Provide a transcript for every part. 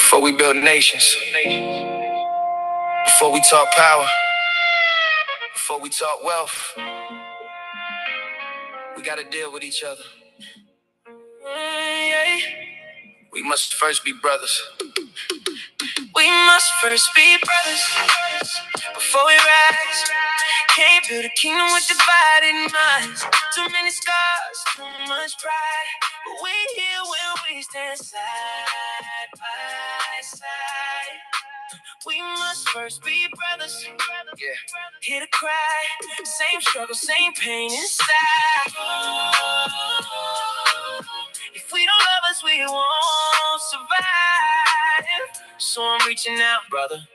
Before we build nations, before we talk power, before we talk wealth, we gotta deal with each other. We must first be brothers. We must first be brothers before we rise. Can't build a kingdom with divided minds. Too many scars, too much pride. But we here when we stand side by side. We must first be brothers. Yeah. Hear the cry, same struggle, same pain inside. If we don't love us, we won't survive. So I'm reaching out, brother.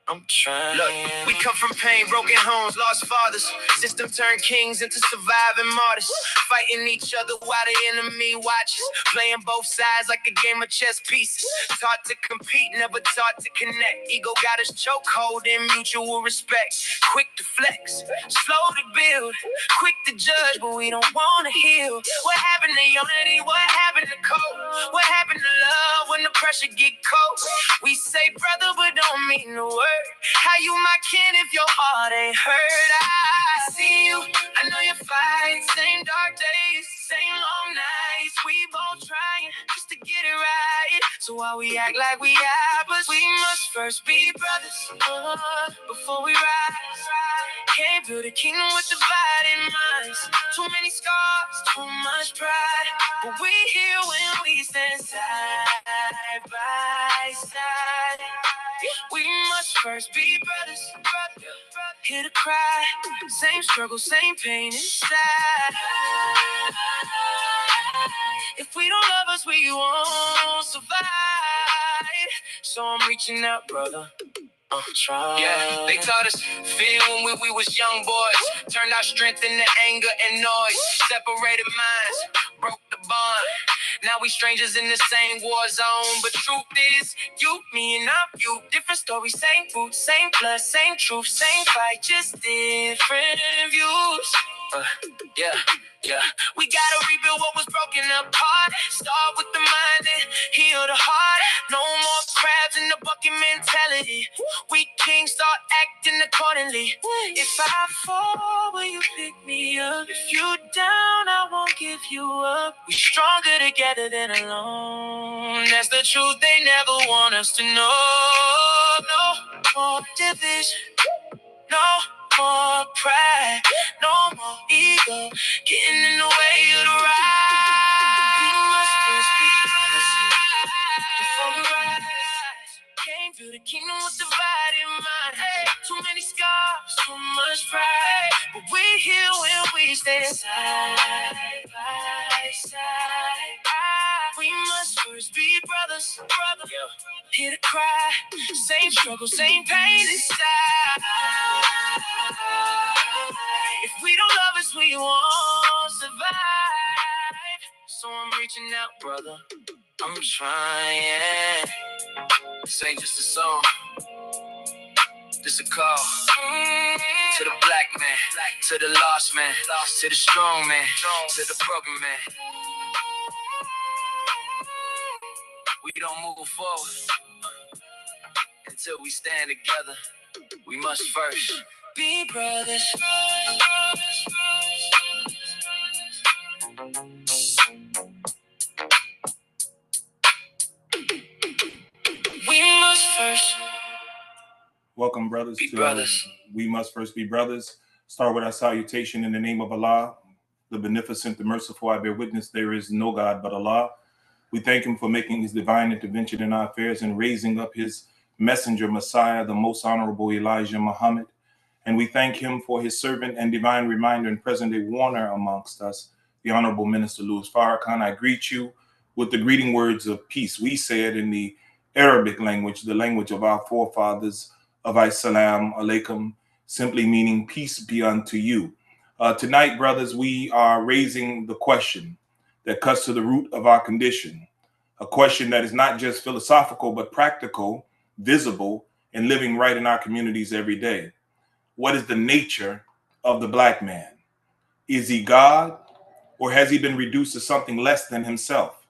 I'm trying. Look, we come from pain, broken homes, lost fathers. System turned kings into surviving martyrs. Fighting each other while the enemy watches. Playing both sides like a game of chess pieces. Taught to compete, never taught to connect. Ego got us chokehold in mutual respect. Quick to flex, slow to build. Quick to judge, but we don't want to heal. What happened to unity? What happened to code? What happened to love when the pressure get cold? We say brother, but don't mean the word. How you my kin if your heart ain't hurt? I see you, I know you're fighting. Same dark days, same long nights. We both trying just to get it right. So while we act like we but we must first be brothers before we rise. Can't build a kingdom with divided minds. Too many scars, too much pride. But we here when we stand side by side. We must first be brothers. Hear the cry, same struggle, same pain inside. If we don't love us, we won't survive. So I'm reaching out, brother. I'm trying. Yeah, they taught us fear when we was young boys. Turned our strength into anger and noise. Separated minds, broke the bond. Now we strangers in the same war zone. But truth is, you, me, and I'm you. Different stories, same food, same blood, same truth, same fight, just different views. Yeah. We gotta rebuild what was broken apart. Start with the mind and heal the heart. No more crabs in the bucket mentality. We kings start acting accordingly. If I fall, will you pick me up? If you down, I won't give you up. We stronger together than alone. That's the truth they never want us to know. No more division. No more pride, no more ego, getting in the way of the ride. We must first be brothers before we rise. Can't build a kingdom with divided mind. Too many scars, too much pride. But we here when we stand side by side. We must first be brothers. Hear the cry, same struggle, same pain inside. If we don't love us, we won't survive. So I'm reaching out, brother. I'm trying. This ain't just a song. This a call to the black man, to the lost man, to the strong man, to the broken man. We don't move forward until we stand together. We must first be brothers. We must first. Welcome, brothers, be to brothers. We Must First Be Brothers. Start with our salutation in the name of Allah, the beneficent, the merciful. I bear witness there is no God but Allah. We thank him for making his divine intervention in our affairs and raising up his messenger, Messiah, the most honorable Elijah Muhammad. And we thank him for his servant and divine reminder and present-day warner amongst us, the Honorable Minister Louis Farrakhan. I greet you with the greeting words of peace. We say it in the Arabic language, the language of our forefathers, of As-salam alaikum, simply meaning peace be unto you. Tonight, brothers, we are raising the question that cuts to the root of our condition, a question that is not just philosophical, but practical, visible, and living right in our communities every day. What is the nature of the black man? Is he God, or has he been reduced to something less than himself?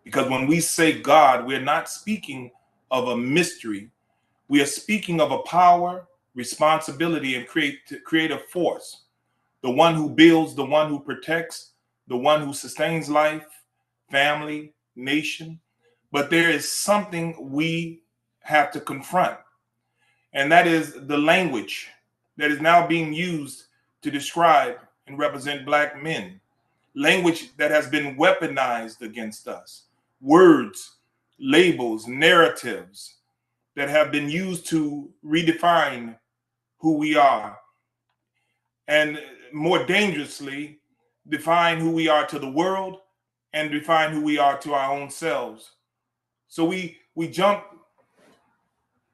Because when we say God, we're not speaking of a mystery. We are speaking of a power, responsibility, and creative force. The one who builds, the one who protects, the one who sustains life, family, nation. But there is something we have to confront, and that is the language that is now being used to describe and represent Black men. Language that has been weaponized against us. Words, labels, narratives that have been used to redefine who we are, and more dangerously, define who we are to the world and define who we are to our own selves. So we jump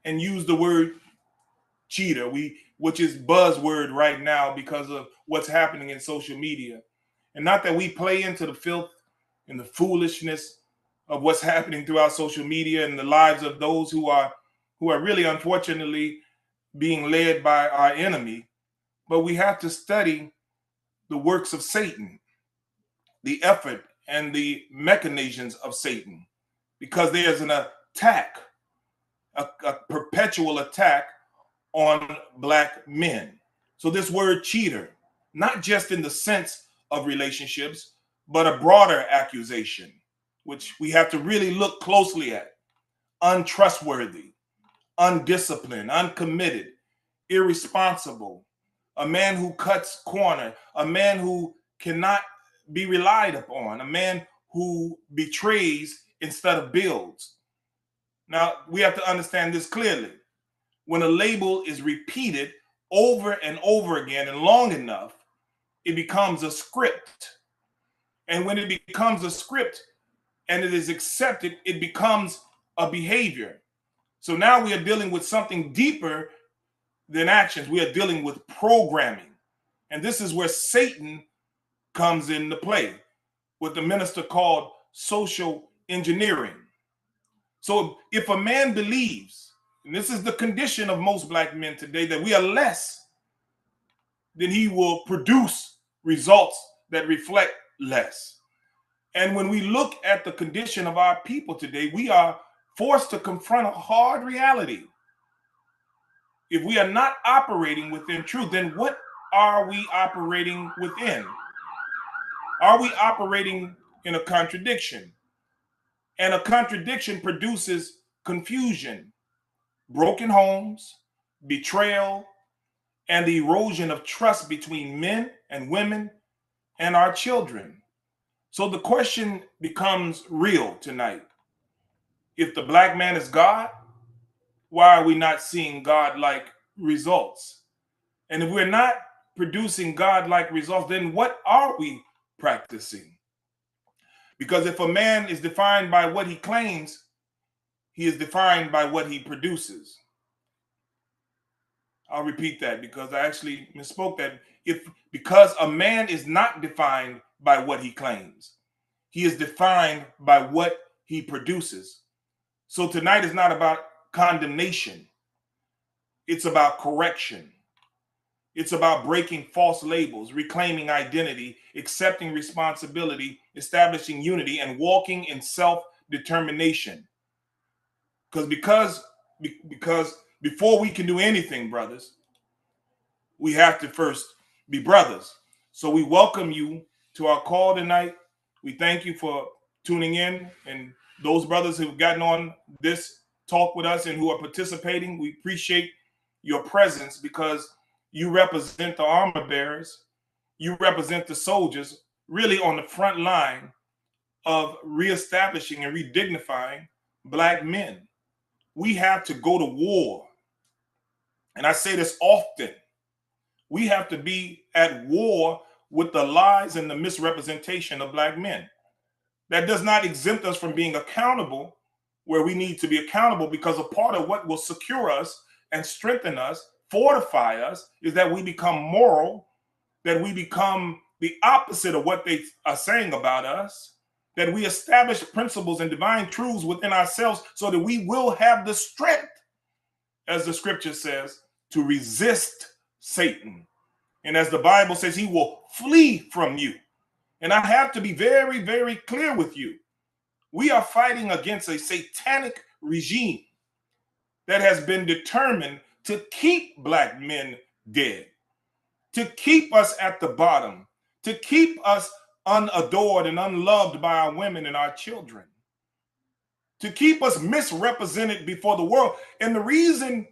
and use the word cheater, which is buzzword right now because of what's happening in social media. And not that we play into the filth and the foolishness of what's happening throughout social media and the lives of those who are really unfortunately being led by our enemy, but we have to study the works of Satan, the effort and the machinations of Satan, because there's an attack, a perpetual attack on Black men. So this word cheater, not just in the sense of relationships, but a broader accusation, which we have to really look closely at. Untrustworthy, undisciplined, uncommitted, irresponsible, a man who cuts corner, a man who cannot be relied upon, a man who betrays instead of builds. Now, we have to understand this clearly. When a label is repeated over and over again and long enough, it becomes a script. And when it becomes a script and it is accepted, it becomes a behavior. So now we are dealing with something deeper than actions. We are dealing with programming. And this is where Satan comes into play, what the minister called social engineering. So if a man believes, and this is the condition of most Black men today, that we are less, then he will produce results that reflect less. And when we look at the condition of our people today, we are forced to confront a hard reality. If we are not operating within truth, then what are we operating within? Are we operating in a contradiction? And a contradiction produces confusion, broken homes, betrayal, and the erosion of trust between men and women and our children. So the question becomes real tonight. If the Black man is God, why are we not seeing God-like results? And if we're not producing God-like results, then what are we practicing? Because if a man is defined by what he claims, he is defined by what he produces. I'll repeat that because I actually misspoke that. Because a man is not defined by what he claims, he is defined by what he produces. So tonight is not about condemnation. It's about correction. It's about breaking false labels, reclaiming identity, accepting responsibility, establishing unity, and walking in self-determination. Because before we can do anything, brothers, we have to first be brothers. So we welcome you to our call tonight. We thank you for tuning in, and those brothers who've gotten on this talk with us and who are participating, we appreciate your presence because you represent the armor bearers. You represent the soldiers really on the front line of reestablishing and redignifying Black men. We have to go to war. And I say this often. We have to be at war with the lies and the misrepresentation of Black men. That does not exempt us from being accountable where we need to be accountable, because a part of what will secure us and strengthen us, fortify us, is that we become moral, that we become the opposite of what they are saying about us, that we establish principles and divine truths within ourselves so that we will have the strength, as the scripture says, to resist Satan. And as the Bible says, he will flee from you. And I have to be very, very clear with you. We are fighting against a satanic regime. that has been determined to keep black men dead, to keep us at the bottom, to keep us unadored and unloved by our women and our children, to keep us misrepresented before the world. And the reason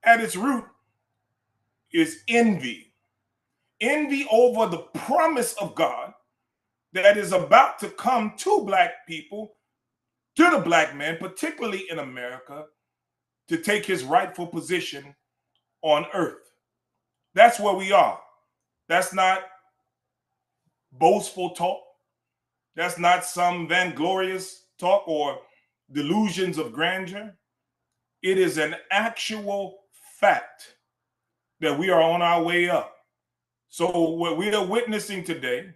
at its root is envy. Envy over the promise of God that is about to come to black people, to the black man, particularly in America, to take his rightful position on earth. That's where we are. That's not boastful talk. That's not some vainglorious talk or delusions of grandeur. It is an actual fact that we are on our way up. So what we are witnessing today,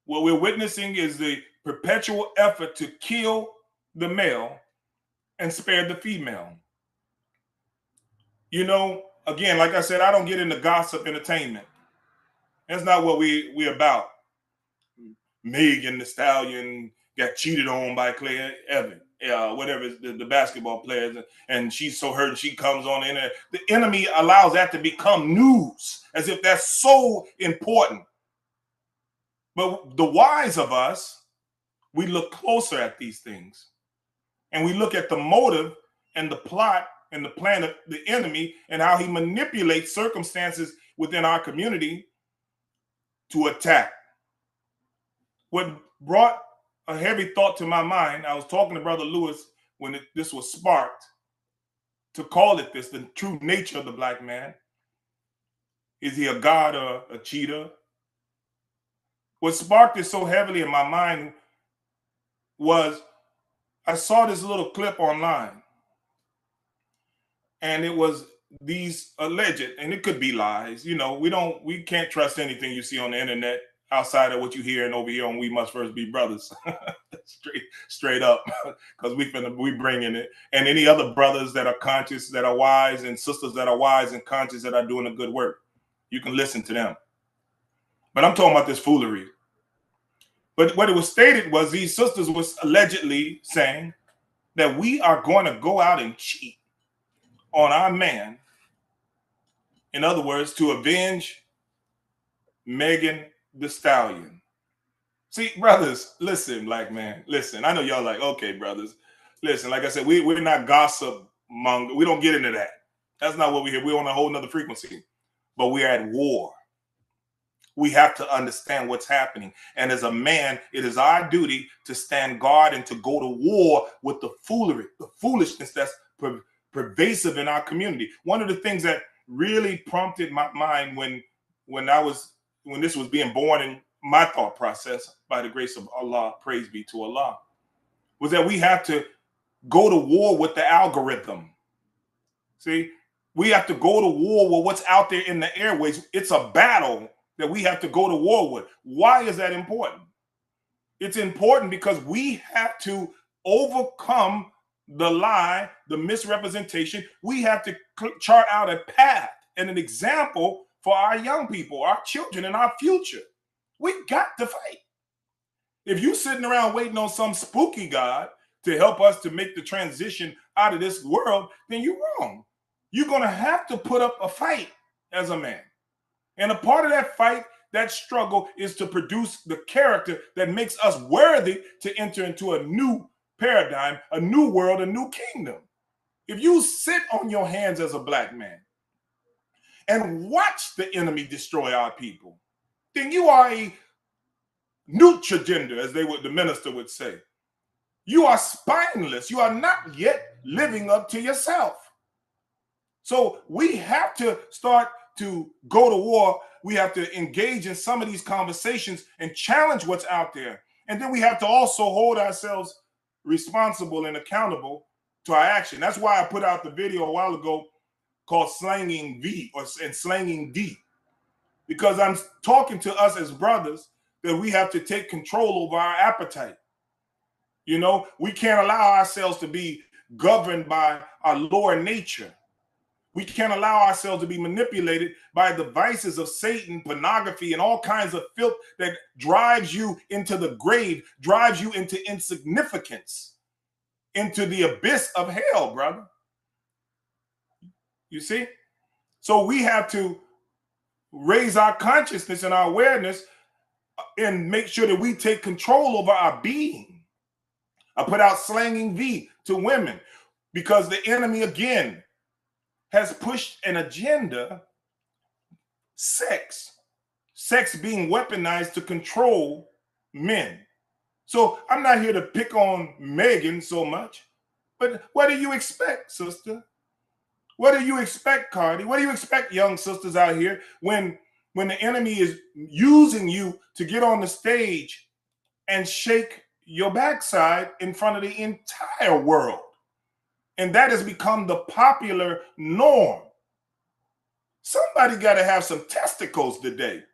what we're witnessing is the perpetual effort to kill the male and spare the female. You know, again, like I said, I don't get into gossip entertainment. That's not what we're about. Megan Thee Stallion got cheated on by Clay Evans, whatever the basketball players, and she's so hurt. She comes on the internet. The enemy allows that to become news, as if that's so important. But the wise of us, we look closer at these things, and we look at the motive and the plot and the plan of the enemy and how he manipulates circumstances within our community to attack. What brought a heavy thought to my mind, I was talking to Brother Lewis when this was sparked, to call it this, the true nature of the black man. Is he a god or a cheater? What sparked it so heavily in my mind was I saw this little clip online, and it was these alleged, and it could be lies. You know, we can't trust anything you see on the internet outside of what you hear and over here on We Must First Be Brothers. straight up, because we bringing it. And any other brothers that are conscious, that are wise, and sisters that are wise and conscious that are doing a good work, you can listen to them. But I'm talking about this foolery. But what it was stated was these sisters was allegedly saying that we are going to go out and cheat on our man. In other words, to avenge Megan Thee Stallion. See, brothers, listen, black man, listen. I know y'all like, okay, brothers, listen. Like I said, we're not gossip monger. We don't get into that. That's not what we're here. We're on a whole nother frequency. But we're at war. We have to understand what's happening. And as a man, it is our duty to stand guard and to go to war with the foolery, the foolishness that's pervasive in our community. One of the things that really prompted my mind when this was being born in my thought process, by the grace of Allah, praise be to Allah, was that we have to go to war with the algorithm. See, we have to go to war with what's out there in the airways. It's a battle that we have to go to war with. Why is that important? It's important because we have to overcome the lie, the misrepresentation. We have to chart out a path and an example for our young people, our children, and our future. We got to fight. If you're sitting around waiting on some spooky God to help us to make the transition out of this world, then you're wrong. You're going to have to put up a fight as a man. And a part of that fight, that struggle, is to produce the character that makes us worthy to enter into a new paradigm, a new world, a new kingdom. If you sit on your hands as a black man and watch the enemy destroy our people, then you are a Nutrigender, as the minister would say. You are spineless. You are not yet living up to yourself. So we have to start to go to war. We have to engage in some of these conversations and challenge what's out there. And then we have to also hold ourselves responsible and accountable to our action. That's why I put out the video a while ago called Slanging V and Slanging D. Because I'm talking to us as brothers that we have to take control over our appetite. You know, we can't allow ourselves to be governed by our lower nature. We can't allow ourselves to be manipulated by the vices of Satan, pornography, and all kinds of filth that drives you into the grave, drives you into insignificance, into the abyss of hell, brother. You see? So we have to raise our consciousness and our awareness and make sure that we take control over our being. I put out slanging V to women because the enemy again has pushed an agenda, sex being weaponized to control men. So I'm not here to pick on Megan so much, but what do you expect, sister? What do you expect, Cardi? What do you expect, young sisters out here, when the enemy is using you to get on the stage and shake your backside in front of the entire world? And that has become the popular norm. Somebody got to have some testicles today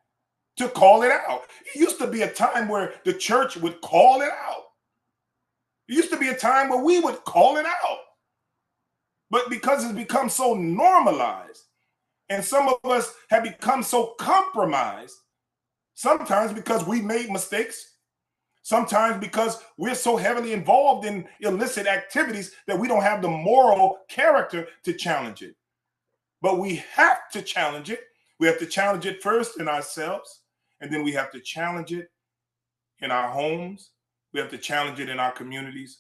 to call it out. It used to be a time where the church would call it out. It used to be a time where we would call it out. But because it's become so normalized, and some of us have become so compromised, sometimes because we made mistakes, sometimes because we're so heavily involved in illicit activities that we don't have the moral character to challenge it. But we have to challenge it. We have to challenge it first in ourselves, and then we have to challenge it in our homes. We have to challenge it in our communities,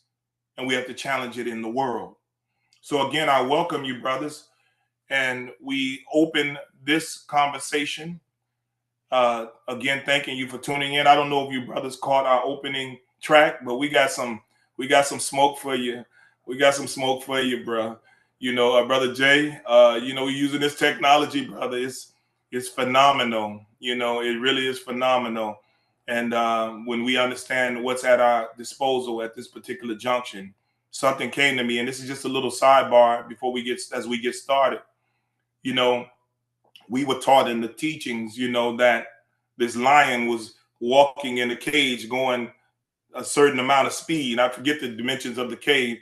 and we have to challenge it in the world. So again, I welcome you, brothers, and we open this conversation. Again, thanking you for tuning in. I don't know if you brothers caught our opening track, but we got some smoke for you. We got some smoke for you, bro. You know, Brother Jay, you know, we're using this technology, brother. It's phenomenal. You know, it really is phenomenal. And when we understand what's at our disposal at this particular junction, something came to me, and this is just a little sidebar before as we get started. You know, we were taught in the teachings, you know, that this lion was walking in a cage going a certain amount of speed. I forget the dimensions of the cave,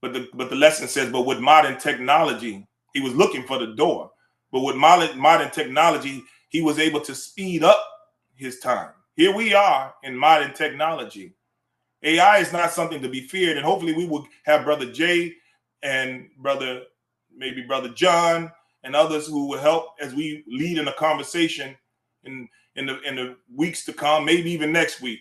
but the lesson says, but with modern technology, he was looking for the door. But with modern technology, he was able to speed up his time. Here we are in modern technology. AI is not something to be feared, and hopefully we will have Brother Jay and maybe Brother John and others who will help as we lead in a conversation in the weeks to come, maybe even next week,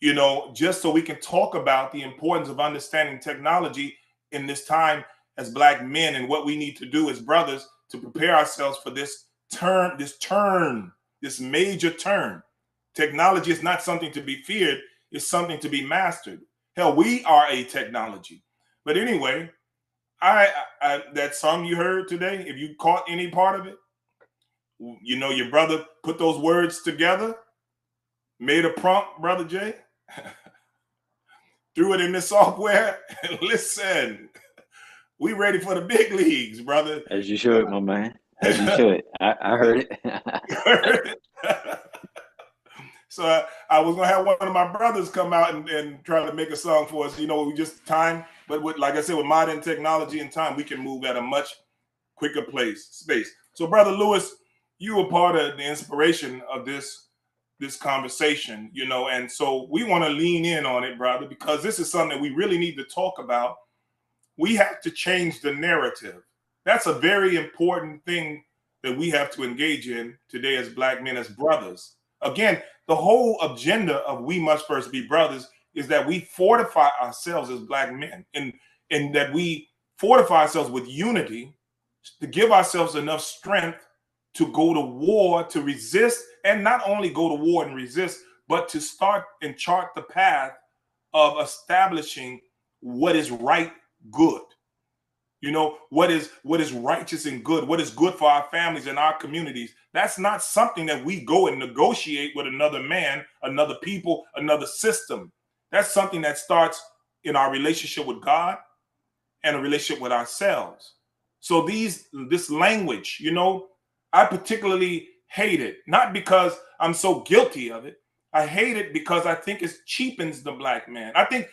you know, just so we can talk about the importance of understanding technology in this time as Black men, and what we need to do as brothers to prepare ourselves for this major turn. Technology is not something to be feared. It's something to be mastered. Hell, we are a technology. But anyway, I that song you heard today, if you caught any part of it, you know, your brother put those words together, made a prompt, Brother Jay, threw it in the software, and listen, we ready for the big leagues, brother. As you should, my man. As you should. I heard it. You heard it? So I was gonna have one of my brothers come out and try to make a song for us. You know, we just time, but with, like I said, with modern technology and time, we can move at a much quicker space. So, Brother Lewis, you were part of the inspiration of this conversation, you know, and so we want to lean in on it, brother, because this is something that we really need to talk about. We have to change the narrative. That's a very important thing that we have to engage in today as Black men, as brothers. Again, the whole agenda of We Must First Be Brothers is that we fortify ourselves as Black men, and that we fortify ourselves with unity to give ourselves enough strength to go to war, to resist, and not only go to war and resist, but to start and chart the path of establishing what is right, good. You know, what is righteous and good, what is good for our families and our communities. That's not something that we go and negotiate with another man, another people, another system. That's something that starts in our relationship with God and a relationship with ourselves. So this language, you know, I particularly hate it, not because I'm so guilty of it. I hate it because I think it cheapens the Black man. I think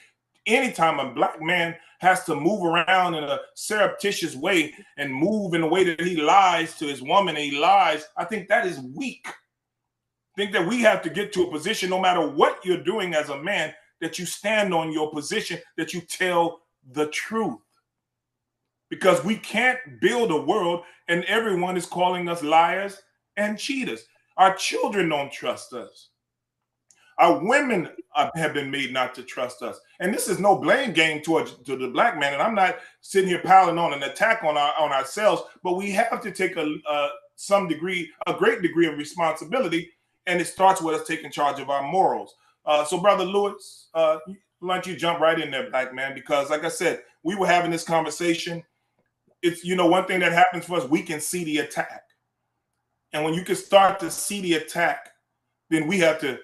anytime a Black man has to move around in a surreptitious way and move in a way that he lies to his woman and he lies, I think that is weak. I think that we have to get to a position, no matter what you're doing as a man, that you stand on your position, that you tell the truth. because we can't build a world and everyone is calling us liars and cheaters. Our children don't trust us. Our women have been made not to trust us. And this is no blame game to the black man. And I'm not sitting here piling on an attack on ourselves, but we have to take a great degree of responsibility. And it starts with us taking charge of our morals. So Brother Lewis, why don't you jump right in there, black man? Because like I said, we were having this conversation. It's, one thing that happens for us, we can see the attack. And when you can start to see the attack, then we have to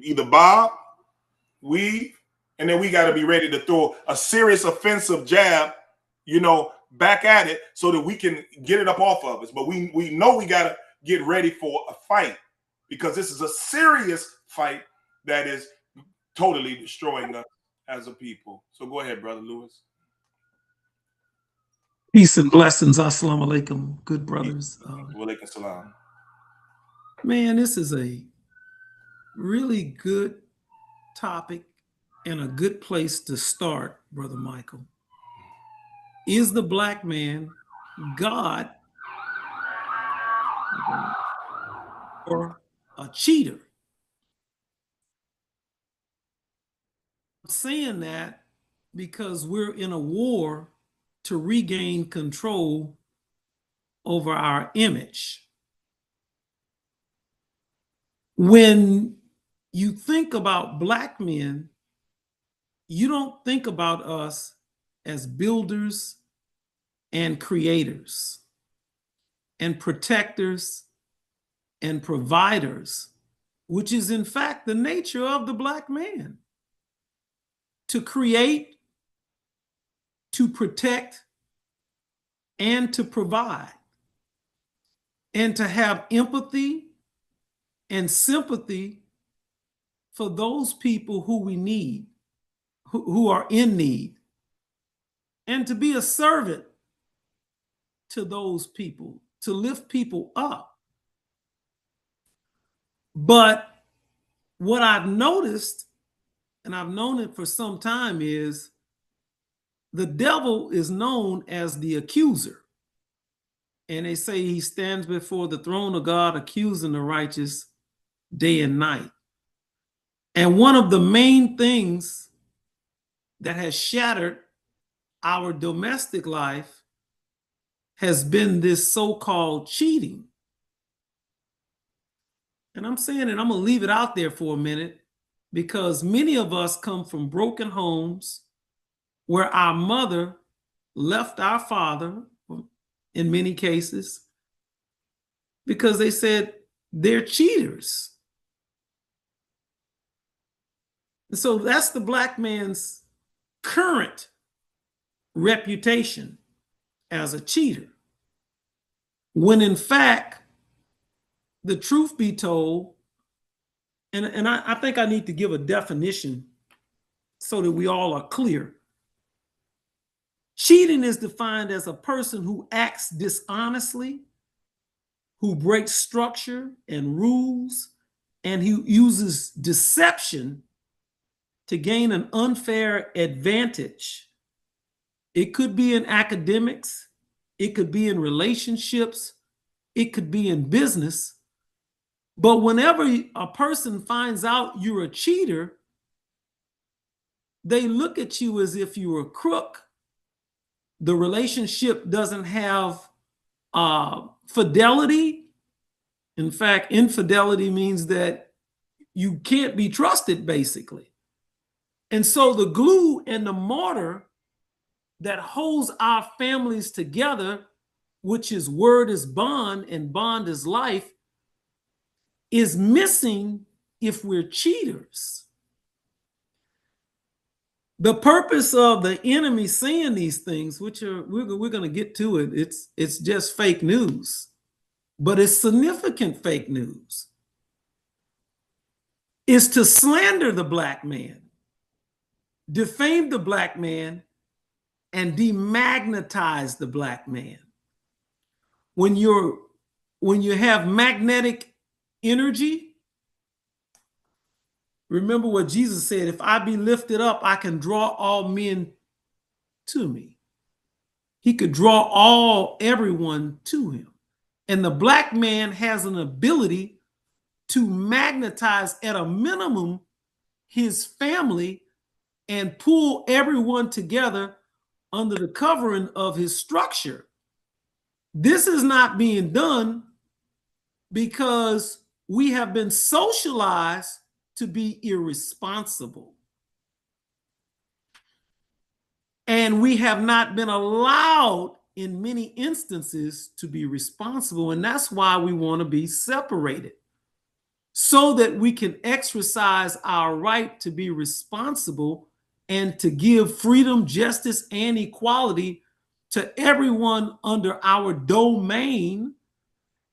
either bob, weave, and then we got to be ready to throw a serious offensive jab, back at it so that we can get it up off of us. But we know we got to get ready for a fight, because this is a serious fight that is totally destroying us as a people. So go ahead, Brother Lewis. Peace and blessings. Assalamu alaikum, good brothers. Walaikum salam. Man, this is a really good topic and a good place to start, Brother Michael. Is the black man God or a cheater? I'm saying that because we're in a war to regain control over our image. When you think about black men, you don't think about us as builders and creators and protectors and providers, which is in fact the nature of the black man. To create, to protect, and to provide, and to have empathy and sympathy for those people who we need, who are in need, and to be a servant to those people, to lift people up. But what I've noticed, and I've known it for some time, is the devil is known as the accuser. And they say he stands before the throne of God accusing the righteous day and night. And one of the main things that has shattered our domestic life has been this so-called cheating. And I'm saying, and I'm going to leave it out there for a minute, because many of us come from broken homes where our mother left our father, in many cases, because they said they're cheaters. And so that's the black man's current reputation, as a cheater. When in fact, the truth be told, and I think I need to give a definition so that we all are clear. Cheating is defined as a person who acts dishonestly, who breaks structure and rules, and who uses deception to gain an unfair advantage. It could be in academics, it could be in relationships, it could be in business. But whenever a person finds out you're a cheater, they look at you as if you're a crook. The relationship doesn't have fidelity. In fact, infidelity means that you can't be trusted, basically. And so the glue and the mortar that holds our families together, which is word is bond and bond is life, is missing if we're cheaters. The purpose of the enemy saying these things, which are we're going to get to it, it's just fake news, but it's significant fake news, is to slander the black man, defame the black man, and demagnetize the black man. When you have magnetic energy, remember what Jesus said: if I be lifted up, I can draw all men to me. he could draw everyone to him. And the black man has an ability to magnetize, at a minimum, his family and pull everyone together under the covering of his structure. This is not being done because we have been socialized to be irresponsible. And we have not been allowed in many instances to be responsible. And that's why we want to be separated, so that we can exercise our right to be responsible and to give freedom, justice, and equality to everyone under our domain,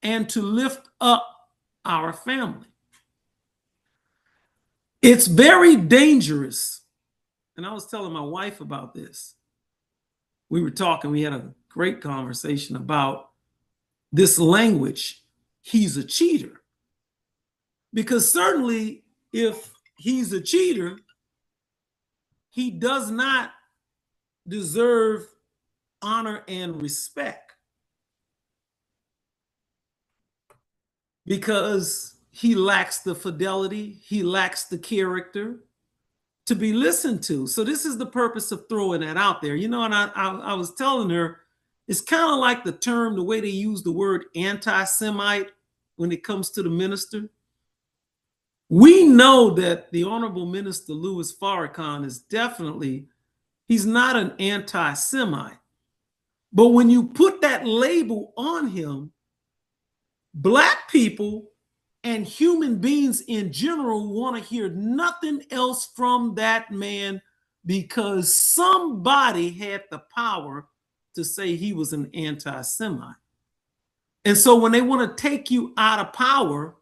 and to lift up our family. It's very dangerous. And I was telling my wife about this. We were talking, we had a great conversation about this language, he's a cheater. Because certainly if he's a cheater, he does not deserve honor and respect, because he lacks the fidelity, he lacks the character to be listened to. So this is the purpose of throwing that out there. And I was telling her, it's kind of like the term, the way they use the word anti-Semite when it comes to the minister. We know that the Honorable Minister Louis Farrakhan is definitely, he's not an anti-Semite. But when you put that label on him, Black people and human beings in general want to hear nothing else from that man, because somebody had the power to say he was an anti-Semite. And so when they want to take you out of power,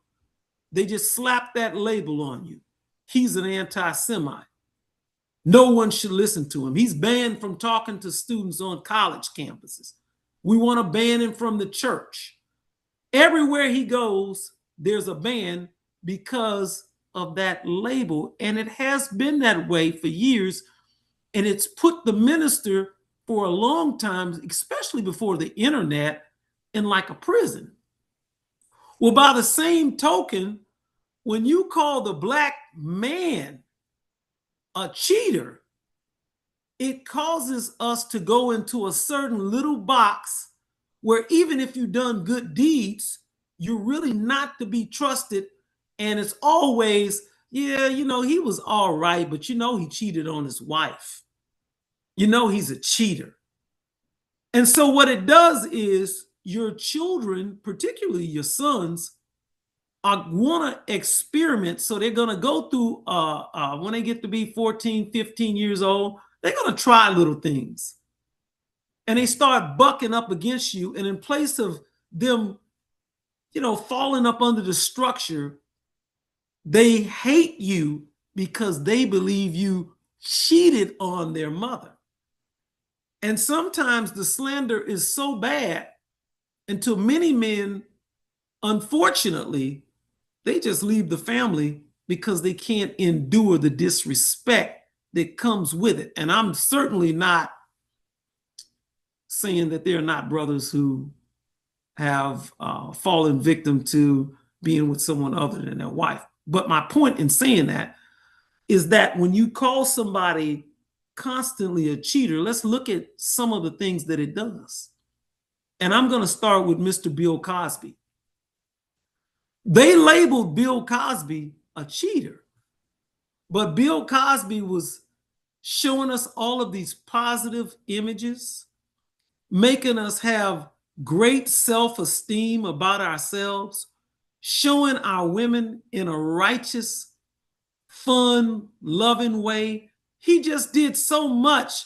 they just slap that label on you. He's an anti-Semite. No one should listen to him. He's banned from talking to students on college campuses. We want to ban him from the church. Everywhere he goes, there's a ban because of that label. And it has been that way for years. And it's put the minister for a long time, especially before the internet, in like a prison. Well, by the same token, when you call the Black man a cheater, it causes us to go into a certain little box where even if you've done good deeds, you're really not to be trusted. And it's always, yeah, he was all right, but he cheated on his wife. He's a cheater. And so what it does is your children, particularly your sons, want to experiment. So they're going to go through, when they get to be 14, 15 years old, they're going to try little things. And they start bucking up against you. And in place of them, falling up under the structure, they hate you because they believe you cheated on their mother. And sometimes the slander is so bad until many men, unfortunately, they just leave the family because they can't endure the disrespect that comes with it. And I'm certainly not saying that there are not brothers who have fallen victim to being with someone other than their wife. But my point in saying that is that when you call somebody constantly a cheater, let's look at some of the things that it does. And I'm going to start with Mr. Bill Cosby. They labeled Bill Cosby a cheater, but Bill Cosby was showing us all of these positive images, making us have great self-esteem about ourselves, showing our women in a righteous, fun, loving way. He just did so much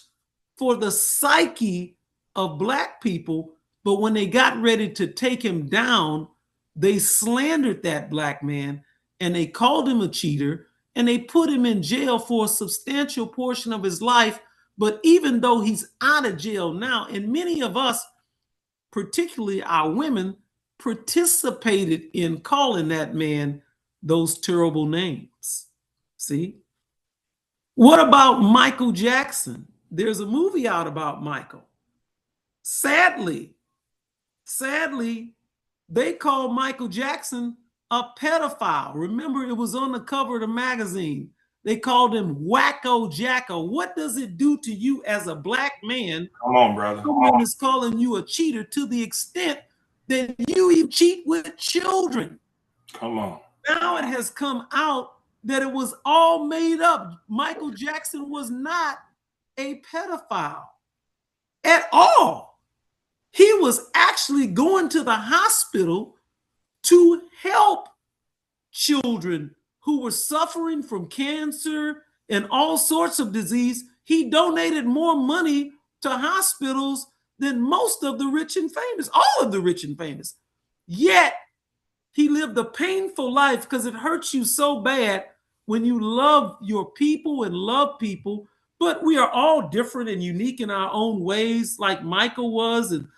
for the psyche of Black people, but when they got ready to take him down, they slandered that Black man and they called him a cheater and they put him in jail for a substantial portion of his life. But even though he's out of jail now, and many of us, particularly our women, participated in calling that man those terrible names. See? What about Michael Jackson? There's a movie out about Michael. Sadly, they called Michael Jackson a pedophile. Remember, it was on the cover of the magazine. They called him Wacko Jacko. What does it do to you as a black man? Come on, brother. Someone is calling you a cheater to the extent that you even cheat with children. Come on. Now it has come out that it was all made up. Michael Jackson was not a pedophile at all. He was actually going to the hospital to help children who were suffering from cancer and all sorts of disease. He donated more money to hospitals than most of the rich and famous, all of the rich and famous. Yet he lived a painful life because it hurts you so bad when you love your people and love people. But we are all different and unique in our own ways, like Michael was and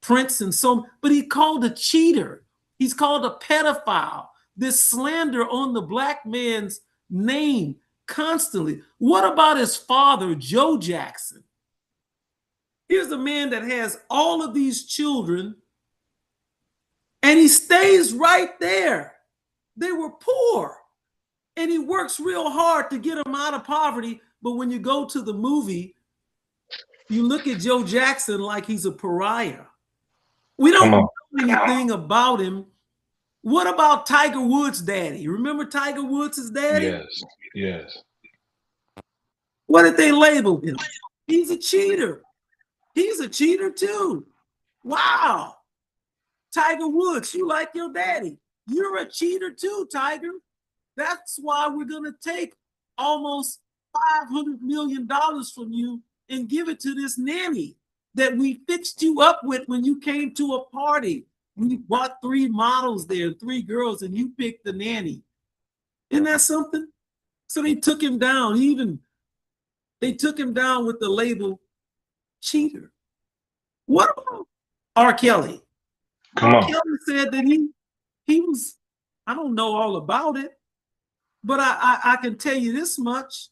Prince and so. But he called a cheater. He's called a pedophile. This slander on the black man's name constantly. What about his father, Joe Jackson? Here's a man that has all of these children, and he stays right there. They were poor, and he works real hard to get them out of poverty. But when you go to the movie, you look at Joe Jackson like he's a pariah. We don't know anything about him. What about Tiger Woods' daddy? Remember Tiger Woods' daddy? Yes, yes. What did they label him? He's a cheater. He's a cheater too. Wow. Tiger Woods, you like your daddy. You're a cheater too, Tiger. That's why we're going to take almost $500 million from you and give it to this nanny that we fixed you up with when you came to a party. We bought 3 models there, 3 girls, and you picked the nanny. Isn't that something? So they took him down. They took him down with the label cheater. What about R. Kelly? R. Kelly said that he was, I don't know all about it, but I can tell you this much.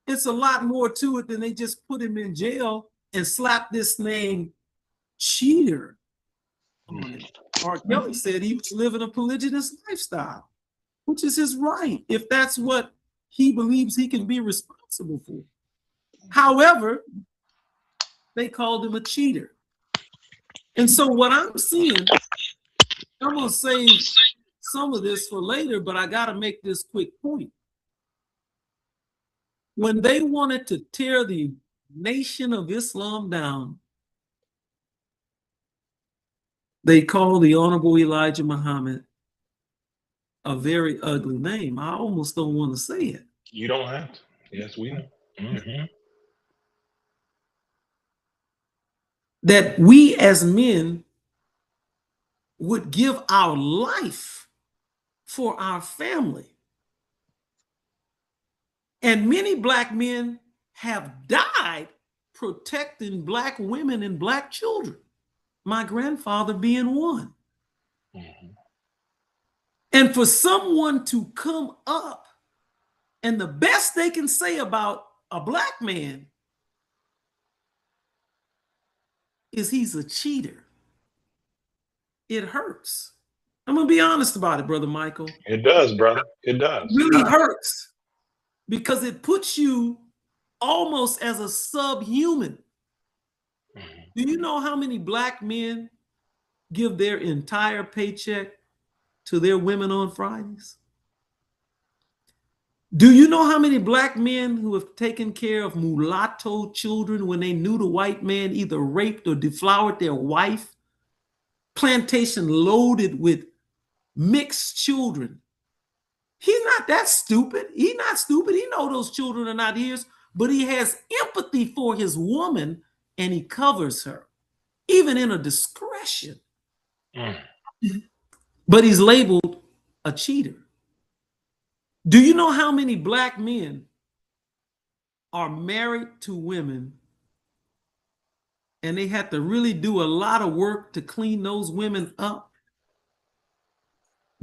It's a lot more to it than they just put him in jail and slap this name cheater on it. R. Kelly said he was living a polygynous lifestyle, which is his right if that's what he believes he can be responsible for. However, they called him a cheater. And so what I'm seeing, I'm going to save some of this for later, but I got to make this quick point. When they wanted to tear the Nation of Islam down, they called the Honorable Elijah Muhammad a very ugly name. I almost don't want to say it. You don't have to. Yes, we know. Mm-hmm. That we as men would give our life for our family. And many black men have died protecting black women and black children, my grandfather being one. Mm-hmm. And for someone to come up and the best they can say about a black man is he's a cheater, it hurts. I'm going to be honest about it, Brother Michael. It does, brother. It does. It really hurts because it puts you almost as a subhuman. Mm-hmm. Do you know how many black men give their entire paycheck to their women on Fridays? Do you know how many black men who have taken care of mulatto children when they knew the white man either raped or deflowered their wife? Plantation loaded with mixed children. He's not that stupid. He's not stupid. He knows those children are not his, but he has empathy for his woman and he covers her, even in a discretion. Mm. But he's labeled a cheater. Do you know how many black men are married to women and they had to really do a lot of work to clean those women up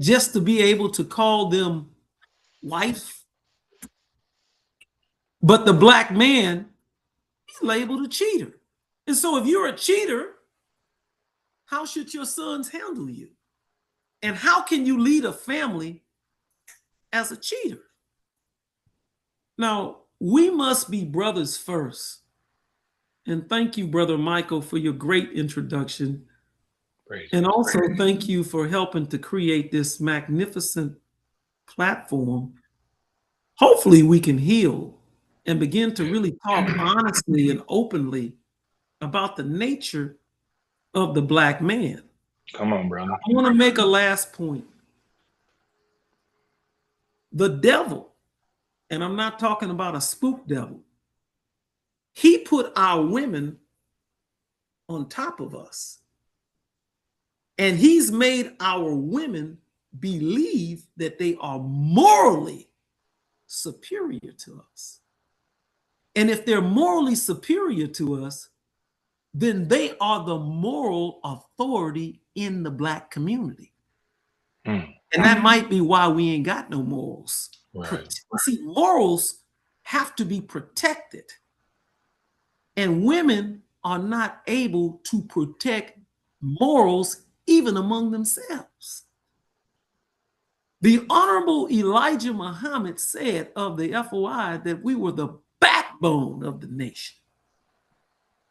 just to be able to call them wife? But the black man, he's labeled a cheater. And so if you're a cheater, how should your sons handle you? And how can you lead a family as a cheater? Now, we must be brothers first. And thank you, Brother Michael, for your great introduction. And also thank you for helping to create this magnificent platform. Hopefully we can heal and begin to really talk honestly and openly about the nature of the Black man. Come on, brother. I want to make a last point. The devil, and I'm not talking about a spook devil, he put our women on top of us. And he's made our women believe that they are morally superior to us. And if they're morally superior to us, then they are the moral authority in the Black community. And that might be why we ain't got no morals. Right. See, morals have to be protected. And women are not able to protect morals even among themselves. The Honorable Elijah Muhammad said of the FOI that we were the backbone of the nation.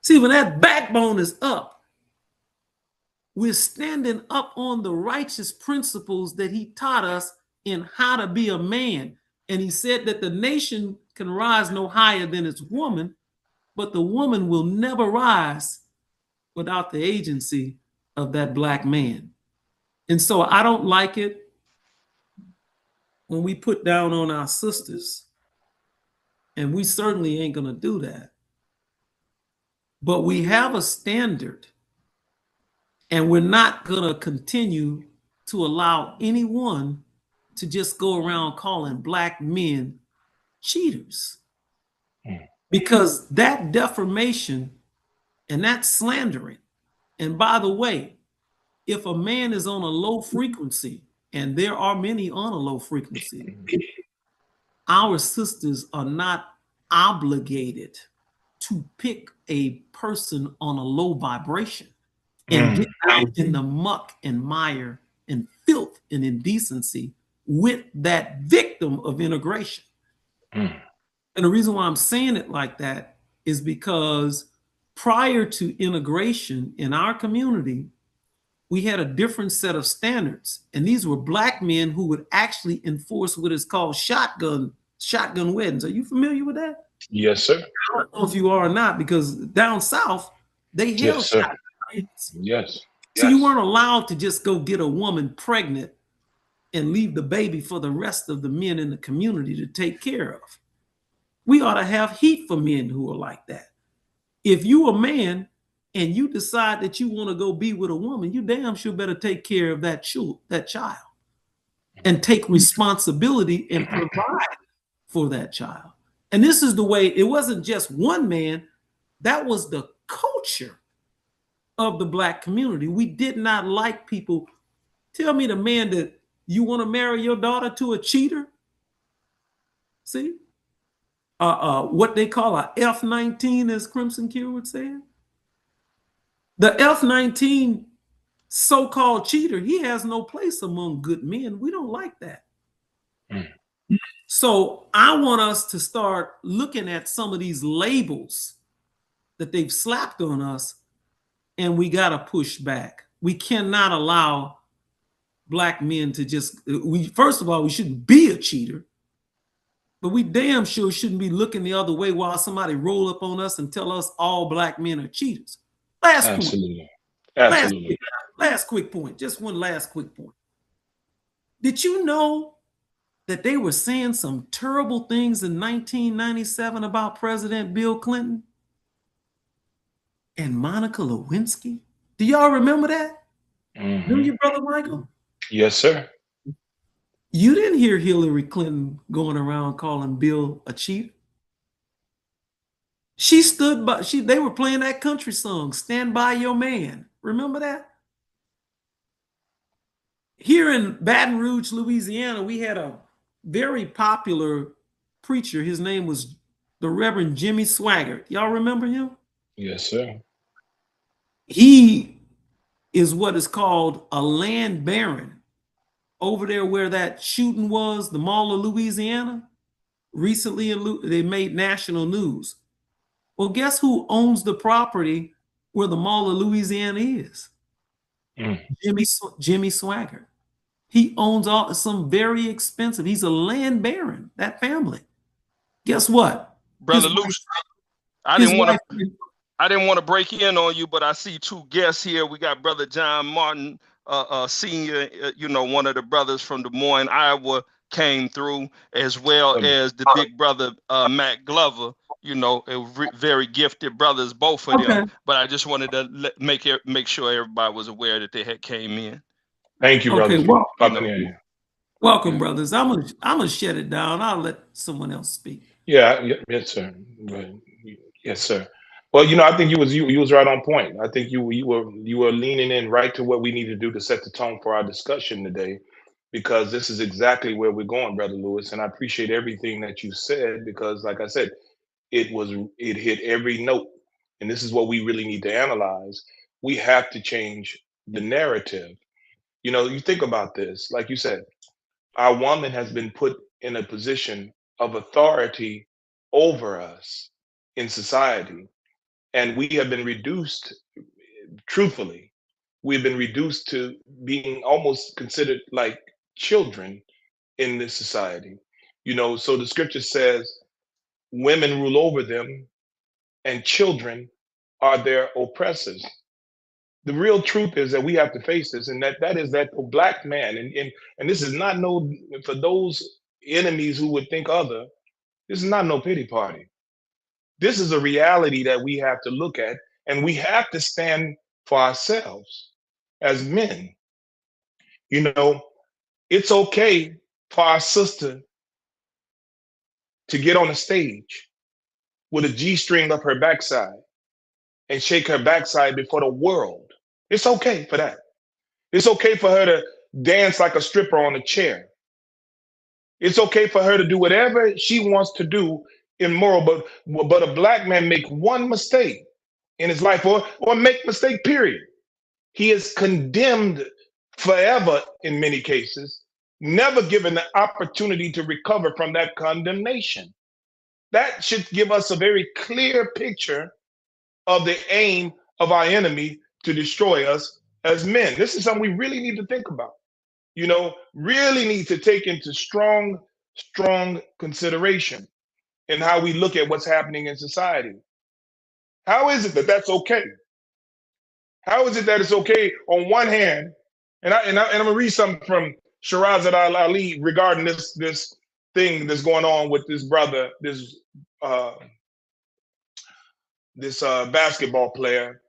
See, when that backbone is up, we're standing up on the righteous principles that he taught us in how to be a man. And he said that the nation can rise no higher than its woman, but the woman will never rise without the agency of that Black man. And so I don't like it when we put down on our sisters, and we certainly ain't gonna do that. But we have a standard, and we're not gonna continue to allow anyone to just go around calling Black men cheaters. Because that defamation and that slandering, and by the way, if a man is on a low frequency, and there are many on a low frequency, our sisters are not obligated to pick a person on a low vibration and get out in the muck and mire and filth and indecency with that victim of integration. And the reason why I'm saying it like that is because prior to integration in our community, we had a different set of standards. And these were Black men who would actually enforce what is called shotgun weddings. Are you familiar with that? Yes, sir. I don't know if you are or not, because down south, they held shotgun weddings. Yes. So you weren't allowed to just go get a woman pregnant and leave the baby for the rest of the men in the community to take care of. We ought to have heat for men who are like that. If you a man and you decide that you want to go be with a woman, you damn sure better take care of that child and take responsibility and provide for that child. And this is the way, it wasn't just one man, that was the culture of the Black community. We did not like people. Tell me the man that you want to marry your daughter to a cheater? See? What they call a F-19, as Crimson Q would say. The F-19 so-called cheater, he has no place among good men. We don't like that. So I want us to start looking at some of these labels that they've slapped on us, and we got to push back. We cannot allow Black men to just, first of all, we shouldn't be a cheater. But we damn sure shouldn't be looking the other way while somebody roll up on us and tell us all Black men are cheaters. Absolutely. Last quick point. Just one last quick point. Did you know that they were saying some terrible things in 1997 about President Bill Clinton and Monica Lewinsky? Do y'all remember that? Remember your brother Michael? Yes, sir. You didn't hear Hillary Clinton going around calling Bill a cheater. She stood by, they were playing that country song, Stand By Your Man. Remember that? Here in Baton Rouge, Louisiana, we had a very popular preacher. His name was the Reverend Jimmy Swaggart. Y'all remember him? Yes, sir. he is what is called a land baron over there where that shooting was, the Mall of Louisiana. Recently, they made national news. Well, guess who owns the property where the Mall of Louisiana is? Jimmy Swaggart. He owns some very expensive. He's a land baron. That family. Guess what, Brother Luce? I didn't want to break in on you, but I see two guests here. We got Brother John Martin, Senior. You know, one of the brothers from Des Moines, Iowa, came through, as well as the big brother Matt Glover. You know, very gifted brothers, both of them. But I just wanted to make sure everybody was aware that they had came in. Thank you, brother. Welcome, brothers. I'm gonna shut it down. I'll let someone else speak. Yes, sir. Yes, sir. Well, you know, I think you was right on point. I think you were leaning in right to what we need to do to set the tone for our discussion today, because this is exactly where we're going, Brother Lewis. And I appreciate everything that you said, because, like I said, it hit every note. And this is what we really need to analyze. We have to change the narrative. You know, you think about this, like you said, our woman has been put in a position of authority over us in society. And we have been reduced, truthfully, we've been reduced to being almost considered like children in this society. You know, so the scripture says women rule over them and children are their oppressors. The real truth is that we have to face this, and that is that the black man, and this is not for those enemies who would think other, this is not no pity party. This is a reality that we have to look at, and we have to stand for ourselves as men. You know, it's okay for our sister to get on a stage with a G-string up her backside and shake her backside before the world. It's okay for that. It's okay for her to dance like a stripper on a chair. It's okay for her to do whatever she wants to do immoral, but a black man make one mistake in his life, or make mistake, period, he is condemned forever in many cases, never given the opportunity to recover from that condemnation. That should give us a very clear picture of the aim of our enemy to destroy us as men. This is something we really need to think about. You know, really need to take into strong consideration in how we look at what's happening in society. How is it that that's okay? How is it that it's okay on one hand, and I'm gonna read something from Shahrazad Ali regarding this thing that's going on with this brother, this basketball player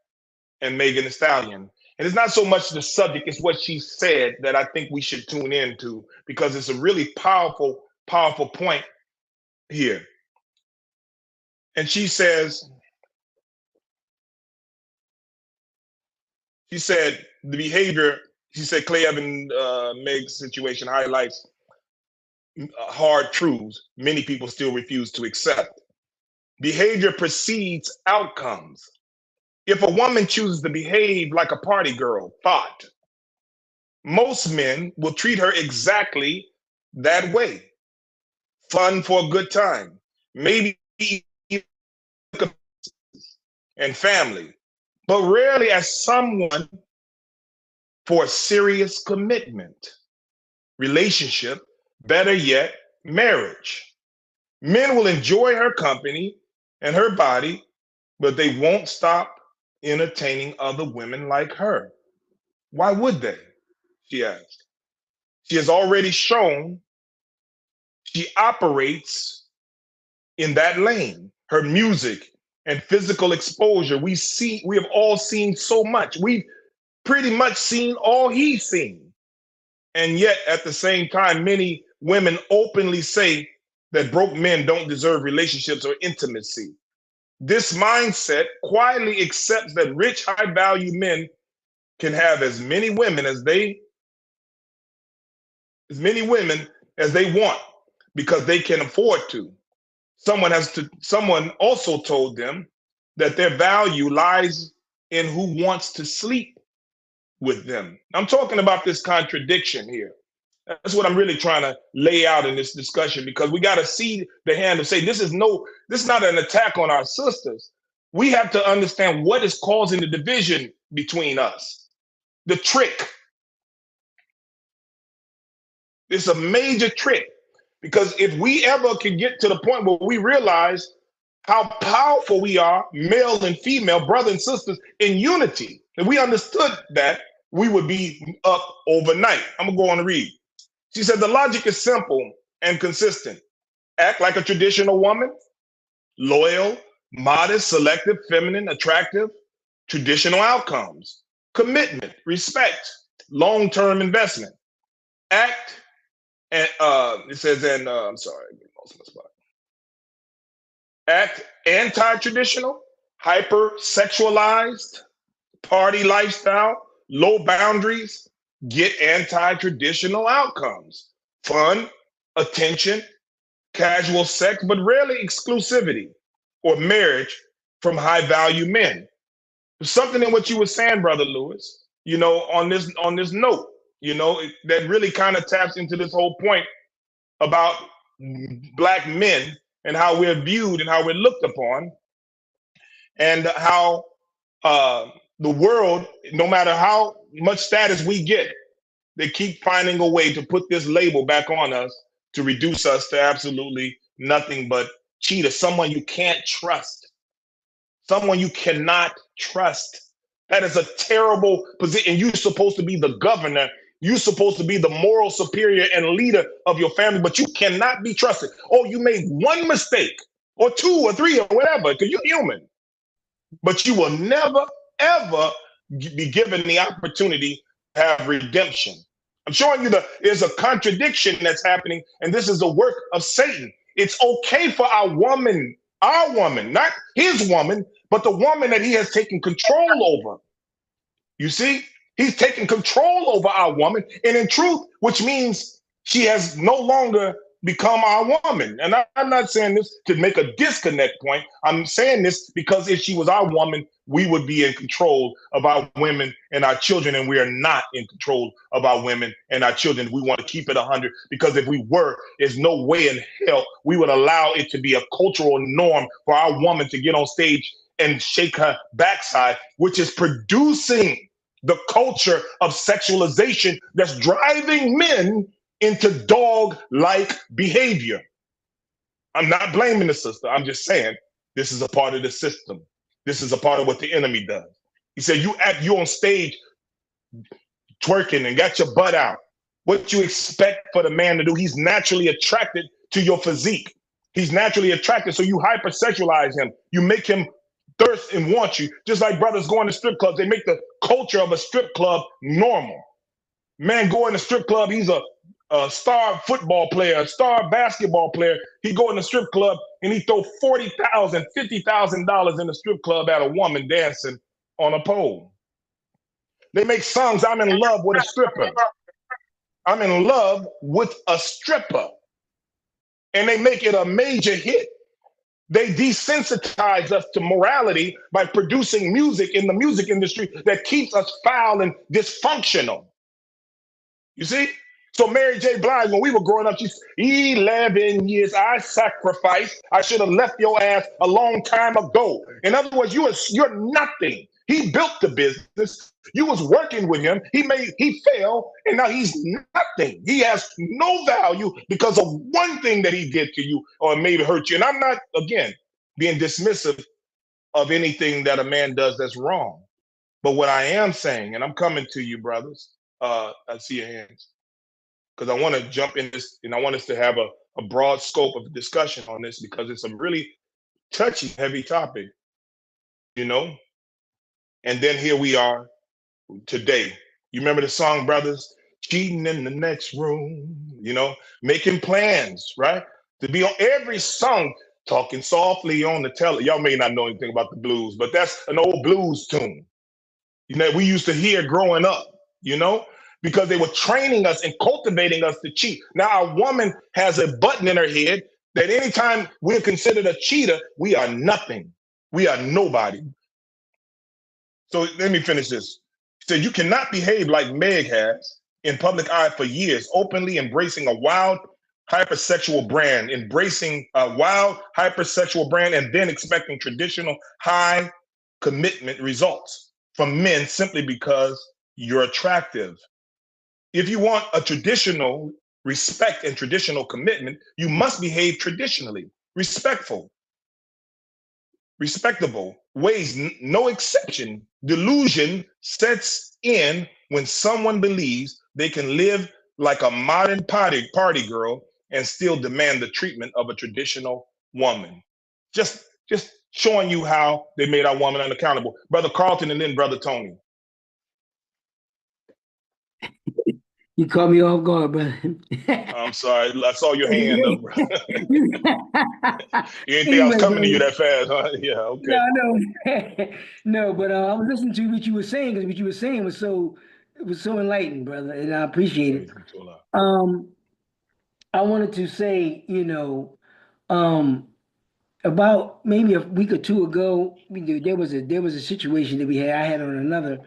and Megan Thee Stallion. And it's not so much the subject, it's what she said that I think we should tune into, because it's a really powerful point here. And she says, the behavior, she said, Clay Evan Meg's situation highlights hard truths many people still refuse to accept. Behavior precedes outcomes. If a woman chooses to behave like a party girl, most men will treat her exactly that way. Fun for a good time, maybe and family, but rarely as someone for a serious commitment, relationship, better yet, marriage. Men will enjoy her company and her body, but they won't stop entertaining other women like her. Why would they? She asked. She has already shown she operates in that lane. Her music and physical exposure, we have all seen so much. We've pretty much seen all he's seen. And yet, at the same time, many women openly say that broke men don't deserve relationships or intimacy. This mindset quietly accepts that rich, high-value men can have as many women as they want because they can afford to. Someone also told them that their value lies and who wants to sleep with them. I'm talking about this contradiction here. That's what I'm really trying to lay out in this discussion, because we got to see the hand and say, this is not an attack on our sisters. We have to understand what is causing the division between us. The trick. It's a major trick, because if we ever can get to the point where we realize how powerful we are, male and female, brothers and sisters, in unity, if we understood that, we would be up overnight. I'm gonna go on and read. She said, the logic is simple and consistent. Act like a traditional woman, loyal, modest, selective, feminine, attractive, traditional outcomes, commitment, respect, long-term investment. Act, and it says, and I'm sorry, I lost my spot. Act anti-traditional, hyper-sexualized, party lifestyle, low boundaries, get anti-traditional outcomes. Fun, attention, casual sex, but rarely exclusivity or marriage from high-value men. There's something in what you were saying, Brother Lewis, on this note, that really kind of taps into this whole point about Black men and how we're viewed and how we're looked upon, and how the world, no matter how much status we get, they keep finding a way to put this label back on us to reduce us to absolutely nothing but cheater, someone you can't trust, someone you cannot trust. That is a terrible position. You're supposed to be the governor. You're supposed to be the moral superior and leader of your family, but you cannot be trusted. Oh, you made one mistake or two or three or whatever, because you're human. But you will never, ever be given the opportunity to have redemption. I'm showing you there's a contradiction that's happening, and this is the work of Satan. It's okay for our woman, not his woman, but the woman that he has taken control over. You see, he's taken control over our woman, and in truth, which means she has no longer become our woman. And I'm not saying this to make a disconnect point. I'm saying this because if she was our woman, we would be in control of our women and our children, and we are not in control of our women and our children. We want to keep it 100, because if we were, there's no way in hell we would allow it to be a cultural norm for our woman to get on stage and shake her backside, which is producing the culture of sexualization that's driving men into dog-like behavior. I'm not blaming the sister. I'm just saying this is a part of the system. This is a part of what the enemy does. He said, you on stage twerking and got your butt out. What you expect for the man to do? He's naturally attracted to your physique. He's naturally attracted, so you hypersexualize him. You make him thirst and want you. Just like brothers going to strip clubs, they make the culture of a strip club normal. Man going to strip club, he's a star football player, a star basketball player. He go in the strip club and he throw $40,000, $50,000 in the strip club at a woman dancing on a pole. They make songs, I'm in love with a stripper. I'm in love with a stripper. And they make it a major hit. They desensitize us to morality by producing music in the music industry that keeps us foul and dysfunctional. You see? So Mary J. Blige, when we were growing up, she's 11 years, I sacrificed. I should have left your ass a long time ago. In other words, you're nothing. He built the business. You was working with him. He failed, and now he's nothing. He has no value because of one thing that he did to you or maybe hurt you. And I'm not, again, being dismissive of anything that a man does that's wrong. But what I am saying, and I'm coming to you, brothers, I see your hands, because I want to jump in this, and I want us to have a broad scope of discussion on this, because it's a really touchy, heavy topic, And then here we are today. You remember the song, brothers? Cheating in the next room, making plans, right? To be on every song, talking softly on the telly. Y'all may not know anything about the blues, but that's an old blues tune. We used to hear growing up, because they were training us and cultivating us to cheat. Now our woman has a button in her head that anytime we're considered a cheater, we are nothing. We are nobody. So let me finish this. So you cannot behave like Meg has in public eye for years, openly embracing a wild hypersexual brand, and then expecting traditional high commitment results from men simply because you're attractive. If you want a traditional respect and traditional commitment, you must behave traditionally, respectable ways, no exception. Delusion sets in when someone believes they can live like a modern party girl and still demand the treatment of a traditional woman. Just showing you how they made our woman unaccountable. Brother Carlton and then Brother Tony. You caught me off guard, brother. I'm sorry. I saw your hand up, bro. You didn't think I was coming to you that fast, huh? Yeah, okay. No, no, but I was listening to what you were saying, because what you were saying was so enlightened, brother, and I appreciate it. I wanted to say, about maybe a week or two ago, there was a situation that I had on another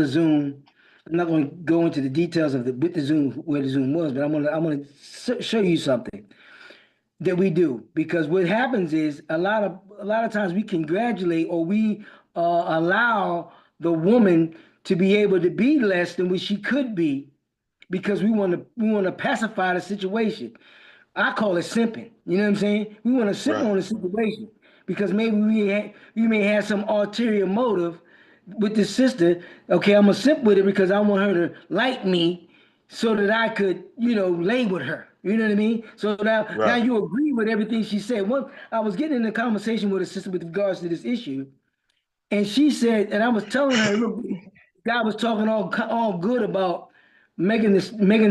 Zoom. I'm not going to go into the details of where the Zoom was, but I'm gonna show you something that we do, because what happens is a lot of times we congratulate, or we allow the woman to be able to be less than what she could be, because we want to pacify the situation. I call it simping. You know what I'm saying? We want to simp on the situation, because maybe we may have some ulterior motive with the sister. Okay, I'm gonna simp with her because I want her to like me, so that I could, lay with her. You know what I mean? So now you agree with everything she said. I was getting in a conversation with a sister with regards to this issue, and she said, and I was telling her, look, God was talking all good about Megan Thee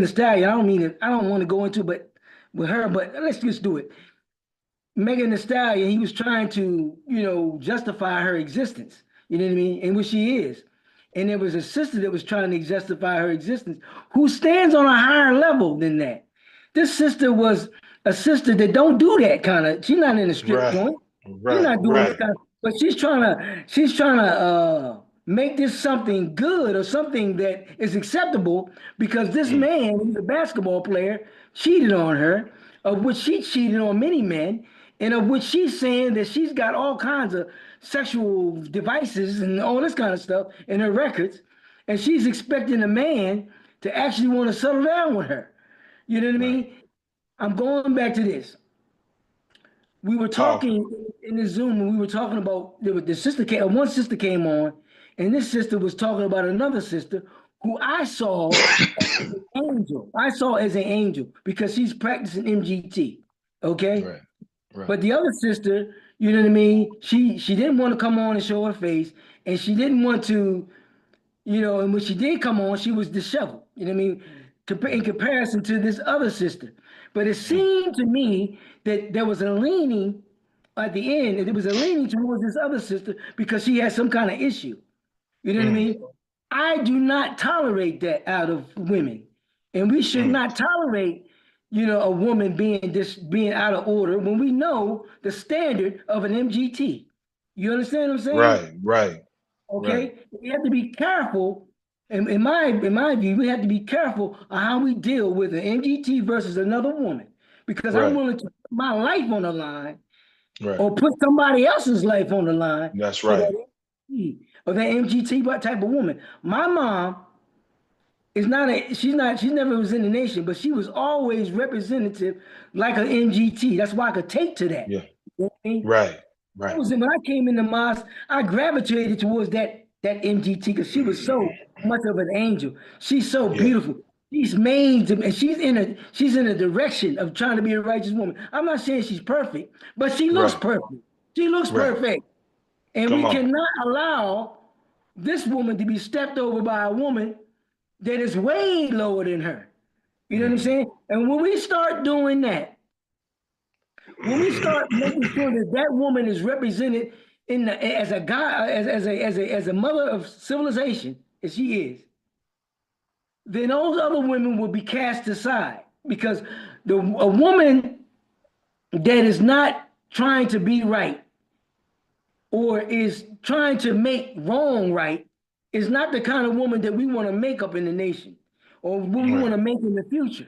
Stallion. I don't want to go into, but with her, but let's just do it. Megan Thee Stallion, he was trying to, justify her existence. You know what I mean? And what she is. And there was a sister that was trying to justify her existence, who stands on a higher level than that. This sister was a sister that don't do that kind of. She's not in a strip joint. She's not doing that kind of. But she's trying to make this something good, or something that is acceptable, because this man, who's a basketball player, cheated on her, of which she cheated on many men, and of which she's saying that she's got all kinds of sexual devices and all this kind of stuff in her records, and she's expecting a man to actually want to settle down with her. You know what I mean? I'm going back to this. We were talking in the Zoom, and we were talking about one sister came on, and this sister was talking about another sister who I saw as an angel. I saw as an angel, because she's practicing MGT. Okay. Right. But the other sister, you know what I mean? She didn't want to come on and show her face, and she didn't want to, and when she did come on, she was disheveled. You know what I mean? In comparison to this other sister. But it seemed to me that there was a leaning at the end, and there was a leaning towards this other sister, because she had some kind of issue. You know what I mean? I do not tolerate that out of women. And we should not tolerate, a woman being out of order, when we know the standard of an MGT. You understand what I'm saying? Right. Okay. We have to be careful. In my view, we have to be careful on how we deal with an MGT versus another woman, because I'm willing to put my life on the line, or put somebody else's life on the line. That's right. Of that MGT type of woman. My mom is she never was in the nation, but she was always representative like an MGT. That's why I could take to that. Yeah. You know what I mean? Right. When I came in the mosque, I gravitated towards that MGT, because she was so much of an angel. She's so beautiful. She's made to, and she's in a direction of trying to be a righteous woman. I'm not saying she's perfect, but she looks perfect. She looks perfect. And we cannot allow this woman to be stepped over by a woman that is way lower than her. You know what I'm saying? And when we start doing that, when we start making sure that woman is represented as a mother of civilization, as she is, then those other women will be cast aside, because a woman that is not trying to be right or is trying to make wrong right is not the kind of woman that we want to make up in the nation or what we want to make in the future.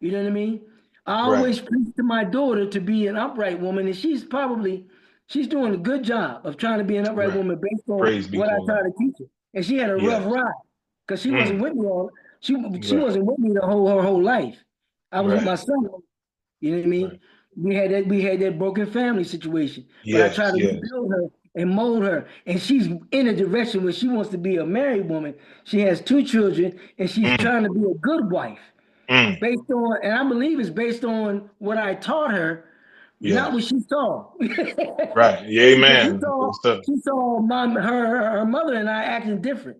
You know what I mean? I always preach to my daughter to be an upright woman, and she's doing a good job of trying to be an upright woman based on what I try to teach her. And she had a rough ride because she wasn't with me she wasn't with me her whole life. I was with my son. You know what I mean? We had that broken family situation. But I tried to rebuild her and mold her. And she's in a direction where she wants to be a married woman. She has 2 children and she's trying to be a good wife. Based on, and I believe it's based on what I taught her, not what she saw. Right. Yeah, amen. She saw her mother and I acting different.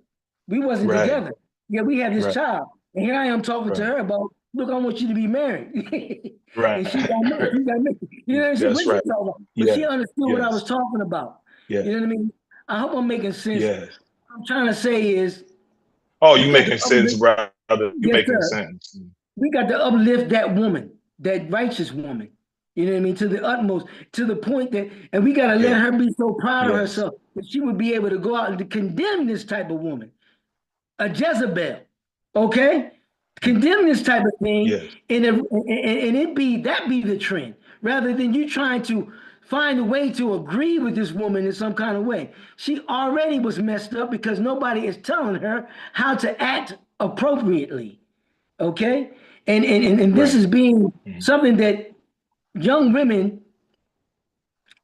We wasn't together. Yeah, we had this child. And here I am talking to her about, look, I want you to be married. And she got married. You know what I'm saying? What she talking about? But she understood what I was talking about. You know what I mean? I hope I'm making sense. What I'm trying to say is, oh, you making sense, brother. You making sense. We got to uplift that woman, that righteous woman. You know what I mean? To the utmost, to the point that, and we got to let her be so proud of herself that she would be able to go out and to condemn this type of woman, a Jezebel, okay? Condemn this type of thing, and it be the trend, rather than you trying to find a way to agree with this woman in some kind of way. She already was messed up because nobody is telling her how to act appropriately, okay? And this is being something that young women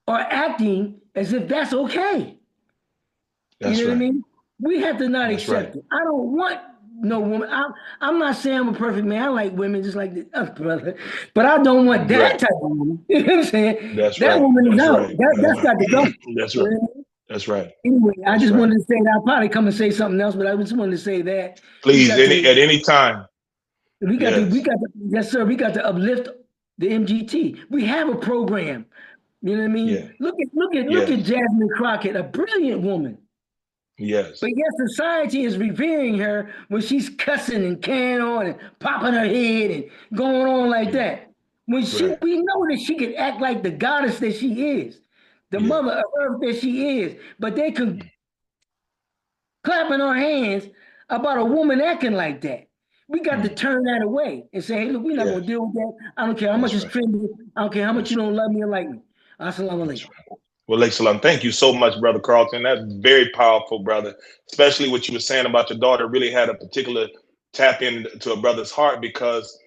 are acting as if that's okay. You know what I mean? We have to not accept it. I don't want no woman. I'm not saying I'm a perfect man. I like women just like the brother, but I don't want that type of woman. You know what I'm saying? That woman is out. That's got to go. That's right. That's right. Anyway, I just wanted to say that. I'll probably come and say something else, but I just wanted to say that. Please, at any time. We got to, yes, sir. We got to uplift the MGT. We have a program. You know what I mean? Look at Jasmine Crockett, a brilliant woman. Yes. But yet society is revering her when she's cussing and carrying on and popping her head and going on like that. When we know that she can act like the goddess that she is, the mother of earth that she is, but they can clapping our hands about a woman acting like that. We got to turn that away and say, hey, look, we're not going to deal with that. I don't care how much it's trendy. I don't care how much you don't love me or like me. Assalamu alaikum. Well, salam. Thank you so much, Brother Carlton. That's very powerful, brother. Especially what you were saying about your daughter really had a particular tap into a brother's heart because,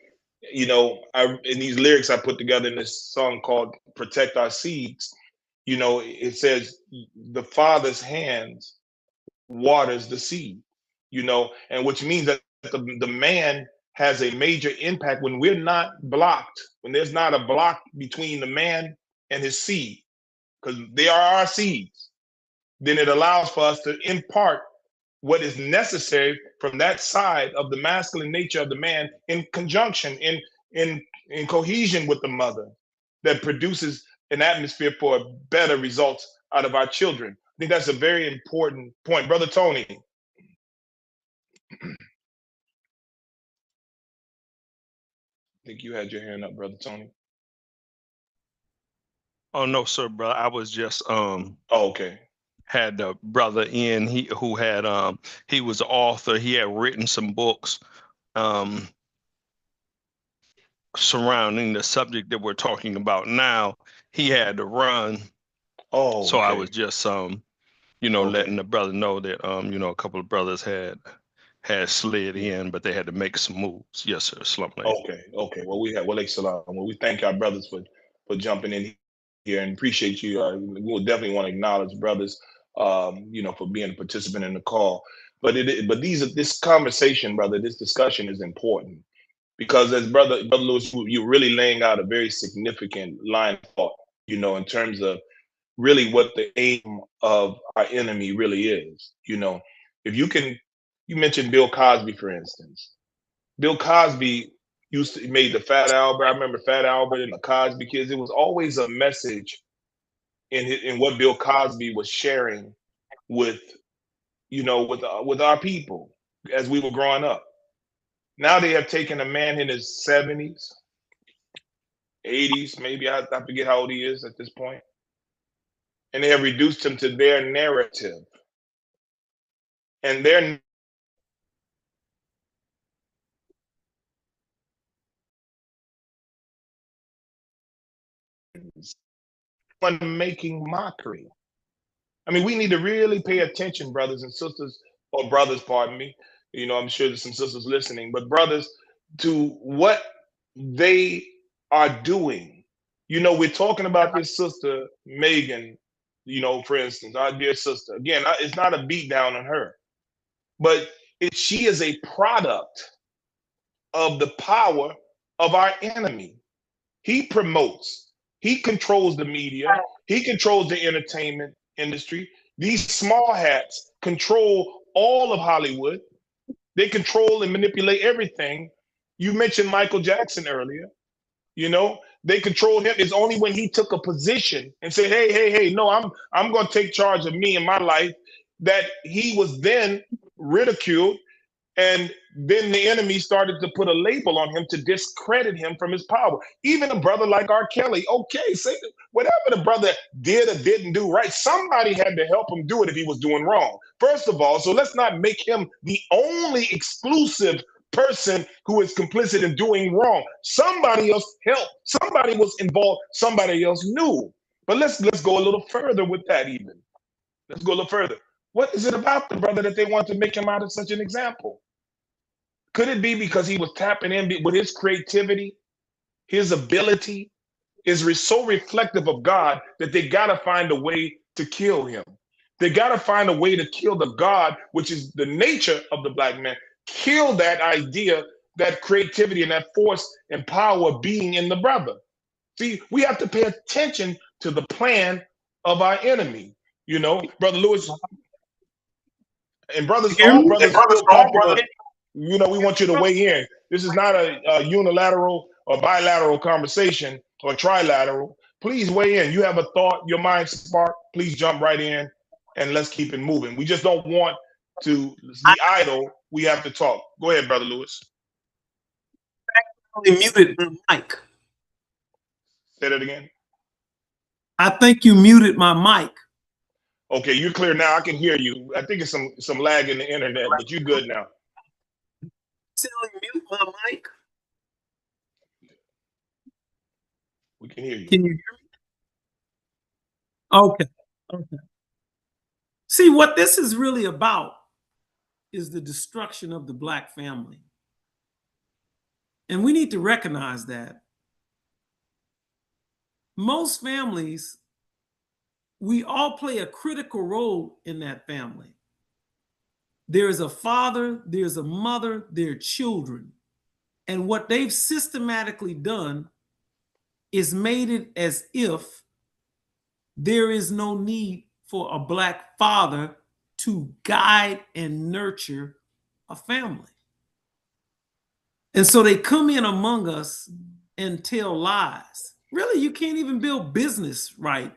you know, in these lyrics I put together in this song called Protect Our Seeds, you know, it says the father's hands waters the seed, you know, and which means that the man has a major impact when we're not blocked, when there's not a block between the man and his seed, because they are our seeds, then it allows for us to impart what is necessary from that side of the masculine nature of the man in conjunction, in cohesion with the mother, that produces an atmosphere for better results out of our children. I think that's a very important point. Brother Tony. I think you had your hand up, Brother Tony. Oh no, sir, brother. I was just Oh, okay. Had the brother in he was an author. He had written some books surrounding the subject that we're talking about now. He had to run. Oh, so okay. I was just letting the brother know that a couple of brothers had slid in, but they had to make some moves. Yes, sir. Okay. Well, we thank our brothers for jumping in here and appreciate you. We will definitely want to acknowledge brothers, for being a participant in the call. But this conversation, brother, this discussion is important because as brother Lewis, you're really laying out a very significant line of thought, in terms of really what the aim of our enemy really is. If you mentioned Bill Cosby, for instance. Bill Cosby made the Fat Albert. I remember Fat Albert and the Cosby Kids. It was always a message in what Bill Cosby was sharing with our people as we were growing up. Now they have taken a man in his 70s, 80s, maybe I forget how old he is at this point. and they have reduced him to their narrative. And their making mockery. I mean, we need to really pay attention, brothers and sisters, or brothers, pardon me. You know, I'm sure there's some sisters listening, but brothers, to what they are doing. You know, we're talking about this sister, Megan, you know, for instance, our dear sister. Again, it's not a beat down on her, but she is a product of the power of our enemy. He promotes, he controls the media, he controls the entertainment industry. These small hats control all of Hollywood. They control and manipulate everything. You mentioned Michael Jackson earlier. You know, they controlled him. It's only when he took a position and said, hey, no, I'm going to take charge of me and my life, that he was then ridiculed. And then the enemy started to put a label on him to discredit him from his power. Even a brother like R. Kelly, okay, say whatever the brother did or didn't do right, somebody had to help him do it if he was doing wrong. First of all, so let's not make him the only exclusive person who is complicit in doing wrong. Somebody else helped, somebody was involved, somebody else knew. But let's go a little further with that even. Let's go a little further. What is it about the brother that they want to make him out of such an example? Could it be because he was tapping in with his creativity, his ability is so reflective of God that they got to find a way to kill him. They got to find a way to kill the God, which is the nature of the black man. Kill that idea, that creativity and that force and power being in the brother. See, we have to pay attention to the plan of our enemy. You know, Brother Lewis, and brothers, all brothers, you know, we want you to weigh in. This is not a unilateral or bilateral conversation or trilateral. Please weigh in. You have a thought, your mind spark, please jump right in and let's keep it moving. We just don't want to be idle. We have to talk. Go ahead, Brother Lewis. I muted my mic. Say that again. I think you muted my mic. Okay, you're clear now. I can hear you. I think it's some lag in the internet, but you're good now. Mute my mic. We can hear you. Can you hear me? Okay. Okay. See, what this is really about is the destruction of the black family. And we need to recognize that. Most families, we all play a critical role in that family. There is a father, there's a mother, there are children. And what they've systematically done is made it as if there is no need for a black father to guide and nurture a family. And so they come in among us and tell lies. Really, you can't even build business right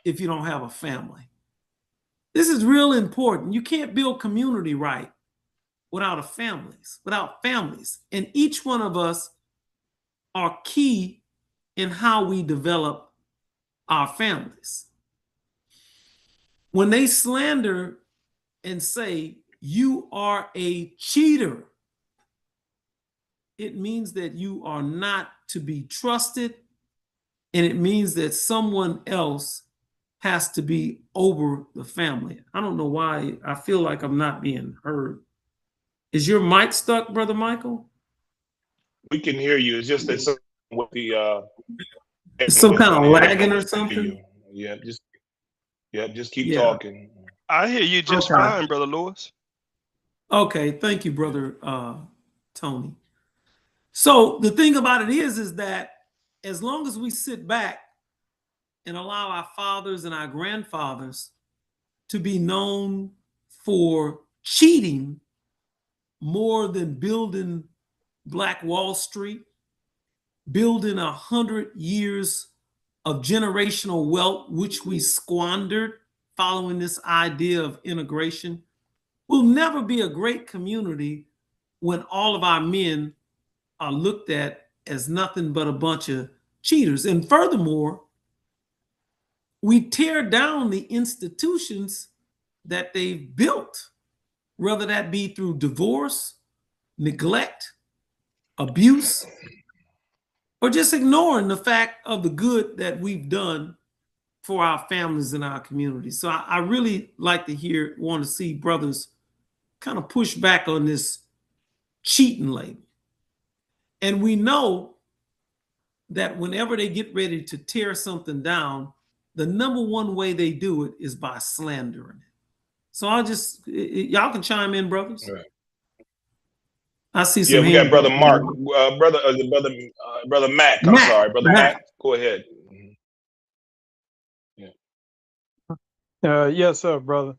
if you don't have a family. This is real important. You can't build community right without families. And each one of us are key in how we develop our families. When they slander and say, you are a cheater, it means that you are not to be trusted, and it means that someone else has to be over the family. I don't know why I feel like I'm not being heard. Is your mic stuck, Brother Michael? We can hear you. It's just that with the some kind of lagging or something. Yeah, just keep talking. I hear you just fine, Brother Lewis. Okay, thank you, Brother Tony. So the thing about it is that as long as we sit back and allow our fathers and our grandfathers to be known for cheating more than building Black Wall Street, building 100 years of generational wealth, which we squandered following this idea of integration, we'll never be a great community when all of our men are looked at as nothing but a bunch of cheaters. And furthermore, we tear down the institutions that they've built, whether that be through divorce, neglect, abuse, or just ignoring the fact of the good that we've done for our families and our communities. So I really like to want to see brothers kind of push back on this cheating label. And we know that whenever they get ready to tear something down, the number one way they do it is by slandering it. So y'all can chime in, brothers. Right. I see some. Yeah, we got brother Mark, brother Mac. I'm sorry, brother Mac. Go ahead. Yeah. Yes, sir, brother.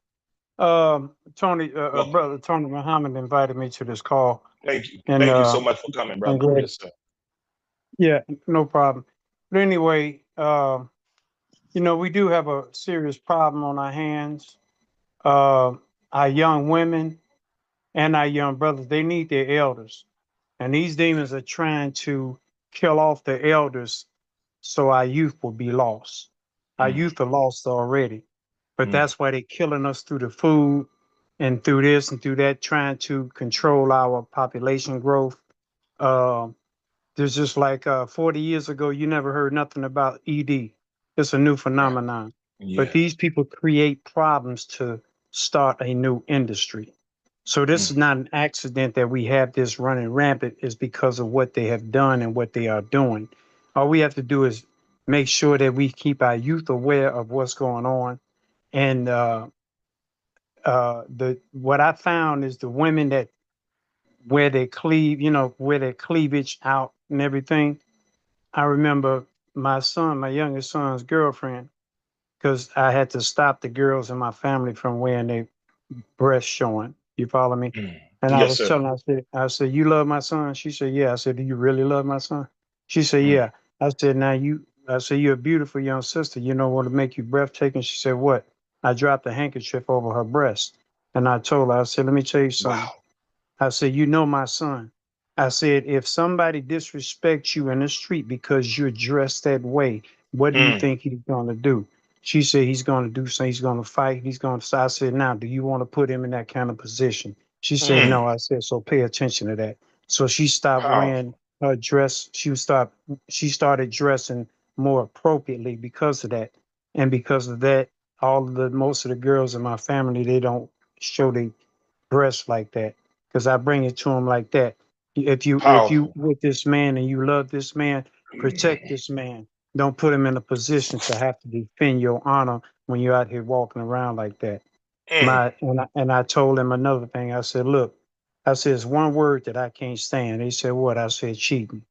Tony, brother Tony Muhammad invited me to this call. Thank you. And, Thank you so much for coming, brother. Yes, sir. Yeah, no problem. But anyway, we do have a serious problem on our hands. Our young women and our young brothers, they need their elders. And these demons are trying to kill off the elders so our youth will be lost. Our youth are lost already. But that's why they're killing us through the food and through this and through that, trying to control our population growth. There's just like 40 years ago, you never heard nothing about ED. It's a new phenomenon. Yeah. But these people create problems to start a new industry. So this is not an accident that we have this running rampant. It's because of what they have done and what they are doing. All we have to do is make sure that we keep our youth aware of what's going on. And what I found is the women that wear their cleavage out and everything. I remember my youngest son's girlfriend, because I had to stop the girls in my family from wearing their breasts showing. You follow me? And I was telling her, I said, you love my son? She said, yeah. I said, do you really love my son? She said, yeah. I said, you're a beautiful young sister. You know what would make you breathtaking? She said, what? I dropped a handkerchief over her breast. And I told her, I said, let me tell you something. Wow. I said, you know my son. I said, if somebody disrespects you in the street because you're dressed that way, what do you think he's going to do? She said, he's going to do something. He's going to fight. So I said, now, do you want to put him in that kind of position? She said, no. I said, so pay attention to that. So she stopped wearing her dress. She started dressing more appropriately because of that. And because of that, most of the girls in my family, they don't show their breasts like that, because I bring it to them like that. If you with this man and you love this man, protect this man. Don't put him in a position to have to defend your honor when you're out here walking around like that. And I told him another thing. I said, look, it's one word that I can't stand. They said, what? I said, cheating.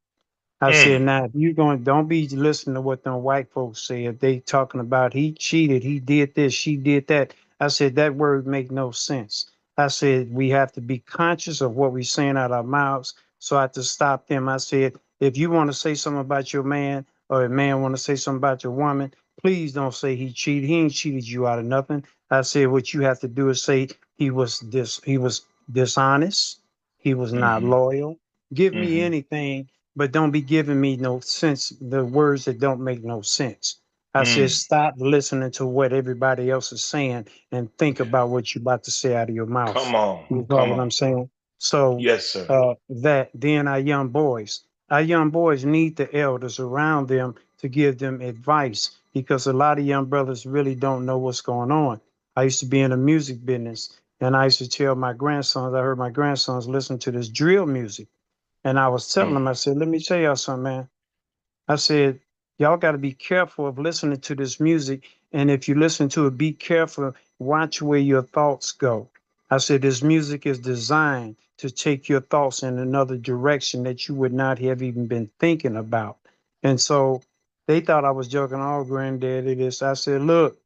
I said, now, if you're don't be listening to what them white folks say. If they talking about he cheated, he did this, she did that. I said, that word make no sense. I said, we have to be conscious of what we're saying out our mouths. So I had to stop them. I said, if you want to say something about your man, or a man want to say something about your woman, please don't say he cheated. He ain't cheated you out of nothing. I said, what you have to do is say he was dishonest. He was not loyal. Give me anything, but don't be giving me the words that don't make no sense. I said, stop listening to what everybody else is saying and think about what you're about to say out of your mouth. Come on. You know what I'm saying? So yes, sir. Then our young boys need the elders around them to give them advice, because a lot of young brothers really don't know what's going on. I used to be in the music business, and I used to tell my grandsons, I heard my grandsons listen to this drill music. And I was telling them, I said, let me tell y'all something, man. I said, y'all got to be careful of listening to this music. And if you listen to it, be careful, watch where your thoughts go. I said, this music is designed to take your thoughts in another direction that you would not have even been thinking about. And so they thought I was joking, oh, granddaddy, this. I said, look,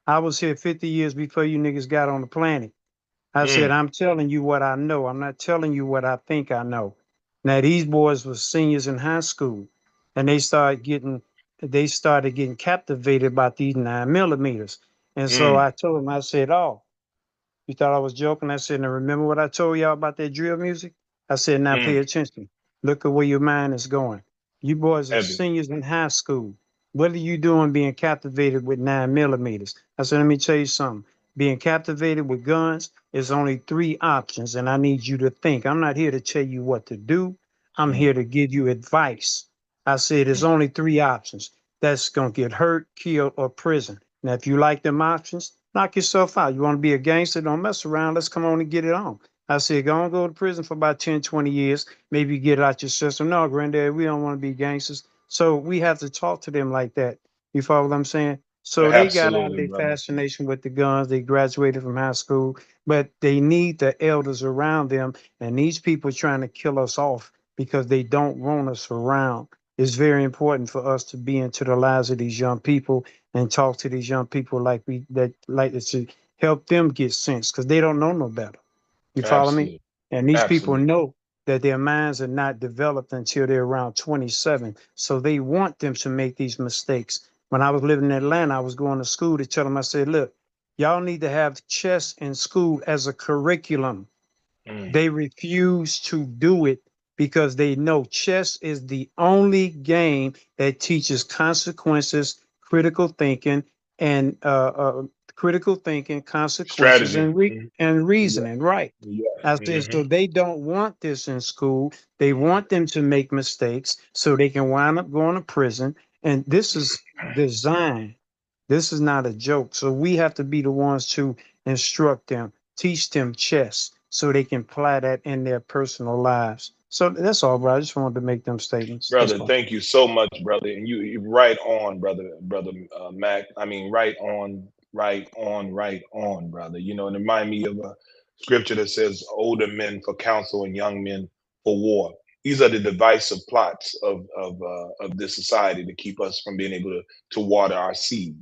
I was here 50 years before you niggas got on the planet. I said, I'm telling you what I know. I'm not telling you what I think I know. Now, these boys were seniors in high school, and they started getting captivated by these 9mm. And so I told them, I said, oh, you thought I was joking? I said, now remember what I told y'all about that drill music? I said, now pay attention. Look at where your mind is going. You boys are seniors in high school. What are you doing being captivated with 9 millimeters? I said, let me tell you something. Being captivated with guns is only 3 options, and I need you to think. I'm not here to tell you what to do. I'm here to give you advice. I said, there's only 3 options. That's going to get hurt, killed, or prison. Now, if you like them options, knock yourself out. You want to be a gangster? Don't mess around. Let's come on and get it on. I said, go and go to prison for about 10, 20 years. Maybe you get out your system. No, granddad, we don't want to be gangsters. So we have to talk to them like that. You follow what I'm saying? So they got out of Absolutely, their brother. fascination with the guns. They graduated from high school, but they need the elders around them. And these people trying to kill us off because they don't want us around. It's very important for us to be into the lives of these young people and talk to these young people like to help them get sense because they don't know no better. You follow me? Absolutely. And these people Absolutely. know that their minds are not developed until they're around 27. So they want them to make these mistakes. When I was living in Atlanta, I was going to school to tell them, I said, look, y'all need to have chess in school as a curriculum. They refuse to do it because they know chess is the only game that teaches consequences, critical thinking, and consequences, Strategy. and Yeah. reasoning. Right. Yeah. I said, so they don't want this in school. They want them to make mistakes so they can wind up going to prison. And this is design. This is not a joke. So we have to be the ones to instruct them, teach them chess so they can apply that in their personal lives. So that's all, bro. I just wanted to make them statements. That's Brother, all. thank you so much, brother. And you right on, brother Mac. I mean, right on, right on, right on, brother. You know, and remind me of a scripture that says, "Older men for counsel and young men for war." These are the divisive plots of this society to keep us from being able to water our seed.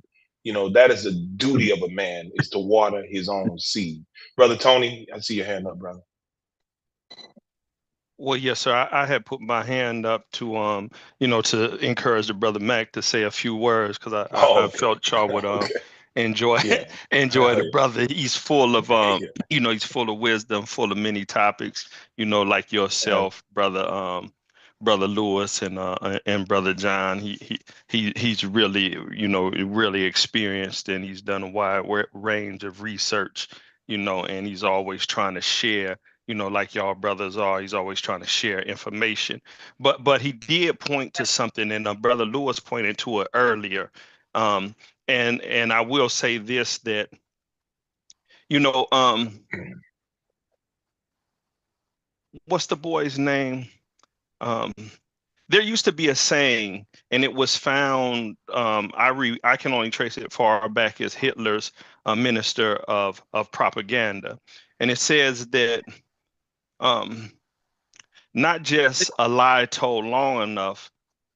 You know, that is the duty of a man is to water his own seed. Brother Tony, I see your hand up, brother. Well, yes, sir. I had put my hand up to to encourage the brother Mac to say a few words because Oh, I okay. felt y'all would Okay. enjoy Yeah. enjoy the brother. He's full of Yeah. he's full of wisdom, full of many topics, like Yeah. yourself, brother Lewis and brother John. He's really, really experienced and he's done a wide range of research, and he's always trying to share, like y'all brothers are. He's always trying to share information. But he did point to something, and brother Lewis pointed to it earlier. Um, and I will say this, that what's the boy's name? Um, there used to be a saying, and it was found. I can only trace it far back as Hitler's minister of propaganda, and it says that not just a lie told long enough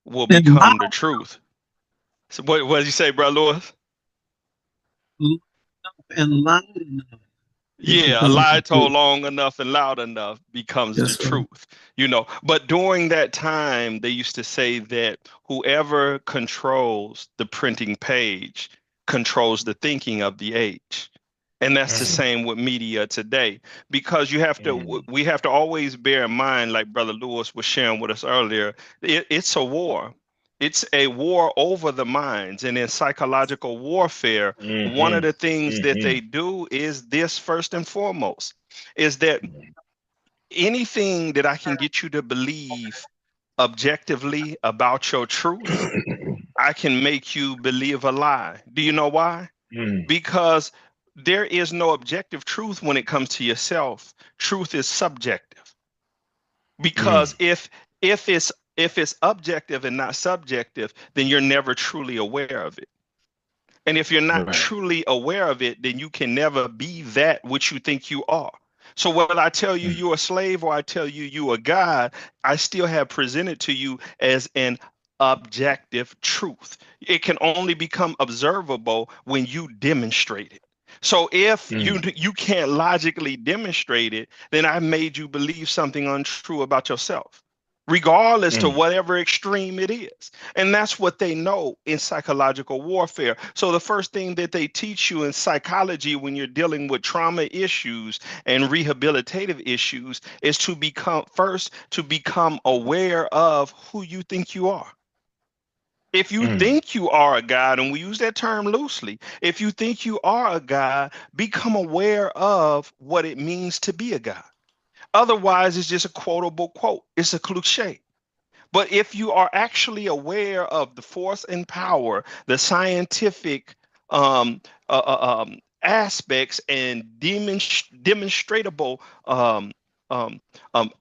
will And become the truth. So what did you say, Brother Lewis? loud enough, it Yeah, a becomes lie the truth. told long enough and loud enough becomes the That's right. truth, But during that time, they used to say that whoever controls the printing page controls the thinking of the age. And that's the same with media today, because we have to always bear in mind, like Brother Lewis was sharing with us earlier, it's a war. It's a war over the minds. And in psychological warfare, one of the things that they do is this first and foremost, is that anything that I can get you to believe objectively about your truth, I can make you believe a lie. Do you know why? Because there is no objective truth when it comes to yourself. Truth is subjective. Because if it's objective and not subjective, then you're never truly aware of it. And if you're not truly aware of it, then you can never be that which you think you are. So whether I tell you you're a slave or I tell you you're a God, I still have presented to you as an objective truth. It can only become observable when you demonstrate it. So if you can't logically demonstrate it, then I made you believe something untrue about yourself, regardless to whatever extreme it is. And that's what they know in psychological warfare. So the first thing that they teach you in psychology when you're dealing with trauma issues and rehabilitative issues is to become aware of who you think you are. If you think you are a God, and we use that term loosely, if you think you are a God, become aware of what it means to be a God. Otherwise, it's just a quotable quote. It's a cliche. But if you are actually aware of the force and power, the scientific aspects and demonstrable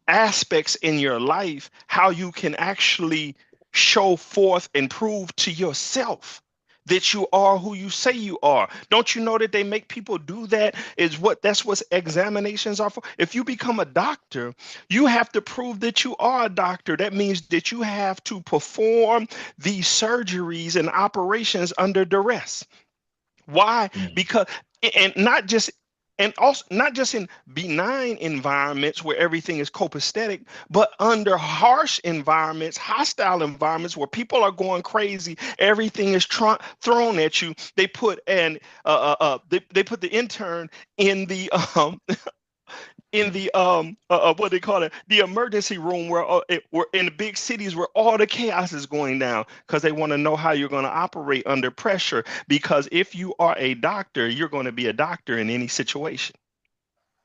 aspects in your life, how you can actually show forth and prove to yourself that you are who you say you are. Don't you know that they make people do that? That's what examinations are for. If you become a doctor, you have to prove that you are a doctor. That means that you have to perform these surgeries and operations under duress. Why? Because, and not just, and also not just in benign environments where everything is copacetic, but under harsh environments, hostile environments where people are going crazy, everything is thrown at you. They put they put the intern in the what they call it, the emergency room, where in the big cities where all the chaos is going down, because they want to know how you're going to operate under pressure. Because if you are a doctor, you're going to be a doctor in any situation.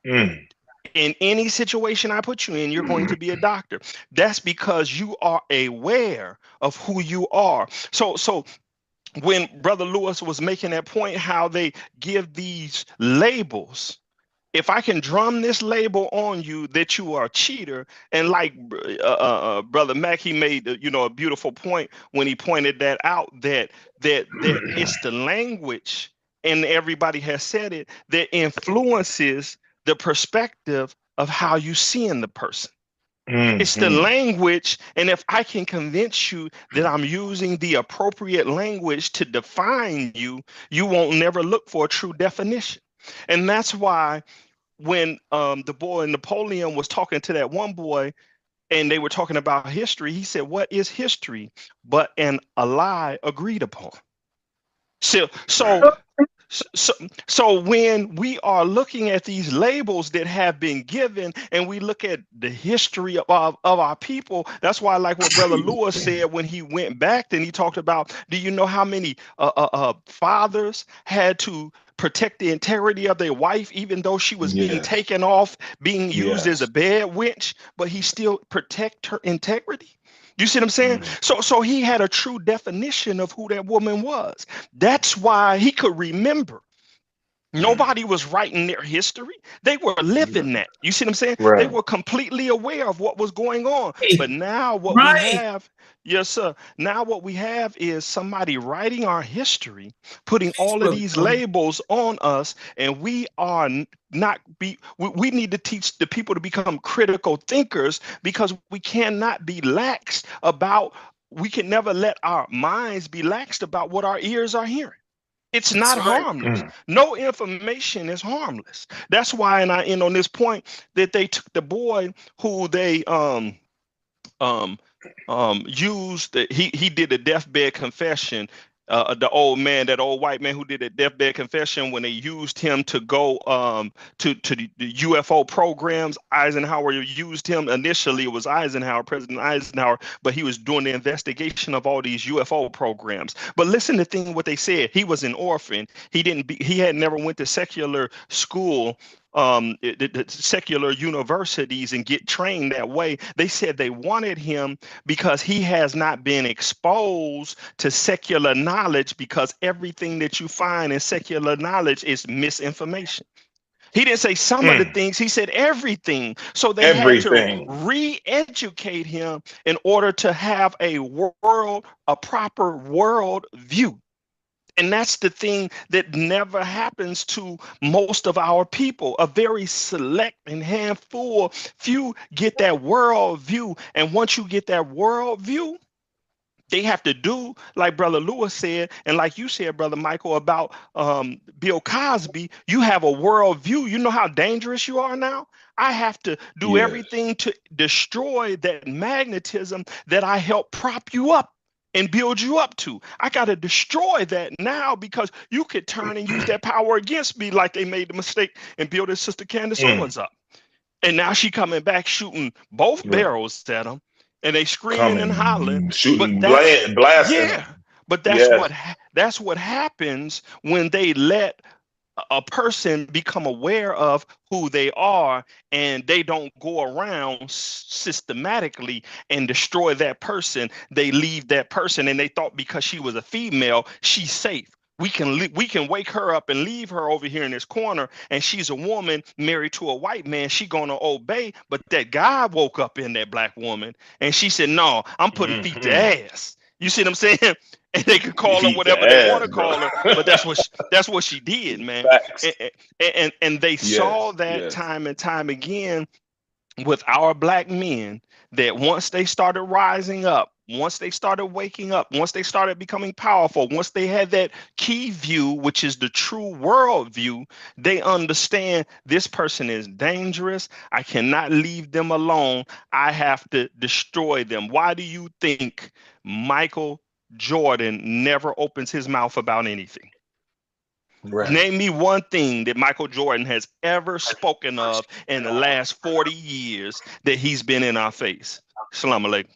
In any situation I put you in, you're going to be a doctor. That's because you are aware of who you are. So when Brother Lewis was making that point, how they give these labels, if I can drum this label on you that you are a cheater, and like Brother Mac, he made a beautiful point when he pointed that out, that it's the language, and everybody has said it, that influences the perspective of how you see in the person. It's the language, and if I can convince you that I'm using the appropriate language to define you, you won't never look for a true definition. And that's why when the boy Napoleon was talking to that one boy, and they were talking about history, he said, "What is history but a lie agreed upon?" So when we are looking at these labels that have been given, and we look at the history of our people, that's why I like what Brother Lewis said when he went back and he talked about, do you know how many fathers had to protect the integrity of their wife, even though she was being taken off, being used as a bed wench, but he still protect her integrity? You see what I'm saying? So he had a true definition of who that woman was. That's why he could remember. Nobody was writing their history. They were living that. You see what I'm saying? Right. They were completely aware of what was going on. But now what we have, yes, sir. Now what we have is somebody writing our history, putting all of these labels on us, and we are we need to teach the people to become critical thinkers, because we cannot be laxed about, we can never let our minds be laxed about what our ears are hearing. It's not harmless. No information is harmless. That's why, and I end on this point, that they took the boy who they used. He did a deathbed confession. The old man, that old white man who did a deathbed confession, when they used him to go to the UFO programs. Eisenhower used him initially. It was President Eisenhower, but he was doing the investigation of all these UFO programs. But listen to the thing what they said. He was an orphan. He had never went to secular school, the secular universities, and get trained that way. They said they wanted him because he has not been exposed to secular knowledge, because everything that you find in secular knowledge is misinformation. He didn't say some of the things, he said everything. So they had to re-educate him in order to have a proper world view. And that's the thing that never happens to most of our people. A very select and handful, few get that world view. And once you get that world view, they have to do like Brother Lewis said, and like you said, Brother Michael, about Bill Cosby. You have a world view. You know how dangerous you are now? I have to do everything to destroy that magnetism that I helped prop you up and build you up to. I got to destroy that now, because you could turn and use that power against me, like they made the mistake and building Sister Candace Owens up. And now she coming back shooting both barrels at them, and they screaming and hollering. Shooting, blasting. But that's what happens when they let a person become aware of who they are, and they don't go around systematically and destroy that person. They leave that person, and they thought because she was a female, she's safe. We can wake her up and leave her over here in this corner, and she's a woman married to a white man. She gonna obey. But that guy woke up in that black woman, and she said, "No, I'm putting feet to ass." You see what I'm saying? And they can call her whatever they want to call her, but that's what she did, man. And they saw that time and time again with our black men, that once they started rising up, once they started waking up, once they started becoming powerful, once they had that key view, which is the true world view, they understand this person is dangerous. I cannot leave them alone. I have to destroy them. Why do you think Michael Jordan never opens his mouth about anything? Right. Name me one thing that Michael Jordan has ever spoken of in the last 40 years that he's been in our face. Salam alaikum.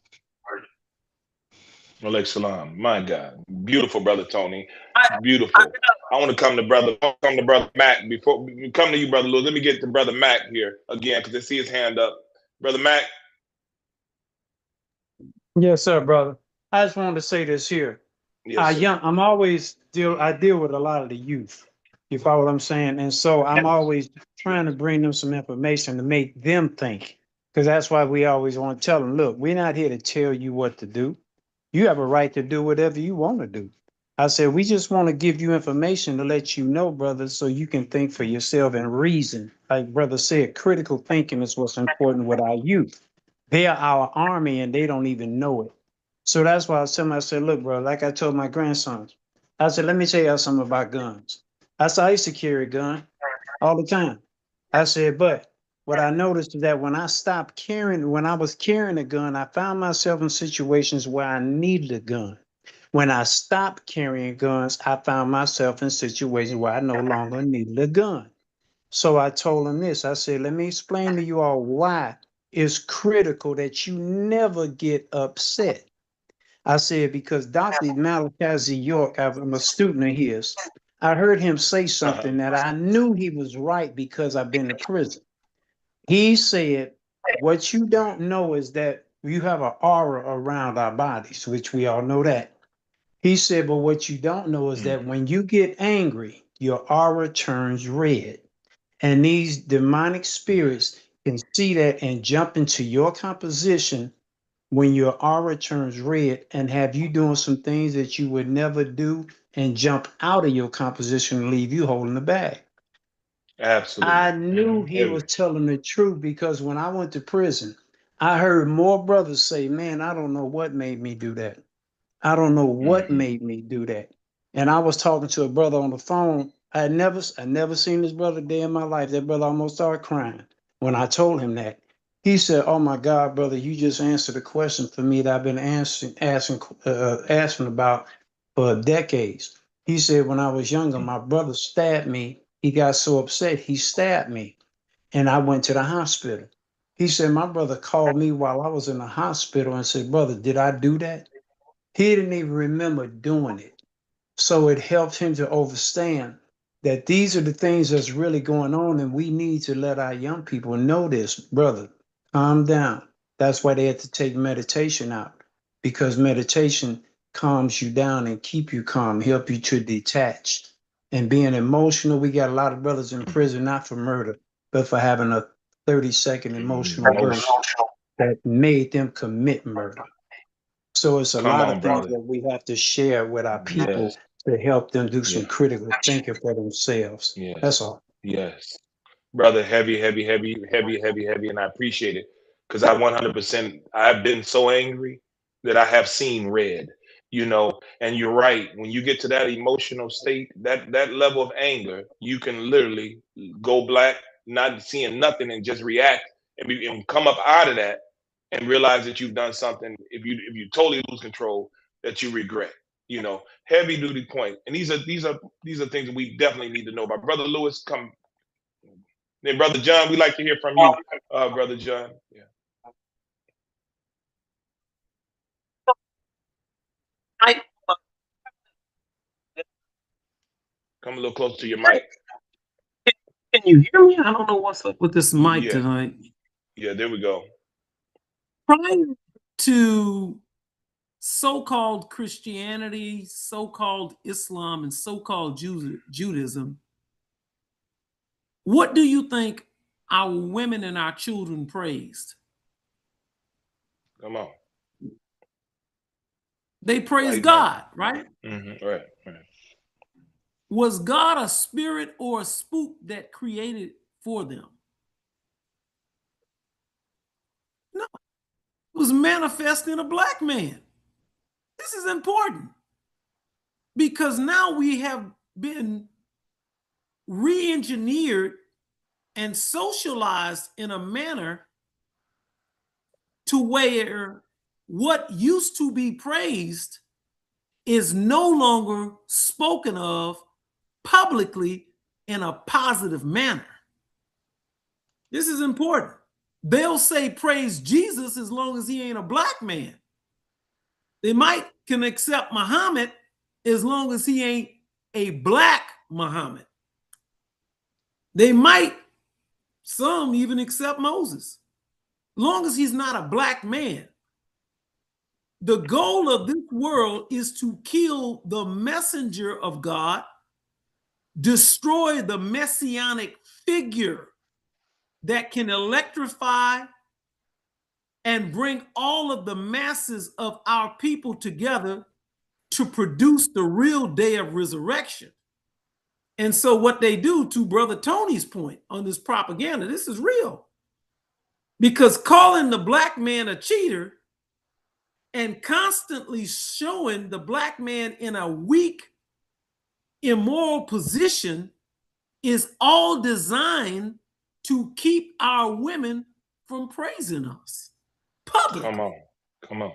Alaikum salam. My God. Beautiful, Brother Tony. Beautiful. I want to come to Brother Mac. Before we come to you, Brother Lewis, let me get to Brother Mac here again, because I see his hand up. Brother Mac. Yes, sir, brother. I just wanted to say this here. Yes, I deal with a lot of the youth. You follow what I'm saying? And so I'm always trying to bring them some information to make them think. Because that's why we always want to tell them, look, we're not here to tell you what to do. You have a right to do whatever you want to do. I said, we just want to give you information to let you know, brother, so you can think for yourself and reason. Like brother said, critical thinking is what's important with our youth. They are our army and they don't even know it. So that's why I was telling them, I said, look, bro, like I told my grandsons, I said, let me tell you something about guns. I said, I used to carry a gun all the time. I said, but what I noticed is that when I was carrying a gun, I found myself in situations where I needed a gun. When I stopped carrying guns, I found myself in situations where I no longer needed a gun. So I told them this. I said, let me explain to you all why it's critical that you never get upset. I said, because Dr. Malachi Z. York, I'm a student of his, I heard him say something that I knew he was right because I've been to prison. He said, what you don't know is that you have an aura around our bodies, which we all know that. He said, but what you don't know is that when you get angry, your aura turns red. And these demonic spirits can see that and jump into your composition when your aura turns red and have you doing some things that you would never do and jump out of your composition and leave you holding the bag. Absolutely. I knew he was telling the truth because when I went to prison, I heard more brothers say, man, I don't know what made me do that. I don't know what made me do that. And I was talking to a brother on the phone. I never seen this brother a day in my life. That brother almost started crying when I told him that. He said, oh my God, brother, you just answered a question for me that I've been asking about for decades. He said, when I was younger, my brother stabbed me. He got so upset, he stabbed me. And I went to the hospital. He said, my brother called me while I was in the hospital and said, brother, did I do that? He didn't even remember doing it. So it helped him to understand that these are the things that's really going on, and we need to let our young people know this. Brother, calm down. That's why they had to take meditation out, because meditation calms you down and keep you calm, help you to detach. And being emotional, we got a lot of brothers in prison, not for murder, but for having a 30-second emotional burst that made them commit murder. So it's a lot of things that we have to share with our people to help them do some critical thinking for themselves. That's all. Yes. Brother, heavy, and I appreciate it because I've been so angry that I have seen red, and you're right. When you get to that emotional state, that level of anger, you can literally go black, not seeing nothing and just react and come up out of that and realize that you've done something, if you totally lose control, that you regret. Heavy duty point. And these are things that we definitely need to know about. Brother Lewis, come. Then Brother John, we'd like to hear from you, Brother John. Yeah. Come a little closer to your mic. Can you hear me? I don't know what's up with this mic Yeah. tonight. Yeah, there we go. Prior to so-called Christianity, so-called Islam, and so-called Judaism, what do you think our women and our children praised? Come on. They praised God, right? Mm-hmm. Right. Was God a spirit or a spook that created for them? No, it was manifest in a black man. This is important because now we have been re-engineered and socialized in a manner to where what used to be praised is no longer spoken of publicly in a positive manner. This is important. They'll say praise Jesus as long as he ain't a black man. They can accept Muhammad as long as he ain't a black Muhammad. They might, some even accept Moses, as long as he's not a black man. The goal of this world is to kill the messenger of God, destroy the messianic figure that can electrify and bring all of the masses of our people together to produce the real day of resurrection. And so what they do, to Brother Tony's point on this propaganda, this is real. Because calling the black man a cheater and constantly showing the black man in a weak, immoral position is all designed to keep our women from praising us publicly. Come on.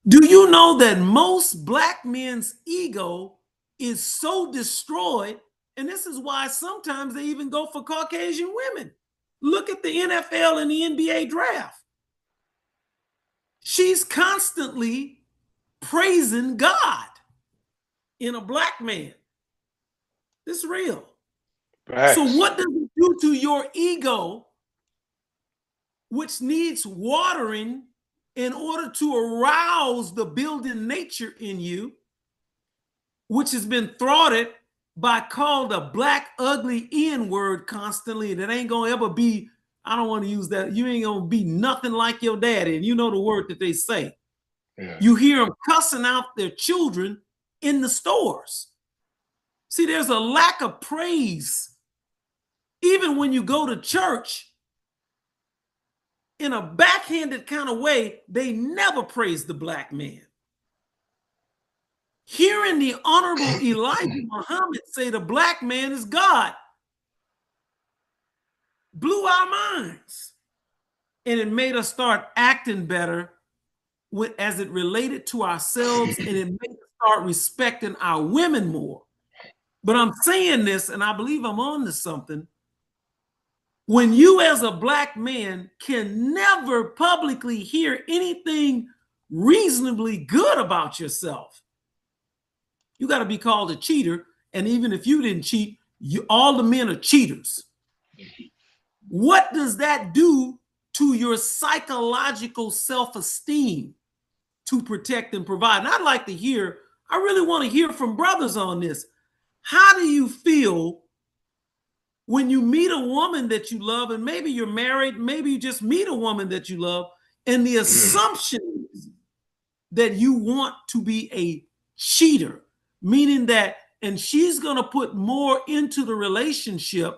Do you know that most black men's ego is so destroyed? And this is why sometimes they even go for Caucasian women. Look at the NFL and the NBA draft. She's constantly praising God in a black man. This is real. Perhaps. So what does it do to your ego, which needs watering in order to arouse the building nature in you, which has been thwarted by called a black ugly N word constantly, that ain't gonna ever be, I don't want to use that, you ain't gonna be nothing like your daddy, and you know the word that they say. Yeah. You hear them cussing out their children in the stores. See, there's a lack of praise. Even when you go to church, in a backhanded kind of way, they never praise the black man. Hearing the Honorable Elijah Muhammad say the black man is God blew our minds. And it made us start acting better as it related to ourselves, and it made us start respecting our women more. But I'm saying this, and I believe I'm on to something. When you as a black man can never publicly hear anything reasonably good about yourself, you got to be called a cheater. And even if you didn't cheat, all the men are cheaters. What does that do to your psychological self-esteem to protect and provide? And I'd like to hear, I really want to hear from brothers on this. How do you feel when you meet a woman that you love, and maybe you're married, maybe you just meet a woman that you love, and the assumption is that you want to be a cheater, meaning that, and she's going to put more into the relationship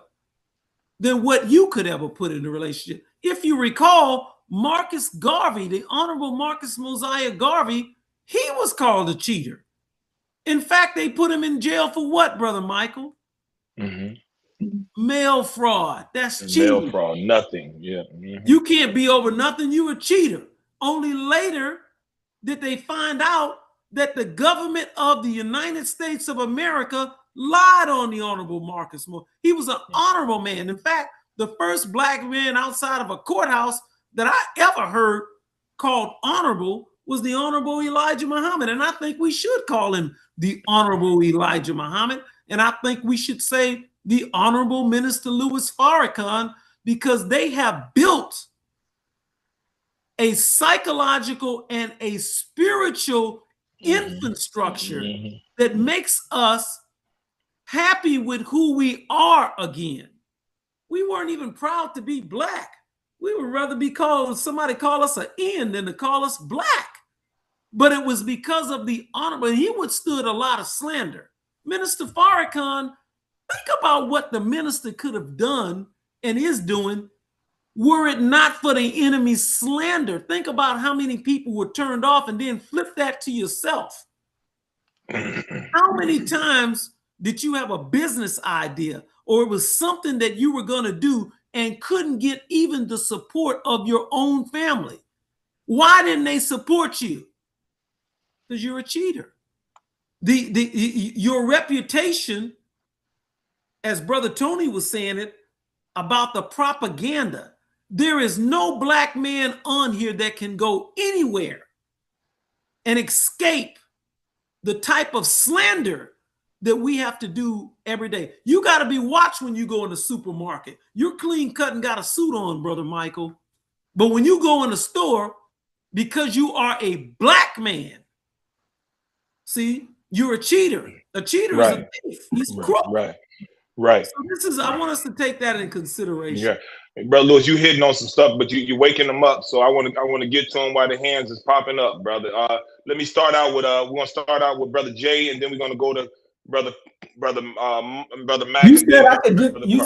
than what you could ever put in the relationship. If you recall, Marcus Garvey, the Honorable Marcus Mosiah Garvey, he was called a cheater. In fact, they put him in jail for what, Brother Michael? Mm-hmm. Mail fraud. That's cheating. Mail fraud, nothing. Yeah. Mm-hmm. You can't be over nothing. You a cheater. Only later did they find out that the government of the United States of America lied on the Honorable Marcus Moore. He was an honorable man. In fact, the first black man outside of a courthouse that I ever heard called honorable was the Honorable Elijah Muhammad. And I think we should call him the Honorable Elijah Muhammad. And I think we should say the Honorable Minister Louis Farrakhan, because they have built a psychological and a spiritual infrastructure that makes us happy with who we are again. We weren't even proud to be Black. We would rather be called, somebody call us an N than to call us Black. But it was because of the Honorable, he withstood a lot of slander. Minister Farrakhan, think about what the minister could have done and is doing were it not for the enemy's slander. Think about how many people were turned off, and then flip that to yourself. How many times did you have a business idea or it was something that you were going to do and couldn't get even the support of your own family? Why didn't they support you? Because you're a cheater. Your reputation, as Brother Tony was saying it, about the propaganda. There is no Black man on here that can go anywhere and escape the type of slander that we have to do every day. You got to be watched when you go in the supermarket. You're clean cut and got a suit on, Brother Michael. But when you go in the store, because you are a Black man, see, you're a cheater. A cheater is a thief. He's crook. Right. So this is, I want us to take that in consideration. Yeah. Brother Louis, you hitting on some stuff, but you're waking them up. So I want to get to them while the hands is popping up, brother. Let me start out with we're gonna start out with Brother Jay, and then we're gonna go to brother Mac. You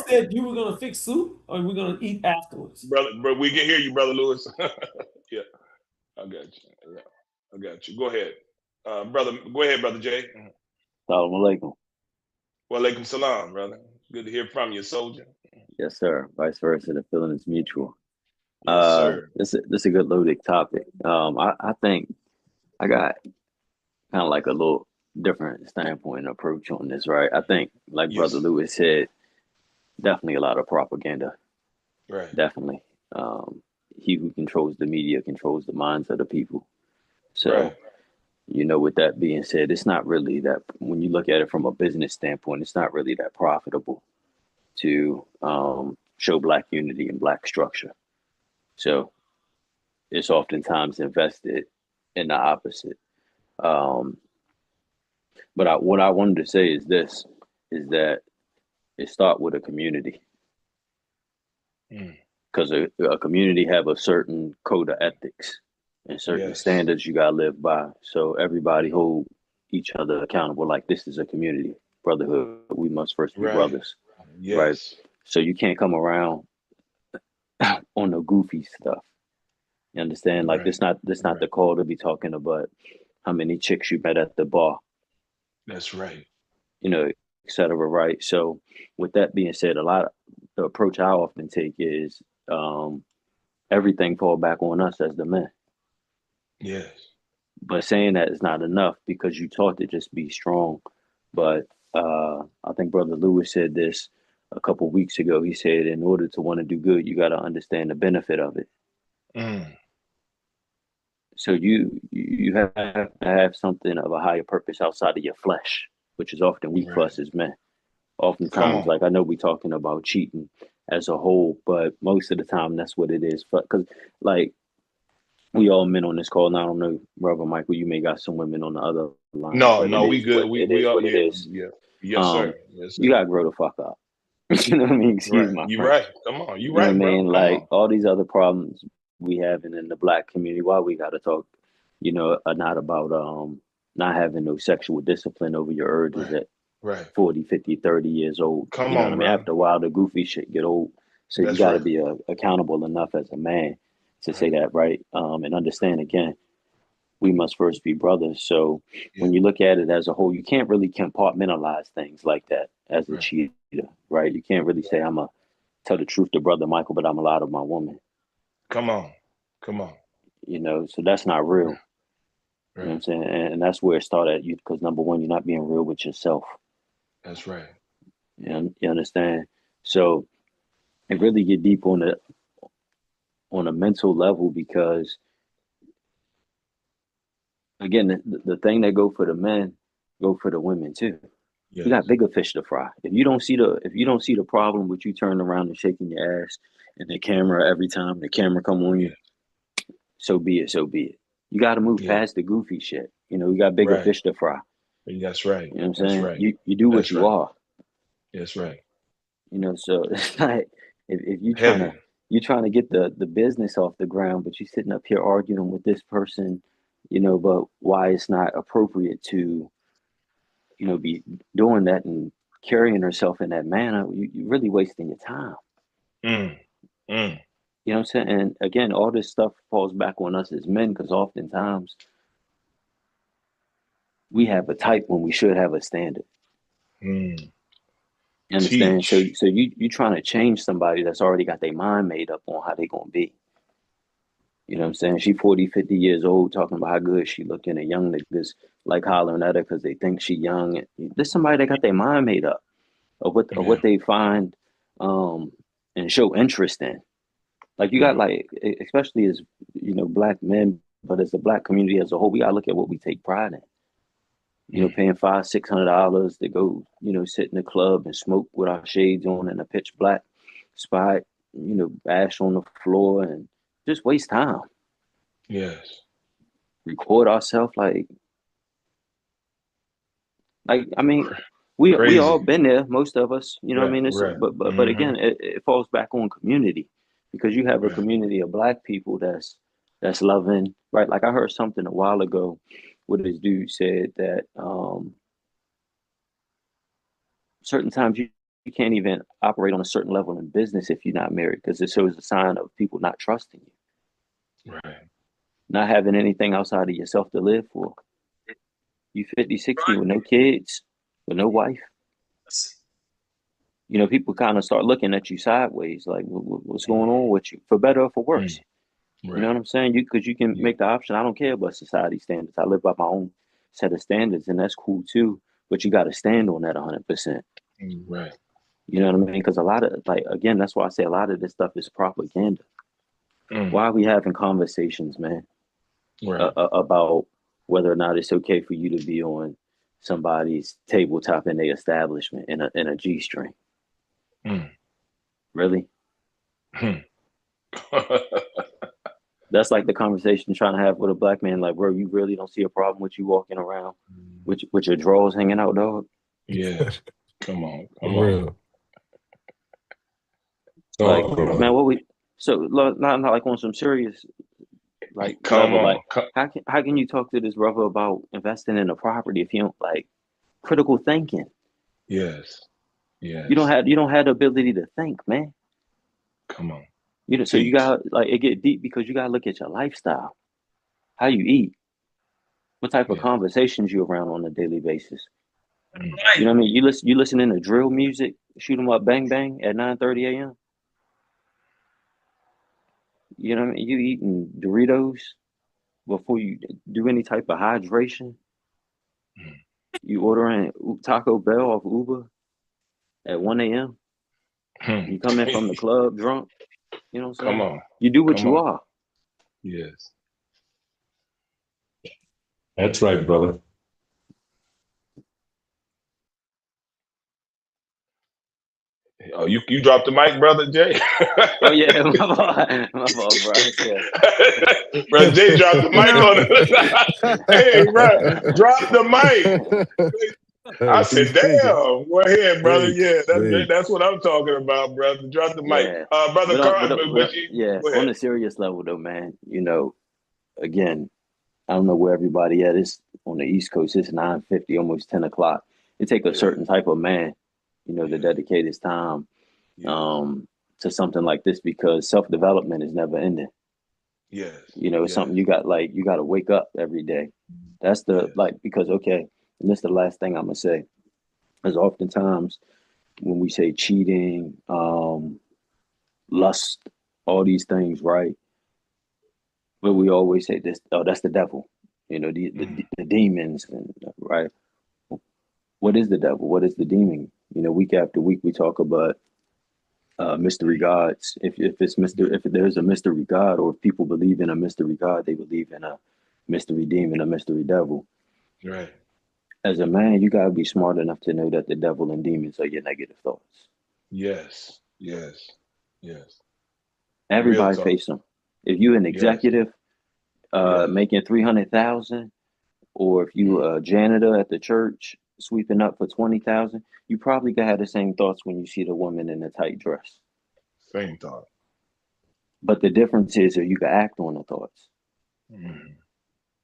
said you were gonna fix soup, or we're gonna eat afterwards. Brother, we can hear you, Brother Louis. Yeah, I got you. Yeah, I got you. Go ahead, brother. Go ahead, Brother Jay. Assalamu alaikum. Wa alaikum salam, brother. Good to hear from you, soldier. Yes, sir. Vice versa. The feeling is mutual. Yes, sir. This is a good loaded topic. I think I got kind of like a little different standpoint and approach on this, right? I think, like Brother Louis said, definitely a lot of propaganda. Right. Definitely. He who controls the media controls the minds of the people. So, you know, with that being said, it's not really that, when you look at it from a business standpoint, it's not really that profitable to show Black unity and Black structure. So it's oftentimes invested in the opposite. But what I wanted to say is this, is that it starts with a community. Because a community have a certain code of ethics and certain standards you got to live by. So everybody hold each other accountable. Like, this is a community, brotherhood. We must first be brothers. Yes. Right. So you can't come around on the goofy stuff. You understand? Like, this not the call to be talking about how many chicks you met at the bar. That's right. You know, et cetera. Right. So with that being said, the approach I often take is everything fall back on us as the men. Yes. But saying that is not enough, because you taught to just be strong. But I think Brother Louis said this a couple of weeks ago. He said, in order to want to do good, you got to understand the benefit of it. So you have to have something of a higher purpose outside of your flesh, which is often weak for us as men. Oftentimes, like, I know we're talking about cheating as a whole, but most of the time that's what it is. Because, like, we all men on this call. Now, I don't know, Brother Michael, you may got some women on the other line. No, we good. We all, it is. Yeah. Yes, sir. Yes, sir. You gotta grow the fuck up. You know what I mean? Excuse my You French. right. Come on. You know right, what I bro. mean? Like, all these other problems we have in the Black community, why we gotta talk, you know, not about not having no sexual discipline over your urges at 40, 50, 30 years old. Come you know on, what I mean? After a while, the goofy shit get old. So you gotta be accountable enough as a man to say that, right? And understand, again, we must first be brothers. So when you look at it as a whole, you can't really compartmentalize things like that as a cheater, right? You can't really say, I'm going to tell the truth to Brother Michael, but I'm a lot of my woman. Come on. You know, so that's not real. You know what I'm saying? And that's where it started, because number one, you're not being real with yourself. That's right. You understand? So it really get deep on a mental level, because again, the thing that go for the men, go for the women too. Yes. You got bigger fish to fry. If you don't see the problem with you turning around and shaking your ass and the camera every time the camera come on you, so be it. So be it. You got to move past the goofy shit. You know, you got bigger fish to fry. That's right. You know what I'm That's saying? right. You do what you are. That's right. You know, so it's like if you trying to get the business off the ground, but you sitting up here arguing with this person, you know, but why it's not appropriate to, you know, be doing that and carrying herself in that manner, you really wasting your time. You know what I'm saying? And again, all this stuff falls back on us as men, because oftentimes we have a type when we should have a standard. You understand? So you trying to change somebody that's already got their mind made up on how they gonna be. You know what I'm saying? She 40, 50 years old talking about how good she looking, and young niggas like hollering at her because they think she young. There's somebody that got their mind made up of what they find and show interest in. Like you got like, especially as, you know, black men, but as the black community as a whole, we gotta look at what we take pride in. You know, paying $500-$600 to go, you know, sit in the club and smoke with our shades on in a pitch black spot, you know, ash on the floor and just waste time. Yes. Record ourselves like I mean, we all been there, most of us, you know what I mean? But again, it falls back on community, because you have a community of black people that's loving, right? Like I heard something a while ago where this dude said that certain times you can't even operate on a certain level in business if you're not married, because it shows a sign of people not trusting you. Right. Not having anything outside of yourself to live for. You 50, 60 with no kids, with no wife. You know, people kind of start looking at you sideways, like, what's going on with you, for better or for worse? You know what I'm saying? Because you can make the option, I don't care about society standards. I live by my own set of standards, and that's cool too. But you got to stand on that 100%. Right. You know what I mean? Because a lot of, like, again, that's why I say a lot of this stuff is propaganda. Why are we having conversations, man, about whether or not it's okay for you to be on somebody's tabletop in their establishment in a G-string? Really? That's like the conversation trying to have with a black man, like, bro, you really don't see a problem with you walking around with your drawers hanging out, dog? Yeah. Come on. Like, man, not like on some serious, like, come level, on. Like, how can you talk to this brother about investing in a property if you don't, like, critical thinking? Yes. You don't have the ability to think, man. Come on. You know, so you got, like, it get deep because you got to look at your lifestyle, how you eat, what type of conversations you around on a daily basis. You know what I mean? You listening to drill music, shoot 'em up, bang bang at 9:30 a.m. You know what I mean? You eating Doritos before you do any type of hydration. You ordering Taco Bell off Uber at 1 a.m. You come in from the club drunk. You know what I'm saying? Come on. You do what you are. Yes. That's right, brother. Oh, you dropped the mic, brother Jay? Oh yeah, my fault, bro. Yeah. Brother Jay dropped the mic on it. Hey, bro, drop the mic. I said, damn. Go ahead, brother. Yeah, that's what I'm talking about, brother. Drop the mic. Brother Carl. On a serious level though, man, you know, again, I don't know where everybody at. It's on the East Coast, it's 9:50, almost 10 o'clock. It takes a certain type of man, you know, to dedicate his time to something like this, because self-development is never ending. Yes. You know, it's something you got to wake up every day. That's because, okay, and this is the last thing I'm gonna say, is oftentimes when we say cheating, lust, all these things, right? But we always say this, oh, that's the devil, you know, the demons, right? What is the devil? What is the demon? You know, week after week we talk about mystery gods. If there's a mystery God, or if people believe in a mystery God, they believe in mystery demon or mystery devil. Right. As a man, you gotta be smart enough to know that the devil and demons are your negative thoughts. Yes. Yes. Yes. Everybody talk. face them. If you're an Yes. executive Yes. making 300,000, or if you a janitor at the church sweeping up for 20,000, you probably gonna have the same thoughts when you see the woman in a tight dress. Same thought. But the difference is that you can act on the thoughts.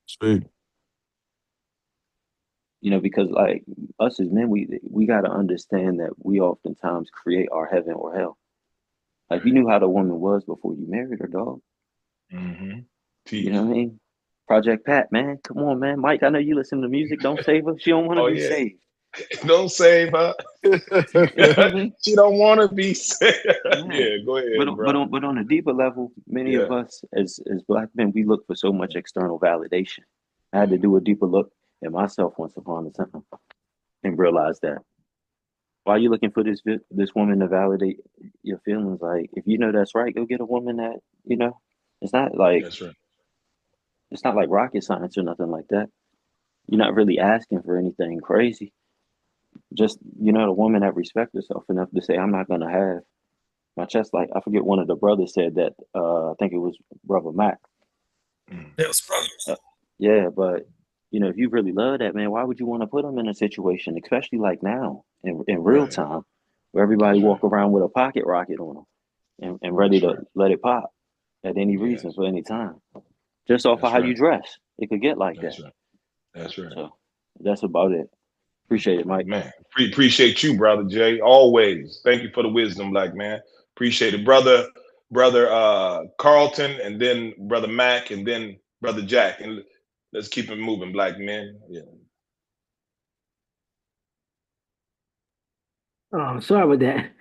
Sweet. You know, because like us as men, we got to understand that we oftentimes create our heaven or hell. Like you knew how the woman was before you married her, dog. You know what I mean? Project Pat, man, come on, man. Mike, I know you listen to music. Don't save her. She don't want to be saved. Don't save her. She don't want to be saved. Yeah, go ahead, but on a deeper level, many of us as Black men, we look for so much external validation. I had to do a deeper look at myself once upon a time and realize that why are you looking for this woman to validate your feelings? Like, if you know that's right, go get a woman that, you know, it's not like that's right. It's not like rocket science or nothing like that. You're not really asking for anything crazy. Just, you know, the woman that respects herself enough to say, I'm not gonna have my chest. Like, I forget, one of the brothers said that, I think it was Brother Mac. Yes, brother. Yeah, but you know, if you really love that man, why would you want to put him in a situation, especially like now in real time, where everybody walk around with a pocket rocket on them and ready to let it pop at any reason for any time, just off of how you dress. It could get like that. Right. That's right. So that's about it. Appreciate it, Mike. Man, appreciate you, Brother Jay. Always. Thank you for the wisdom, Black man. Appreciate it, brother Carlton, and then Brother Mac, and then Brother Jack. And let's keep it moving, Black men. Yeah. Oh, sorry about that.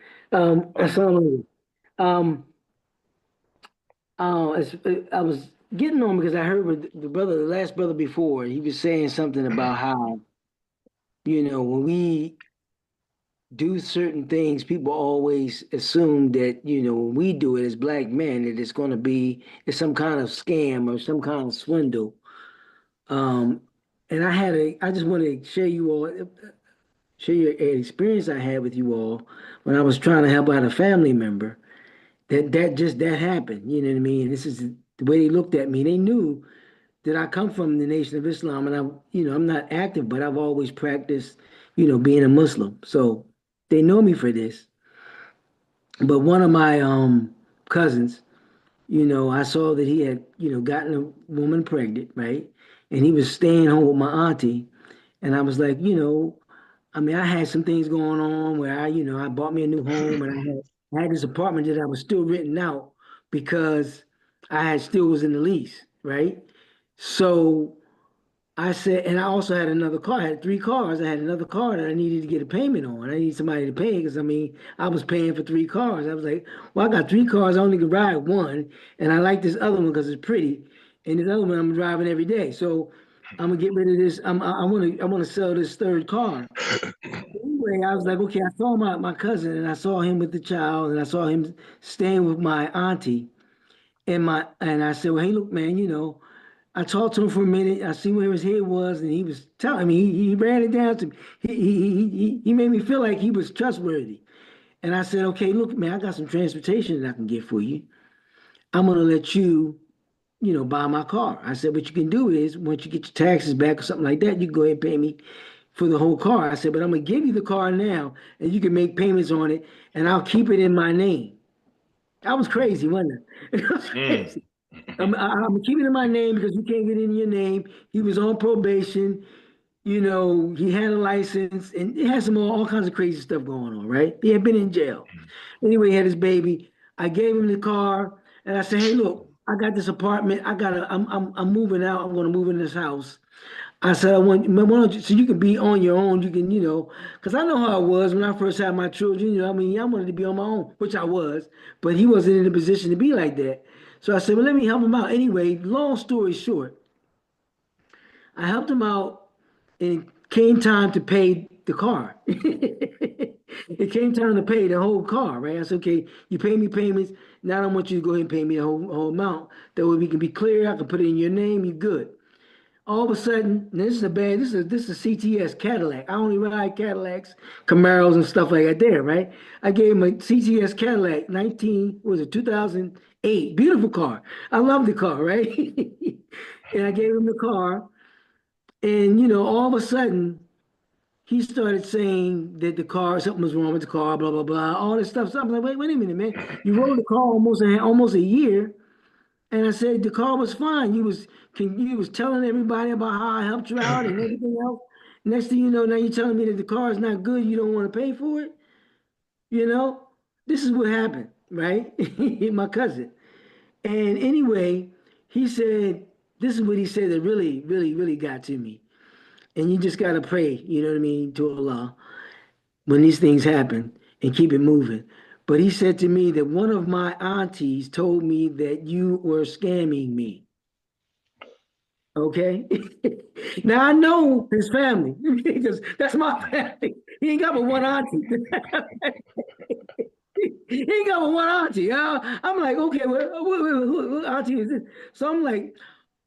I was getting on because I heard with the last brother before, he was saying something about how, you know, when we do certain things, people always assume that, you know, when we do it as Black men, that it's some kind of scam or some kind of swindle. And I just want to share your experience I had with you all when I was trying to help out a family member. That happened. You know what I mean? This is the way they looked at me. They knew that I come from the Nation of Islam, and I'm not active, but I've always practiced, being a Muslim. So they know me for this. But one of my cousins, I saw that he had, gotten a woman pregnant, right? And he was staying home with my auntie. And I was like, I had some things going on where I bought me a new home, and I had this apartment that I was still renting out because still was in the lease, right? So I said, and I also had another car. I had 3 cars. I had another car that I needed to get a payment on. I need somebody to pay because I was paying for 3 cars. I was like, well, I got 3 cars. I only can ride one, and I like this other one because it's pretty, and this other one I'm driving every day. So I'm gonna get rid of this. I want to sell this third car. Anyway, I was like, okay. I saw my cousin, and I saw him with the child, and I saw him staying with my auntie, and I said, well, hey, look, man, I talked to him for a minute. I see where his head was, and he was telling me. He ran it down to me. He made me feel like he was trustworthy. And I said, okay, look, man, I got some transportation that I can get for you. I'm gonna let you, buy my car. I said, what you can do is once you get your taxes back or something like that, you can go ahead and pay me for the whole car. I said, but I'm gonna give you the car now, and you can make payments on it, and I'll keep it in my name. I was crazy, wasn't it? It was crazy. I'm keeping it in my name because you can't get it in your name. He was on probation. He had a license, and it had all kinds of crazy stuff going on, right? He had been in jail. Anyway, he had his baby. I gave him the car, and I said, hey, look, I got this apartment. I'm moving out. I'm going to move in this house. I said, why don't you, so you can be on your own. You can, because I know how it was when I first had my children. I wanted to be on my own, which I was, but he wasn't in a position to be like that. So I said, well, let me help him out. Anyway, long story short, I helped him out, and it came time to pay the car. It came time to pay the whole car, right? I said, okay, you pay me payments. Now I want you to go ahead and pay me the whole amount. That way we can be clear. I can put it in your name. You're good. all of a sudden, this is a bad, this is a CTS Cadillac. I only ride Cadillacs, Camaros and stuff like that there, right? I gave him a CTS Cadillac, 2008, beautiful car. I love the car, right? And I gave him the car, and all of a sudden, he started saying that the car, something was wrong with the car, blah, blah, blah, all this stuff. So I'm like, wait a minute, man. You rode the car almost a year. And I said, the car was fine. You was telling everybody about how I helped you out and everything else. Next thing you know, now you're telling me that the car is not good. You don't want to pay for it. This is what happened, right? My cousin. And anyway, he said, this is what he said that really, really, really got to me. And you just got to pray, you know what I mean, to Allah when these things happen and keep it moving. But he said to me that one of my aunties told me that you were scamming me. Okay? Now I know his family because that's my family. He ain't got but one auntie. He ain't got but one auntie. I'm like, okay, what auntie is this? So I'm like,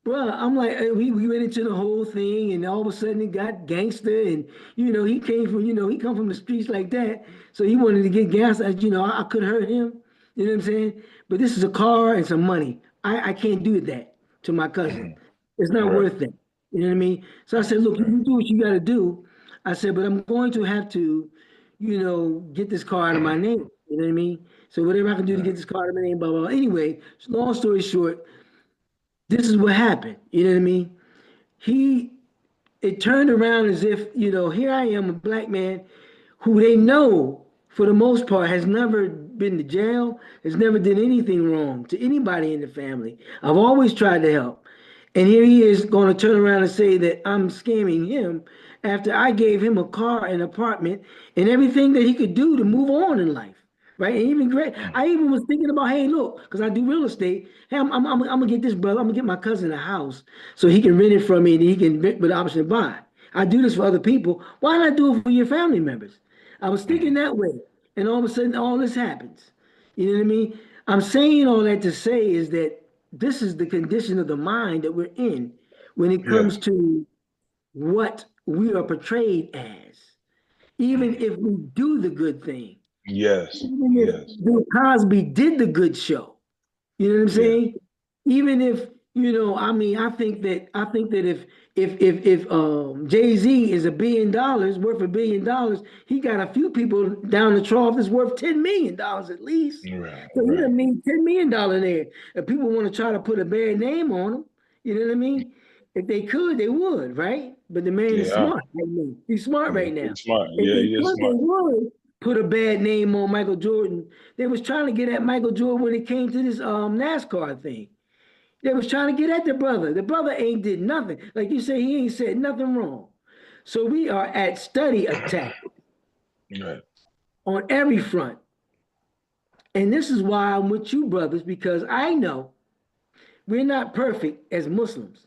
bro, we went into the whole thing, and all of a sudden it got gangster, and he come from the streets like that, so he wanted to get gas. I could hurt him, you know what I'm saying? But this is a car and some money. I can't do that to my cousin. It's not worth that. You know what I mean? So I said, look, you do what you got to do. I said, but I'm going to have to, get this car out of my name. You know what I mean? So whatever I can do to get this car out of my name, blah, blah, blah. Anyway, long story short, this is what happened. You know what I mean? It turned around as if, here I am, a black man who they know, for the most part, has never been to jail, has never done anything wrong to anybody in the family. I've always tried to help. And here he is going to turn around and say that I'm scamming him after I gave him a car, an apartment, and everything that he could do to move on in life. Right. And I even was thinking about, hey, look, because I do real estate. Hey, I'm gonna get this brother. I'm gonna get my cousin a house so he can rent it from me and he can rent with the option to buy. I do this for other people. Why not do it for your family members? I was thinking that way, and all of a sudden, all this happens. You know what I mean? I'm saying all that to say is that this is the condition of the mind that we're in when it comes to what we are portrayed as, even if we do the good thing. Yes. Even if Bill Cosby did the good show, you know what I'm saying? Even if I think that if Jay-Z is $1 billion, worth $1 billion, he got a few people down the trough that's worth $10 million at least. Right. So he doesn't mean $10 million there. If people want to try to put a bad name on him, you know what I mean? If they could, they would, right? But the man is smart right now. He's smart right now. He's smart. If Yeah, they he is could, smart. they would put a bad name on Michael Jordan. They was trying to get at Michael Jordan when it came to this NASCAR thing. They was trying to get at the brother. The brother ain't did nothing. Like you say, he ain't said nothing wrong. So we are at study attack on every front. And this is why I'm with you, brothers, because I know we're not perfect as Muslims.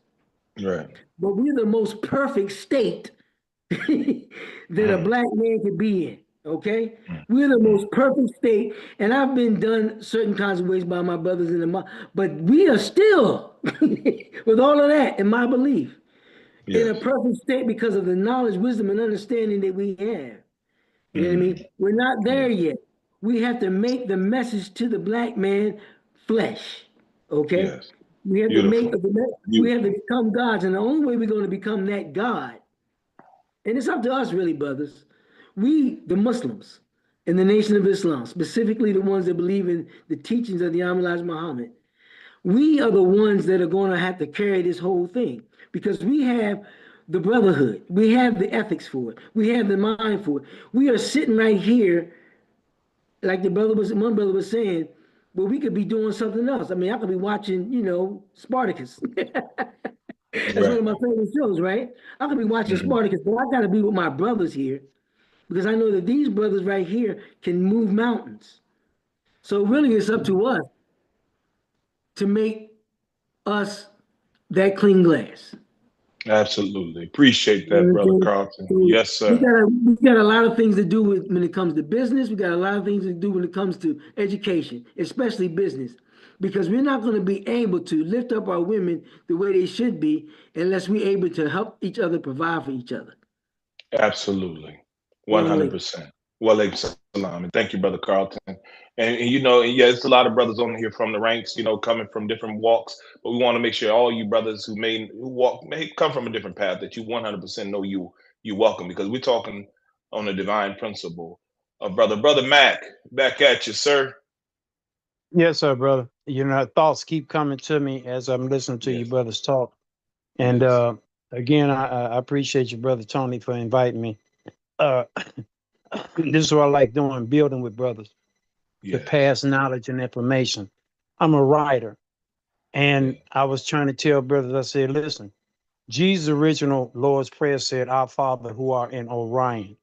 Right. But we're the most perfect state that a black man could be in. Okay, we're the most perfect state, and I've been done certain kinds of ways by my brothers in the mosque, but we are still, with all of that, in my belief, in a perfect state because of the knowledge, wisdom, and understanding that we have. You know what I mean? We're not there yet. We have to make the message to the black man flesh. Okay, Yes. we have we have to become gods, and the only way we're going to become that God, and it's up to us, really, brothers. We, the Muslims in the Nation of Islam, specifically the ones that believe in the teachings of the Elijah Muhammad, we are the ones that are going to have to carry this whole thing because we have the brotherhood. We have the ethics for it. We have the mind for it. We are sitting right here, like one brother was saying, well, we could be doing something else. I mean, I could be watching, Spartacus. That's one of my favorite shows, right? I could be watching Spartacus, but I got to be with my brothers here. Because I know that these brothers right here can move mountains. So really it's up to us to make us that clean glass. Absolutely. Appreciate that, Brother Carlton. So Yes, sir. we got a lot of things to do with when it comes to business. We got a lot of things to do when it comes to education, especially business, because we're not going to be able to lift up our women the way they should be unless we're able to help each other provide for each other. Absolutely. Salaam alaikum. 100%. Well, salam. And thank you, Brother Carlton. And you know, and yeah, there's a lot of brothers on here from the ranks, you know, coming from different walks. But we want to make sure all you brothers may come from a different path, that you 100% know you welcome, because we're talking on a divine principle. Brother Mac, back at you, sir. Yes, sir, brother. You know, thoughts keep coming to me as I'm listening to you Yes. brothers talk. And Yes. again, I appreciate you, brother Tony, for inviting me. Uh, this is what I like doing, building with brothers to Yes. pass knowledge and information. I'm a writer, and I was trying to tell brothers, I said, listen, Jesus' original Lord's Prayer said, Our Father who art in Orion,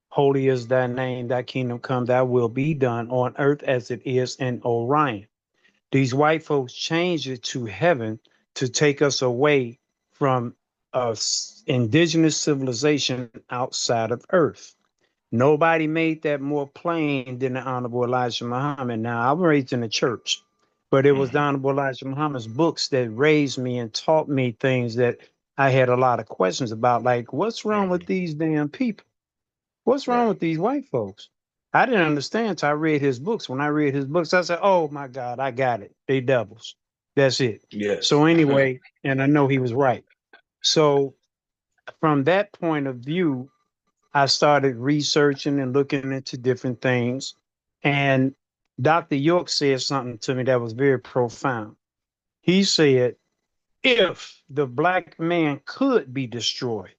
holy is thy name, thy kingdom come, thy will be done on earth as it is in Orion. These white folks changed it to heaven to take us away from indigenous civilization outside of earth. Nobody made that more plain than the Honorable Elijah Muhammad. Now, I'm raised in the church, but it was the Honorable Elijah Muhammad's books that raised me and taught me things that I had a lot of questions about, like, what's wrong with these damn people? What's wrong with these white folks? I didn't understand until I read his books. When I read his books, I said, oh my God, I got it. They devils. That's it. Yes. So anyway, and I know he was right. So from that point of view, I started researching and looking into different things. And Dr. York said something to me that was very profound. He said, if the black man could be destroyed,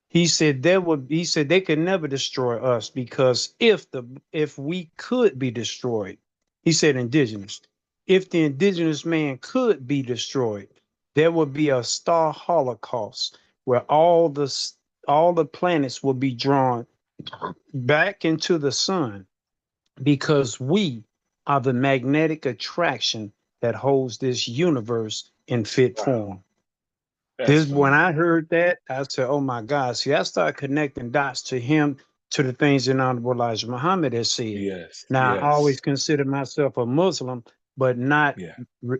he said they could never destroy us, because if we could be destroyed, he said indigenous, if the indigenous man could be destroyed, there would be a star holocaust where all the planets will be drawn back into the sun, because we are the magnetic attraction that holds this universe in fit form. When I heard that, I said, oh my God. See, I started connecting dots to him, to the things that Honorable Elijah Muhammad has said. Yes. Now, Yes. I always considered myself a Muslim, but not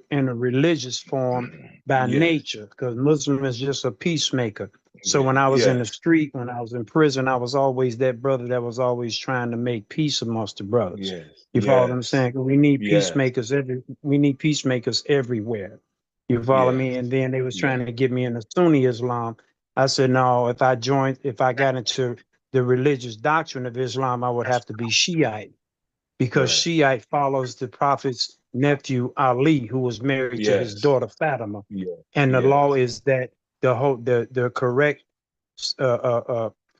in a religious form by nature, because Muslim is just a peacemaker. So when I was in the street, when I was in prison, I was always that brother that was always trying to make peace amongst the brothers. Yes. You follow what I'm saying? We need peacemakers everywhere. You follow me? And then they was trying to get me into Sunni Islam. I said, no, if I got into the religious doctrine of Islam, I would have to be Shiite, because Shiite follows the Prophet's nephew Ali, who was married to his daughter Fatima. And the law is that the correct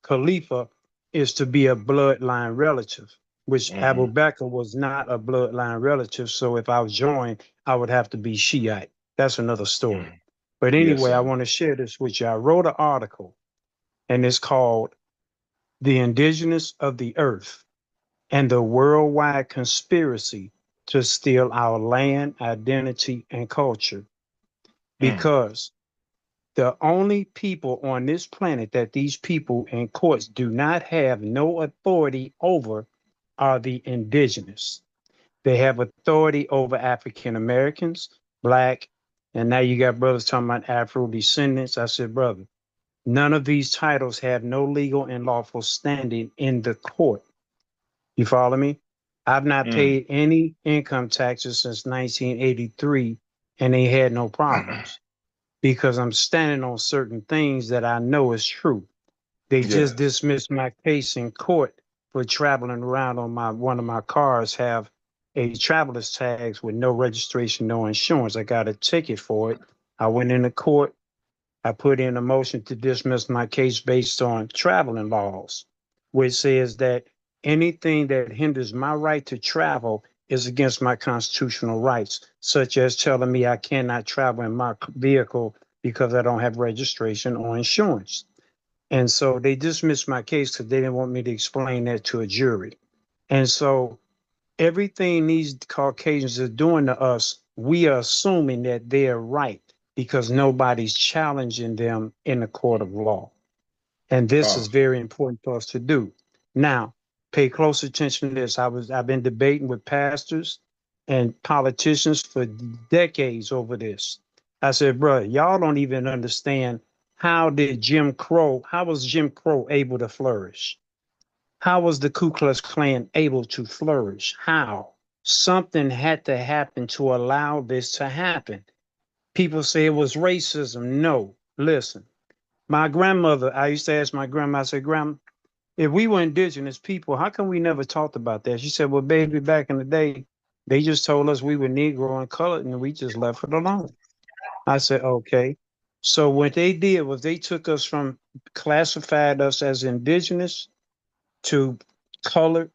Khalifa is to be a bloodline relative, which Abu Bakr was not a bloodline relative. So if I was joined, I would have to be Shiite. That's another story. But anyway, I want to share this with you. I wrote an article, and it's called The Indigenous of the Earth and the Worldwide Conspiracy to Steal Our Land, Identity, and Culture. Because the only people on this planet that these people in courts do not have no authority over are the indigenous. They have authority over African Americans, Black, and now you got brothers talking about Afro descendants. I said, brother, none of these titles have no legal and lawful standing in the court. You follow me? I've not paid any income taxes since 1983, and they had no problems, because I'm standing on certain things that I know is true. They just dismissed my case in court for traveling around on one of my cars have a traveler's tags with no registration, no insurance. I got a ticket for it. I went into court. I put in a motion to dismiss my case based on traveling laws, which says that anything that hinders my right to travel is against my constitutional rights, such as telling me I cannot travel in my vehicle because I don't have registration or insurance. And so they dismissed my case because they didn't want me to explain that to a jury. And so everything these Caucasians are doing to us, we are assuming that they're right. because nobody's challenging them in the court of law. And this is very important for us to do. Now, pay close attention to this. I've been debating with pastors and politicians for decades over this. I said, bro, y'all don't even understand how was Jim Crow able to flourish? How was the Ku Klux Klan able to flourish? How? Something had to happen to allow this to happen. People say it was racism. No, listen. My grandmother, I used to ask my grandma, I said, Grandma, if we were indigenous people, how come we never talked about that? She said, well, baby, back in the day, they just told us we were Negro and colored, and we just left it alone. I said, okay. So what they did was they took us from, classified us as indigenous to colored,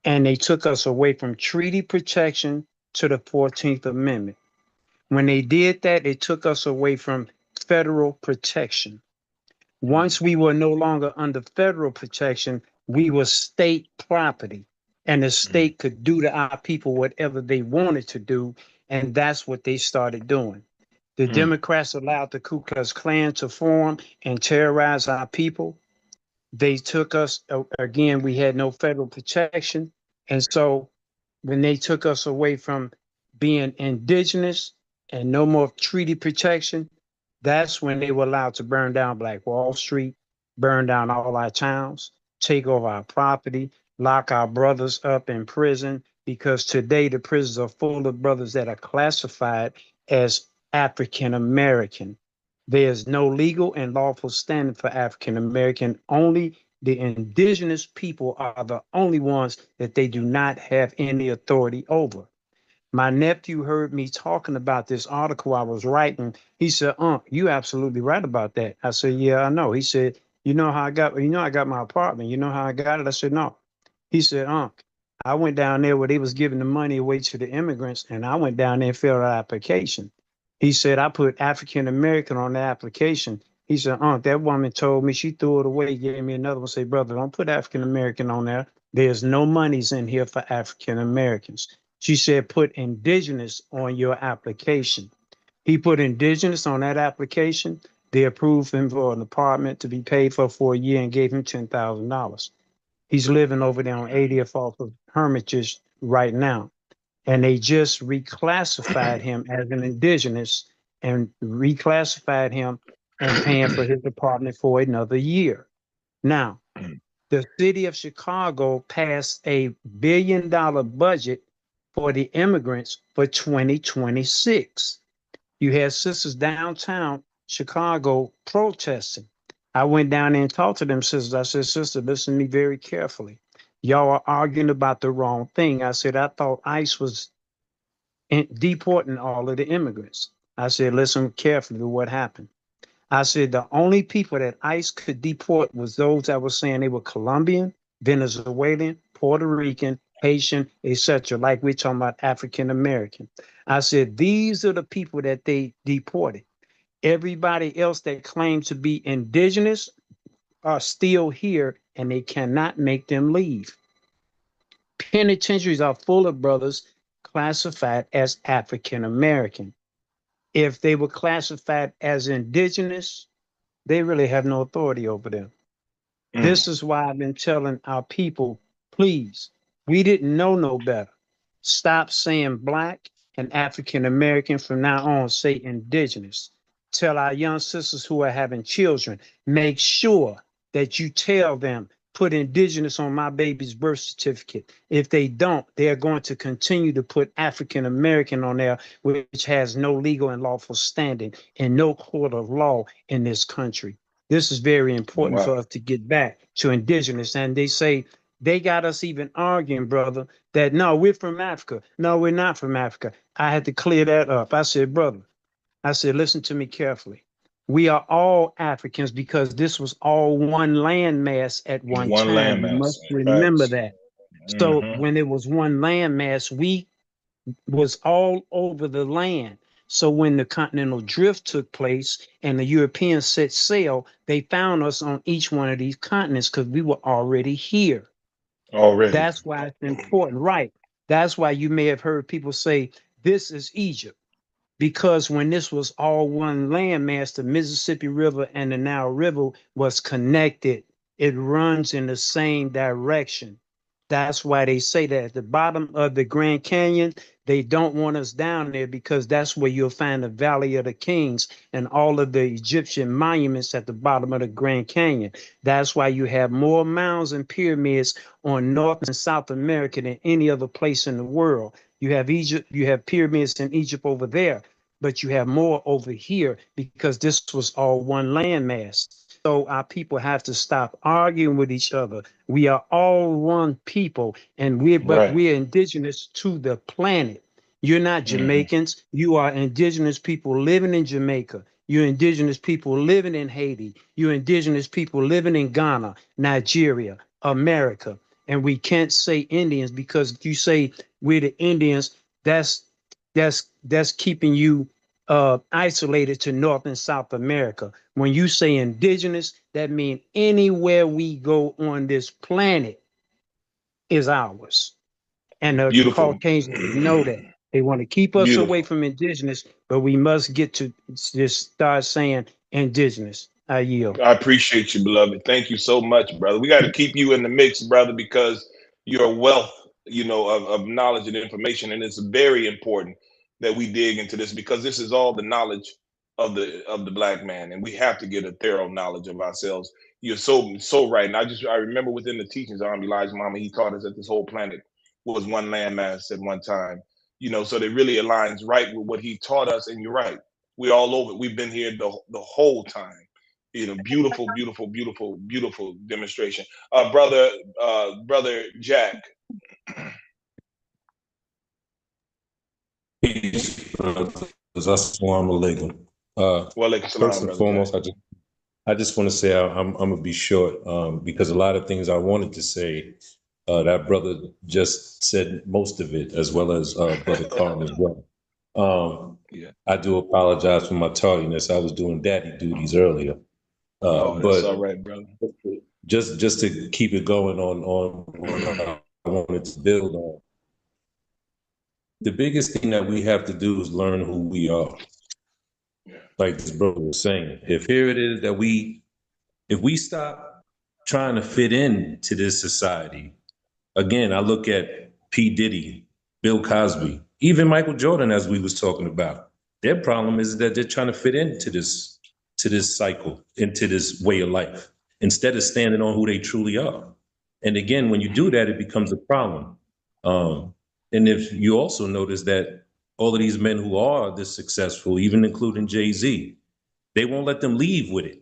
and they took us away from treaty protection to the 14th Amendment. When they did that, it took us away from federal protection. Once we were no longer under federal protection, we were state property, and the state could do to our people whatever they wanted to do, and that's what they started doing. The Democrats allowed the Ku Klux Klan to form and terrorize our people. They took us, again, we had no federal protection, and so when they took us away from being indigenous and no more treaty protection, that's when they were allowed to burn down Black Wall Street, burn down all our towns, take over our property, lock our brothers up in prison, because today the prisons are full of brothers that are classified as African American. There's no legal and lawful standing for African American. Only the indigenous people are the only ones that they do not have any authority over. My nephew heard me talking about this article I was writing. He said, you absolutely right about that. I said, yeah, I know. He said, I got my apartment. You know how I got it? I said, no. He said, I went down there where they was giving the money away to the immigrants, and I went down there and filled out an application. He said, I put African American on the application. He said, that woman told me, she threw it away, gave me another one, say, brother, don't put African American on there. There's no monies in here for African Americans. She said, put indigenous on your application. He put indigenous on that application. They approved him for an apartment to be paid for a year and gave him $10,000. He's living over there on 80th off of Hermitage right now. And they just reclassified him as an indigenous and reclassified him and paying for his apartment for another year. Now, the city of Chicago passed $1 billion budget for the immigrants for 2026. You had sisters downtown Chicago protesting. I went down there and talked to them sisters. I said, sister, listen to me very carefully. Y'all are arguing about the wrong thing. I said, I thought ICE was deporting all of the immigrants. I said, listen carefully to what happened. I said, the only people that ICE could deport was those that were saying they were Colombian, Venezuelan, Puerto Rican, Haitian, etc. Like we're talking about African American. I said, these are the people that they deported. Everybody else that claimed to be indigenous are still here, and they cannot make them leave. Penitentiaries are full of brothers classified as African American. If they were classified as indigenous, they really have no authority over them. This is why I've been telling our people, please, we didn't know no better. Stop saying Black and African American. From now on, say indigenous. Tell our young sisters who are having children, make sure that you tell them, put indigenous on my baby's birth certificate. If they don't, they're going to continue to put African American on there, which has no legal and lawful standing and no court of law in this country. This is very important for us to get back to indigenous. And they say, they got us even arguing, brother, that no, we're from Africa. No, we're not from Africa. I had to clear that up. I said, brother, I said, listen to me carefully. We are all Africans because this was all one landmass at one time. You must remember that. So when it was one landmass, we was all over the land. So when the continental drift took place and the Europeans set sail, they found us on each one of these continents because we were already here. That's why it's important, right? That's why you may have heard people say, this is Egypt. because when this was all one landmass, the Mississippi River and the Nile River was connected. It runs in the same direction. That's why they say that at the bottom of the Grand Canyon, they don't want us down there because that's where you'll find the Valley of the Kings and all of the Egyptian monuments at the bottom of the Grand Canyon. That's why you have more mounds and pyramids on North and South America than any other place in the world. You have Egypt, you have pyramids in Egypt over there, but you have more over here because this was all one landmass. So our people have to stop arguing with each other. We are all one people, and we're indigenous to the planet. You're not Jamaicans. You are indigenous people living in Jamaica. You're indigenous people living in Haiti. You're indigenous people living in Ghana, Nigeria, America. And we can't say Indians because if you say we're the Indians, that's keeping you isolated to North and South America. When you say indigenous, that means anywhere we go on this planet is ours. And the Caucasians know that. They want to keep us away from indigenous, but we must get to just start saying indigenous. I yield. I appreciate you, beloved. Thank you so much, brother. We got to keep you in the mix, brother, because you're a wealth, of knowledge and information. And it's very important that we dig into this because this is all the knowledge of the Black man. And we have to get a thorough knowledge of ourselves. You're so right. And I remember within the teachings on Elijah Muhammad, he taught us that this whole planet was one landmass at one time. So that really aligns right with what he taught us. And you're right. We're all over. We've been here the whole time. Beautiful, beautiful, beautiful, beautiful demonstration. Brother Jack. Peace, brothers. Assalamu alaikum. First and foremost, I just want to say I'm gonna be short because a lot of things I wanted to say, that brother just said most of it, as well as Brother Carl as well. I do apologize for my tardiness. I was doing daddy duties earlier. That's all right, brother. Just to keep it going on what I wanted to build on. The biggest thing that we have to do is learn who we are. Like this brother was saying, if here it is that if we stop trying to fit in to this society, again, I look at P. Diddy, Bill Cosby, even Michael Jordan, as we was talking about. Their problem is that they're trying to fit into this cycle, into this way of life, instead of standing on who they truly are. And again, when you do that, it becomes a problem. And if you also notice that all of these men who are this successful, even including Jay-Z, they won't let them leave with it.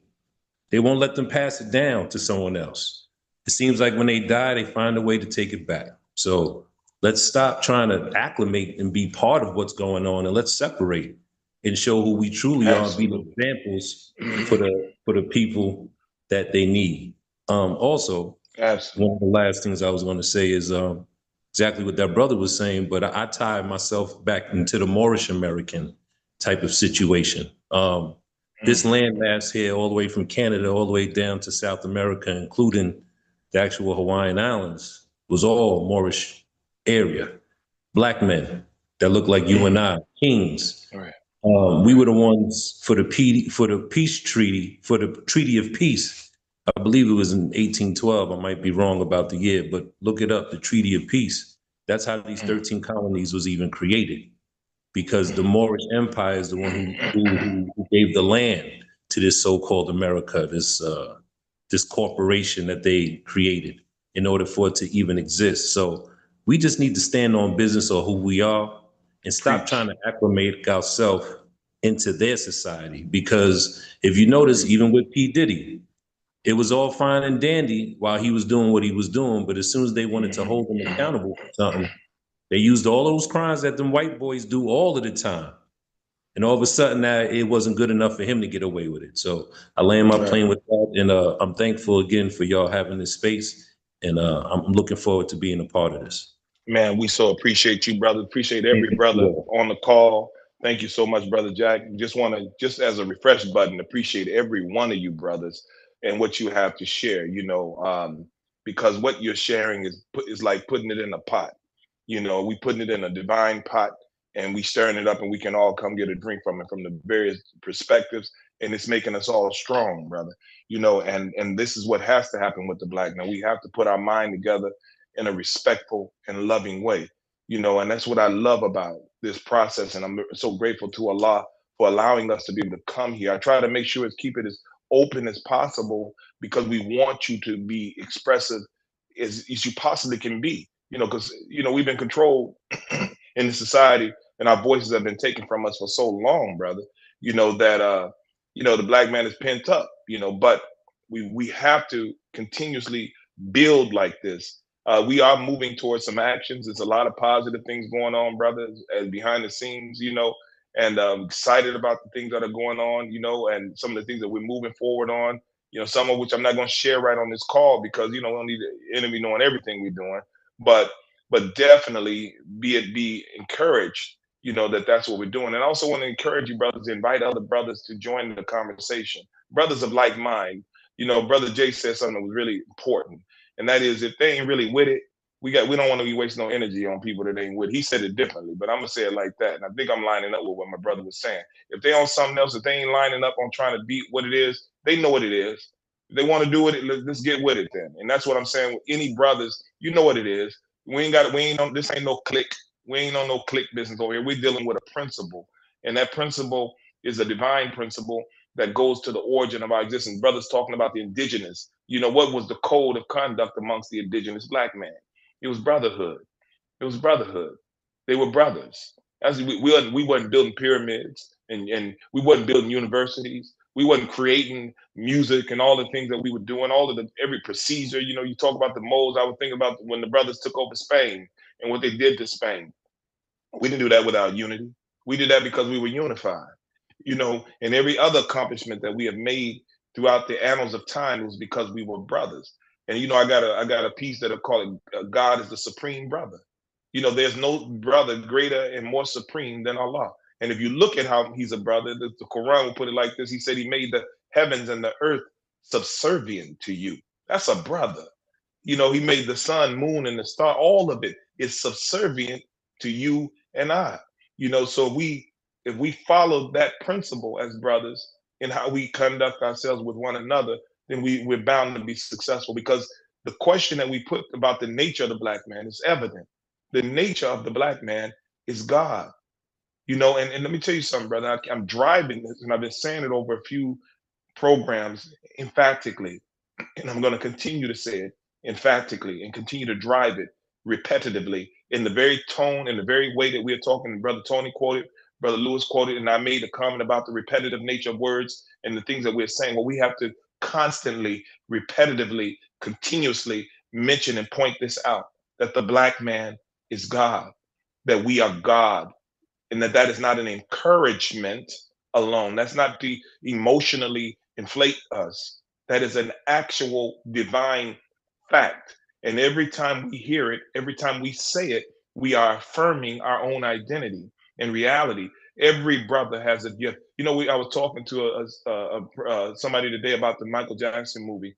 They won't let them pass it down to someone else. It seems like when they die, they find a way to take it back. So let's stop trying to acclimate and be part of what's going on, and let's separate and show who we truly are, be the examples for the people that they need. Also, one of the last things I was going to say is exactly what that brother was saying, but I tie myself back into the Moorish American type of situation. This landmass here, all the way from Canada, all the way down to South America, including the actual Hawaiian Islands, was all Moorish area. Black men that look like you and I, kings. Right. We were the ones for the Treaty of Peace. I believe it was in 1812. I might be wrong about the year, but look it up, the Treaty of Peace. That's how these 13 colonies was even created, because the Moorish Empire is the one who gave the land to this so-called America, this corporation that they created in order for it to even exist. So we just need to stand on business of who we are and stop trying to acclimate ourselves into their society. Because if you notice, even with P. Diddy, it was all fine and dandy while he was doing what he was doing. But as soon as they wanted to hold him accountable for something, they used all those crimes that them white boys do all of the time. And all of a sudden now it wasn't good enough for him to get away with it. So I land my plane with that. And I'm thankful again for y'all having this space. And I'm looking forward to being a part of this. Man, we so appreciate you, brother. Appreciate every brother on the call. Thank you so much, Brother Jack. Just as a refresh button, appreciate every one of you brothers and what you have to share, because what you're sharing is like putting it in a pot. We putting it in a divine pot, and we stirring it up, and we can all come get a drink from it from the various perspectives, and it's making us all strong, brother. And this is what has to happen with the black man. We have to put our mind together in a respectful and loving way, and that's what I love about this process. And I'm so grateful to Allah for allowing us to be able to come here. I try to make sure keep it as open as possible, because we want you to be expressive as you possibly can be, because we've been controlled in the society, and our voices have been taken from us for so long, brother, that the black man is pent up, but we have to continuously build like this. We are moving towards some actions. There's a lot of positive things going on, brother, as behind the scenes, and I'm excited about the things that are going on, and some of the things that we're moving forward on, some of which I'm not going to share right on this call, because, we don't need the enemy knowing everything we're doing, but definitely be encouraged, that's what we're doing. And I also want to encourage you, brothers, to invite other brothers to join the conversation, brothers of like mind. Brother Jay said something that was really important, and that is, if they ain't really with it, we don't want to be wasting no energy on people that ain't with it. He said it differently, but I'm gonna say it like that, and I think I'm lining up with what my brother was saying. If they on something else, if they ain't lining up on trying to beat what it is, they know what it is. If they want to do it, let's get with it then. And that's what I'm saying with any brothers. You know what it is. This ain't no click. We ain't on no click business over here. We're dealing with a principle, and that principle is a divine principle that goes to the origin of our existence. Brothers talking about the indigenous. What was the code of conduct amongst the indigenous black man? It was brotherhood. It was brotherhood. They were brothers. As we wasn't building pyramids, and we wasn't building universities. We wasn't creating music and all the things that we were doing, every procedure. You talk about the molds. I was thinking about when the brothers took over Spain and what they did to Spain. We didn't do that without unity. We did that because we were unified. And every other accomplishment that we have made throughout the annals of time was because we were brothers. And I got a piece that I call it, God is the supreme brother. There's no brother greater and more supreme than Allah. And if you look at how he's a brother, the Quran will put it like this. He said he made the heavens and the earth subservient to you. That's a brother. He made the sun, moon, and the star. All of it is subservient to you and I. So if we follow that principle as brothers in how we conduct ourselves with one another, then we're bound to be successful, because the question that we put about the nature of the black man is evident. The nature of the black man is God. And let me tell you something, brother. I'm driving this, and I've been saying it over a few programs emphatically, and I'm going to continue to say it emphatically and continue to drive it repetitively in the very tone and the very way that we're talking. Brother Tony quoted, Brother Lewis quoted, and I made a comment about the repetitive nature of words and the things that we're saying. Well, we have to constantly, repetitively, continuously mention and point this out, that the black man is God, that we are God, and that is not an encouragement alone. That's not to emotionally inflate us. That is an actual divine fact. And every time we hear it, every time we say it, we are affirming our own identity and reality. Every brother has a gift. I was talking to somebody today about the Michael Jackson movie.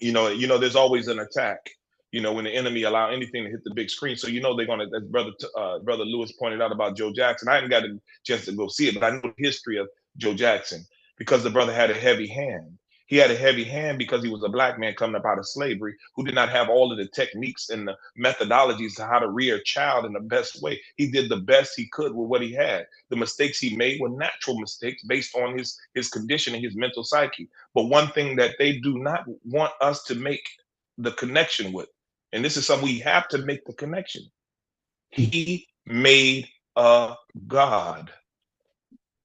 There's always an attack. When the enemy allow anything to hit the big screen. So they're gonna, as brother Lewis pointed out about Joe Jackson. I haven't got a chance to go see it, but I know the history of Joe Jackson, because the brother had a heavy hand. He had a heavy hand because he was a black man coming up out of slavery who did not have all of the techniques and the methodologies to how to rear a child in the best way. He did the best he could with what he had. The mistakes he made were natural mistakes based on his condition and his mental psyche. But one thing that they do not want us to make the connection with, and this is something we have to make the connection. He made a God.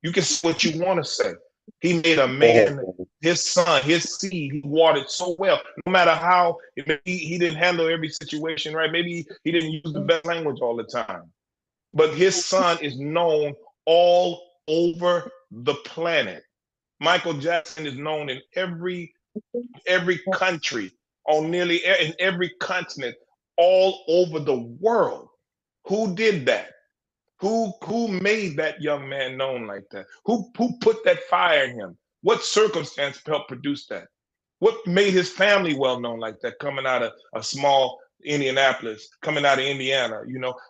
You can say what you want to say. He made a man, his son, his seed, he watered so well. No matter how, he didn't handle every situation right. Maybe he didn't use the best language all the time. But his son is known all over the planet. Michael Jackson is known in every country, on nearly in every continent, all over the world. Who did that? Who made that young man known like that? Who put that fire in him? What circumstance helped produce that? What made his family well known like that, coming out of a small Indianapolis, coming out of Indiana?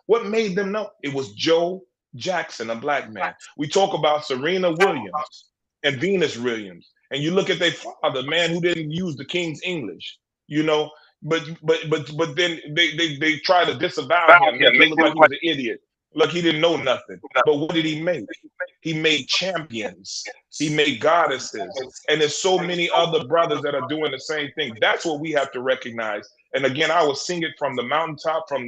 What made them know? It was Joe Jackson, a black man. We talk about Serena Williams and Venus Williams. And you look at their father, man who didn't use the King's English, you know, but then they try to disavow him, make him look like he was an idiot, like he didn't know nothing. But what did he make? He made champions. He made goddesses. And there's so many other brothers that are doing the same thing. That's what we have to recognize. And again, I will sing it from the mountaintop, from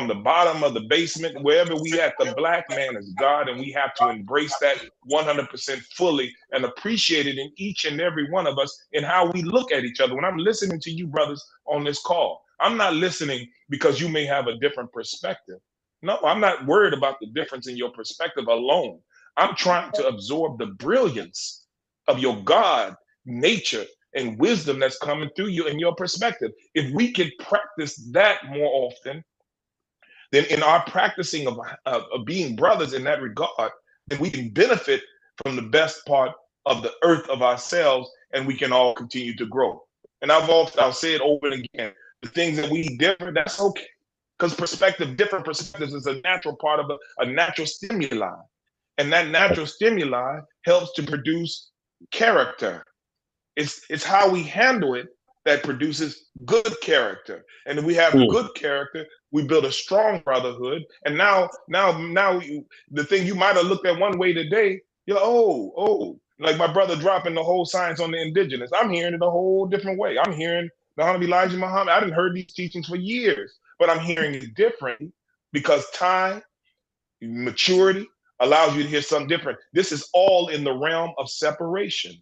the bottom of the basement, wherever we at. The black man is God, and we have to embrace that 100% fully and appreciate it in each and every one of us in how we look at each other. When I'm listening to you brothers on this call, I'm not listening because you may have a different perspective. No, I'm not worried about the difference in your perspective alone. I'm trying to absorb the brilliance of your God nature and wisdom that's coming through you and your perspective. If we can practice that more often, then in our practicing of being brothers in that regard, then we can benefit from the best part of the earth of ourselves, and we can all continue to grow. And I'll say it over and again, the things that we differ, that's okay. Because different perspectives is a natural part of a natural stimuli. And that natural stimuli helps to produce character. It's how we handle it that produces good character. And if we have good character, we build a strong brotherhood. And now the thing you might have looked at one way today, you're like, oh, like my brother dropping the whole science on the indigenous. I'm hearing it a whole different way. I'm hearing the Honorable Elijah Muhammad. I didn't heard these teachings for years, but I'm hearing it differently because time, maturity allows you to hear something different. This is all in the realm of separation.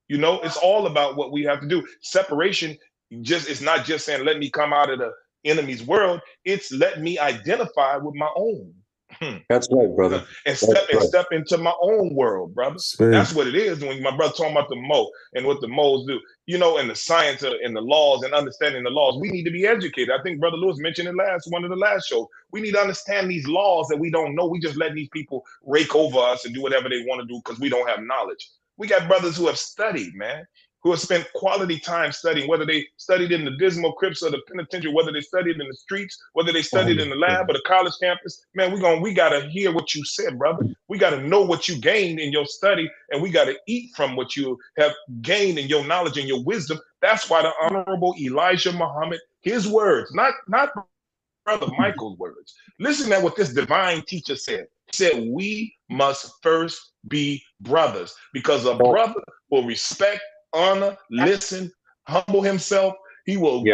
You know, it's all about what we have to do. Separation it's not just saying, let me come out of the enemy's world. It's let me identify with my own. That's right, brother. And step into my own world, brother. That's what it is. When my brother talking about the Mo and what the Mo's do, you know, and the science and the laws and understanding the laws, we need to be educated. I think Brother Lewis mentioned it one of the last shows. We need to understand these laws that we don't know. We just let these people rake over us and do whatever they want to do because we don't have knowledge. We got brothers who have studied, man, who have spent quality time studying, whether they studied in the dismal crypts of the penitentiary, whether they studied in the streets, whether they studied in the lab or the college campus. Man, we got to hear what you said, brother. We got to know what you gained in your study, and we got to eat from what you have gained in your knowledge and your wisdom. That's why the Honorable Elijah Muhammad, his words, not Brother Michael's words. Listen to what this divine teacher said. He said, we must first be brothers, because a brother will respect, honor, listen, humble himself. He will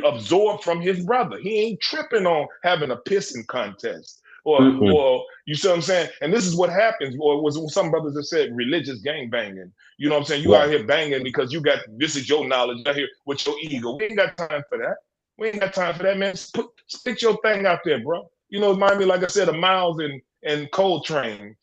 absorb from his brother. He ain't tripping on having a pissing contest or you see what I'm saying? And this is what happens. Or was some brothers that said religious gang banging. You know what I'm saying? You out here banging because this is your knowledge out here with your ego. We ain't got time for that. We ain't got time for that, man. Stick your thing out there, bro. You know, remind me, like I said, of Miles and Coltrane.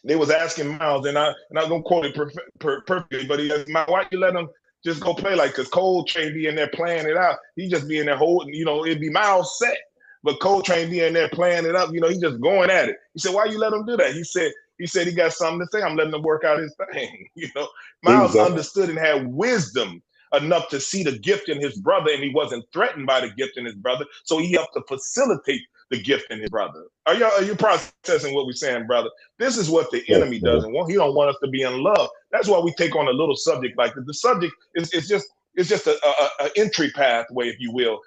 They was asking Miles, and I'm gonna quote it perfectly, but he says, why you let him just go play like, because Coltrane be in there playing it out. He just be in there holding, you know, it'd be Miles set, but Coltrane be in there playing it up, you know, he just going at it. He said, why you let him do that? He said he got something to say. I'm letting him work out his thing. You know, Miles understood and had wisdom enough to see the gift in his brother, and he wasn't threatened by the gift in his brother, so he helped to facilitate the gift in his brother. Are you processing what we're saying, brother? This is what the enemy doesn't want. He don't want us to be in love. That's why we take on a little subject like this. The subject is just a entry pathway, if you will.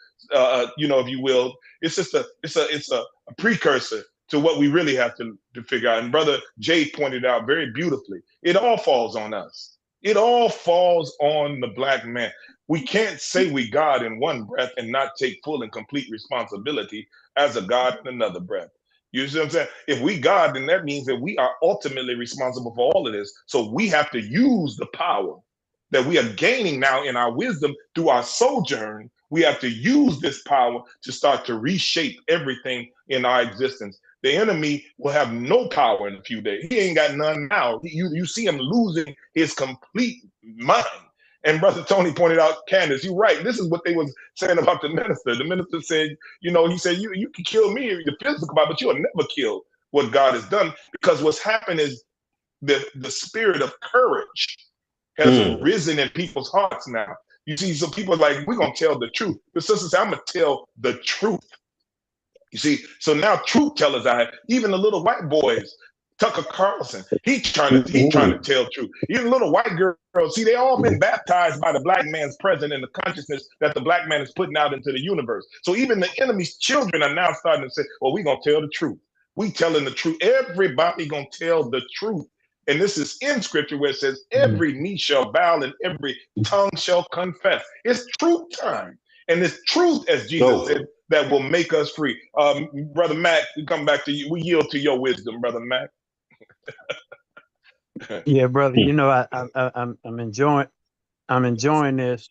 You know, if you will, it's a precursor to what we really have to figure out. And Brother Jay pointed out very beautifully. It all falls on us. It all falls on the black man. We can't say we God in one breath and not take full and complete responsibility as a God in another breath. You see what I'm saying? If we God, then that means that we are ultimately responsible for all of this. So we have to use the power that we are gaining now in our wisdom through our sojourn. We have to use this power to start to reshape everything in our existence. The enemy will have no power in a few days. He ain't got none now. You see him losing his complete mind. And Brother Tony pointed out, Candace, you're right. This is what they was saying about the minister. The minister said, you know, he said, you can kill me, the physical body, but you'll never kill what God has done. Because what's happened is the spirit of courage has risen in people's hearts now. You see, so people are like, we're going to tell the truth. The sister said, I'm going to tell the truth. You see, so now truth tellers out here, even the little white boys, Tucker Carlson, he's trying to tell truth. Even little white girls, see, they all been baptized by the black man's presence and the consciousness that the black man is putting out into the universe. So even the enemy's children are now starting to say, well, we're going to tell the truth. We telling the truth. Everybody going to tell the truth. And this is in scripture where it says, every knee shall bow and every tongue shall confess. It's truth time. And it's truth, as Jesus said, that will make us free. Brother Mac, we come back to you. We yield to your wisdom, Brother Mac. Yeah, brother. You know, I'm enjoying this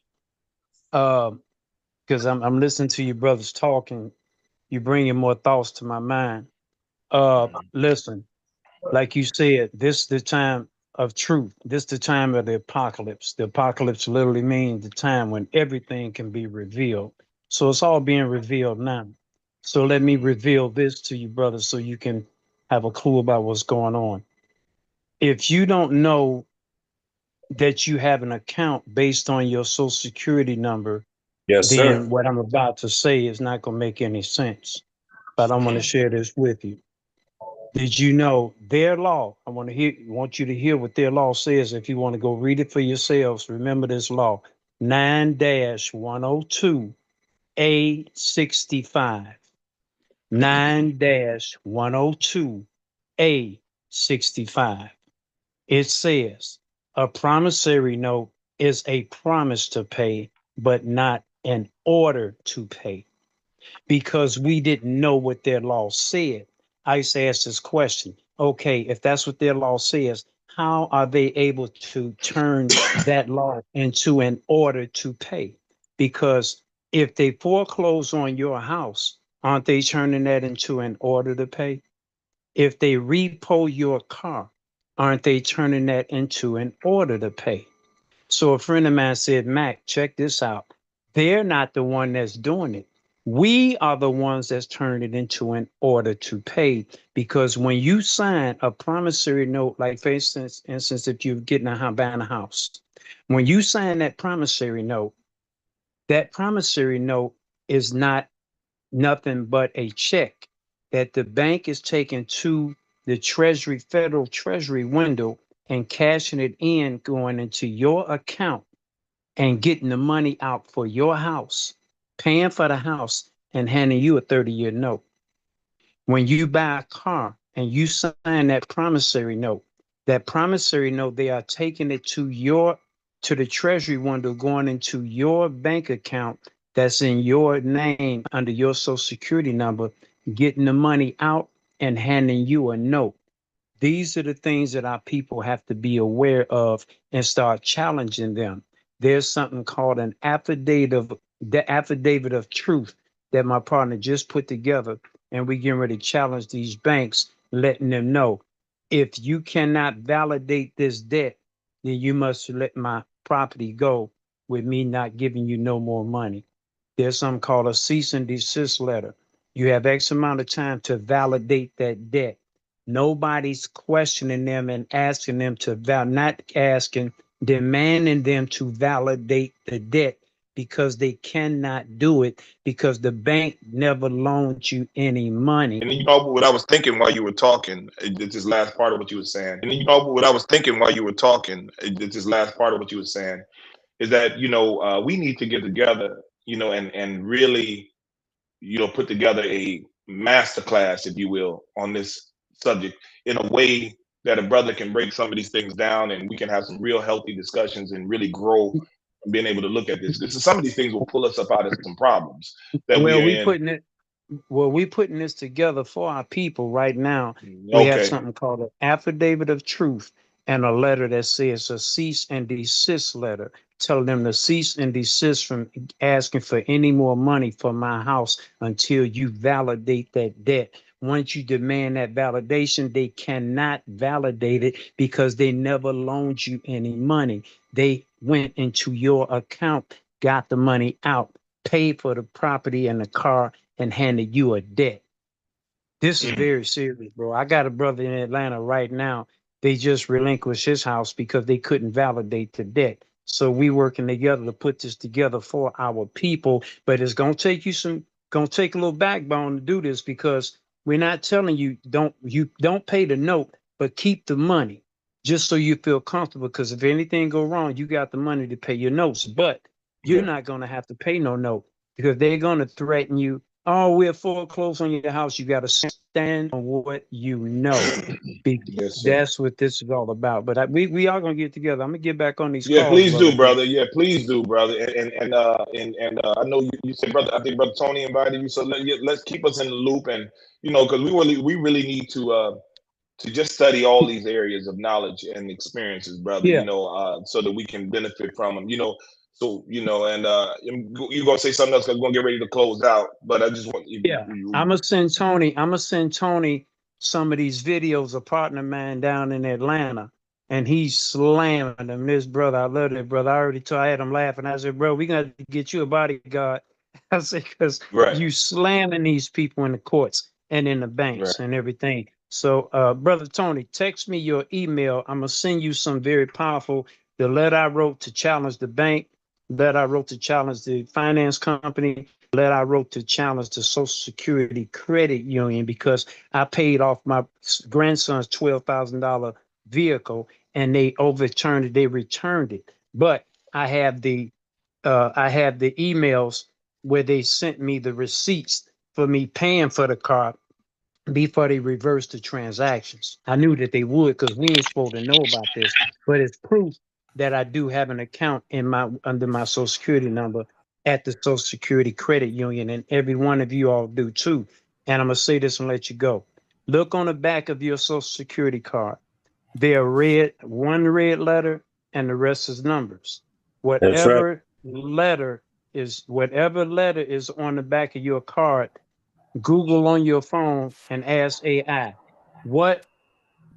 because I'm listening to you brothers talking. You bringing more thoughts to my mind. Listen, like you said, this is the time of truth. This is the time of the apocalypse. The apocalypse literally means the time when everything can be revealed. So it's all being revealed now. So let me reveal this to you, brothers, so you can have a clue about what's going on. If you don't know that you have an account based on your social security number, then what I'm about to say is not going to make any sense. But I'm going to share this with you. Did you know their law? I want you to hear what their law says. If you want to go read it for yourselves, remember this law, 9-102A65. 9-102A65. It says a promissory note is a promise to pay, but not an order to pay. Because we didn't know what their law said, I used to ask this question. Okay, if that's what their law says, how are they able to turn that law into an order to pay? Because if they foreclose on your house, aren't they turning that into an order to pay? If they repo your car, aren't they turning that into an order to pay? So a friend of mine said, Mac, check this out. They're not the one that's doing it. We are the ones that's turned it into an order to pay, because when you sign a promissory note, like for instance, if you're buying a house, when you sign that promissory note is not nothing but a check that the bank is taking to the Treasury, federal Treasury window and cashing it in, going into your account and getting the money out for your house, paying for the house and handing you a 30-year note. When you buy a car and you sign that promissory note, they are taking it to the Treasury window, going into your bank account that's in your name under your social security number, getting the money out and handing you a note. These are the things that our people have to be aware of and start challenging them. There's something called an affidavit of truth that my partner just put together, and we getting ready to challenge these banks, letting them know, if you cannot validate this debt, then you must let my property go with me not giving you no more money. There's something called a cease and desist letter. You have X amount of time to validate that debt. Nobody's questioning them and asking them to demanding them to validate the debt, because they cannot do it because the bank never loaned you any money. And you know what I was thinking while you were talking, this last part of what you were saying. And you know what I was thinking while you were talking, this last part of what you were saying, is that, we need to get together, and really, put together a masterclass, if you will, on this subject in a way that a brother can break some of these things down and we can have some real healthy discussions and really grow and being able to look at this. Because some of these things will pull us up out of some problems that we're putting this together for our people right now. We have something called an affidavit of truth and a letter that says a cease and desist letter, telling them to cease and desist from asking for any more money for my house until you validate that debt. Once you demand that validation, they cannot validate it because they never loaned you any money. They went into your account, got the money out, paid for the property and the car, and handed you a debt. This is very serious, bro. I got a brother in Atlanta right now. They just relinquished his house because they couldn't validate the debt. So we working together to put this together for our people, but it's going to take you some gonna take a little backbone to do this, because we're not telling you don't pay the note, but keep the money just so you feel comfortable. Because if anything go wrong, you got the money to pay your notes, but you're not gonna have to pay no note, because they're gonna threaten you. Oh, we'll foreclose on your house. You got to stand on what you know. Yes, sir. That's what this is all about. But we are gonna get together. I'm gonna get back on these Yeah, calls. please do, brother. Yeah, please do, brother. And I know you said, brother. I think Brother Tony invited you, so let's keep us in the loop, and because we really need to just study all these areas of knowledge and experiences, brother. Yeah. So that we can benefit from them. So and you're gonna say something else because we're gonna get ready to close out. But I just want you. Yeah, I'm gonna send Tony some of these videos. A partner of mine down in Atlanta, and he's slamming them. This brother, I love that brother. I had him laughing. I said, bro, we gotta get you a bodyguard. I said, because you slamming these people in the courts and in the banks and everything. So, brother Tony, text me your email. I'm gonna send you some very powerful. The letter I wrote to challenge the bank, letter I wrote to challenge the finance company, letter I wrote to challenge the Social Security Credit Union, because I paid off my grandson's $12,000 vehicle and they overturned it. They returned it. But I have the emails where they sent me the receipts for me paying for the car before they reversed the transactions. I knew that they would, because we ain't supposed to know about this, but it's proof that I do have an account under my Social Security number at the Social Security Credit Union, and every one of you all do too. And I'm gonna say this and let you go. Look on the back of your Social Security card. They're one red letter, and the rest is numbers. Whatever letter is on the back of your card, Google on your phone and ask AI, what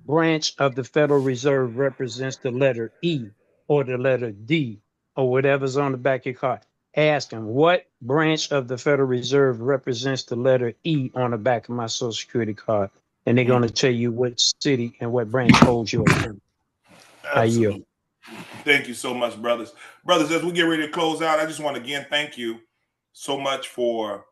branch of the Federal Reserve represents the letter E or the letter D or whatever's on the back of your card. Ask them, what branch of the Federal Reserve represents the letter E on the back of my Social Security card? And they're going to tell you what city and what branch holds your account. Absolutely. Thank you so much, brothers. Brothers, as we get ready to close out, I just want to again thank you so much for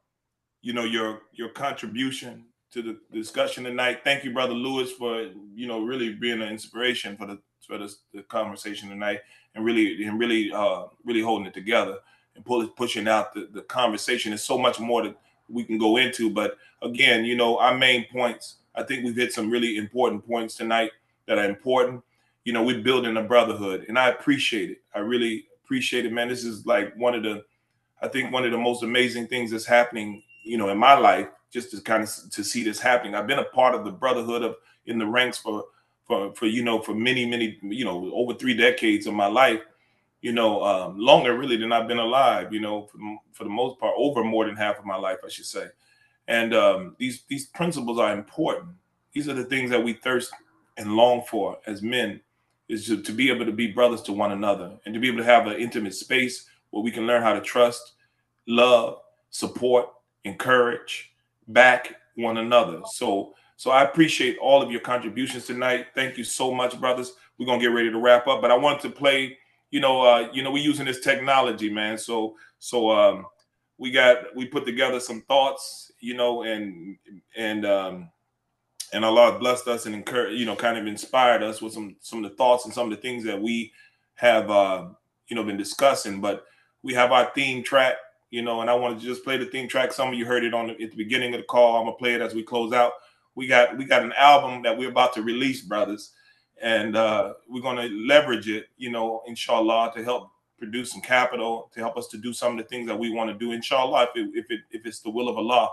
your contribution to the discussion tonight. Thank you, Brother Lewis, for really being an inspiration for the conversation tonight, and really holding it together and pushing out the conversation. There's so much more that we can go into, but again, our main points. I think we've hit some really important points tonight that are important. We're building a brotherhood, and I appreciate it. I really appreciate it, man. This is like one of the most amazing things that's happening in my life, just to see this happening. I've been a part of the brotherhood in the ranks for many, over 3 decades of my life, longer really than I've been alive, for the most part, over more than half of my life, I should say. And these principles are important. These are the things that we thirst and long for as men, is to be able to be brothers to one another, and to be able to have an intimate space where we can learn how to trust, love, support, encourage, back one another. So I appreciate all of your contributions tonight. Thank you so much, brothers. We're gonna get ready to wrap up, but I wanted to play, we're using this technology, man. So we put together some thoughts, and Allah blessed us and encouraged, kind of inspired us with some of the thoughts and some of the things that we have been discussing. But we have our theme track, and I wanted to just play the theme track. Some of you heard it at the beginning of the call. I'm gonna play it as we close out. We got an album that we're about to release, brothers, and we're gonna leverage it, inshallah, to help produce some capital, to help us to do some of the things that we want to do, inshallah, if it's the will of Allah.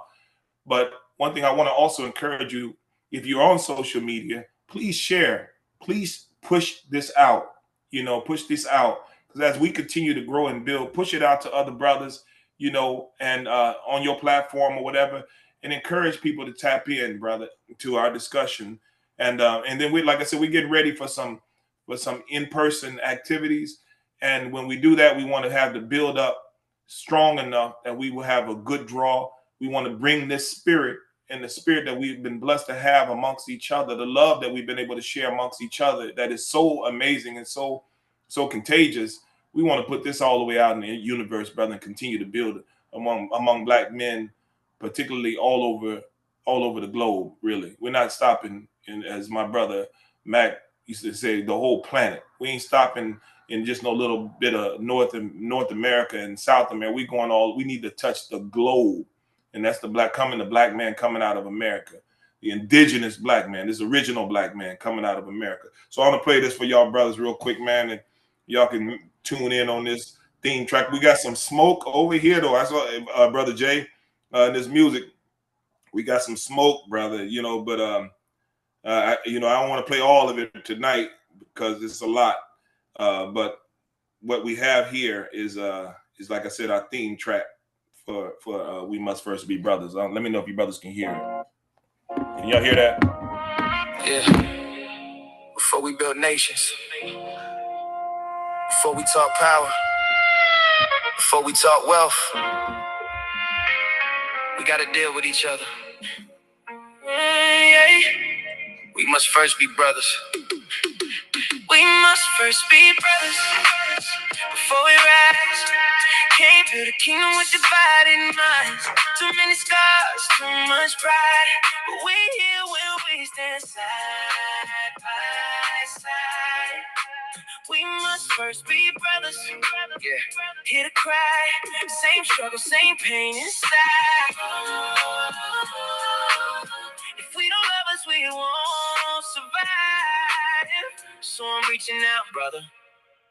But one thing I want to also encourage you, if you're on social media, please share, please push this out, push this out, because as we continue to grow and build, push it out to other brothers, and on your platform or whatever, and encourage people to tap in, brother, to our discussion. And then like I said, we're getting ready for some in-person activities. And when we do that, we want to have the build up strong enough that we will have a good draw. We want to bring this spirit, and the spirit that we've been blessed to have amongst each other, the love that we've been able to share amongst each other, that is so amazing and so contagious. We want to put this all the way out in the universe, brother, and continue to build among black men particularly all over the globe. Really, we're not stopping. And as my brother Mac used to say, the whole planet. We ain't stopping in just no little bit of North America and South America. We going all. We need to touch the globe, and that's the black man coming out of America, the indigenous black man, this original black man coming out of America. So I'm gonna play this for y'all brothers real quick, man, and y'all can tune in on this theme track. We got some smoke over here, though. I saw Brother Jay in this music. We got some smoke, brother. You know, but I don't want to play all of it tonight because it's a lot. But what we have here is like I said, our theme track for We Must First Be Brothers. Let me know if you brothers can hear it. Can y'all hear that? Yeah. Before we build nations, before we talk power, before we talk wealth, we gotta deal with each other. Yeah. We must first be brothers. We must first be brothers before we rise. Can't build a kingdom with divided minds. Too many scars, too much pride. But we here when we stand side by side. We must first be brothers. Yeah. Hear the cry, same struggle, same pain inside. If we don't love us, we won't survive. So I'm reaching out, brother.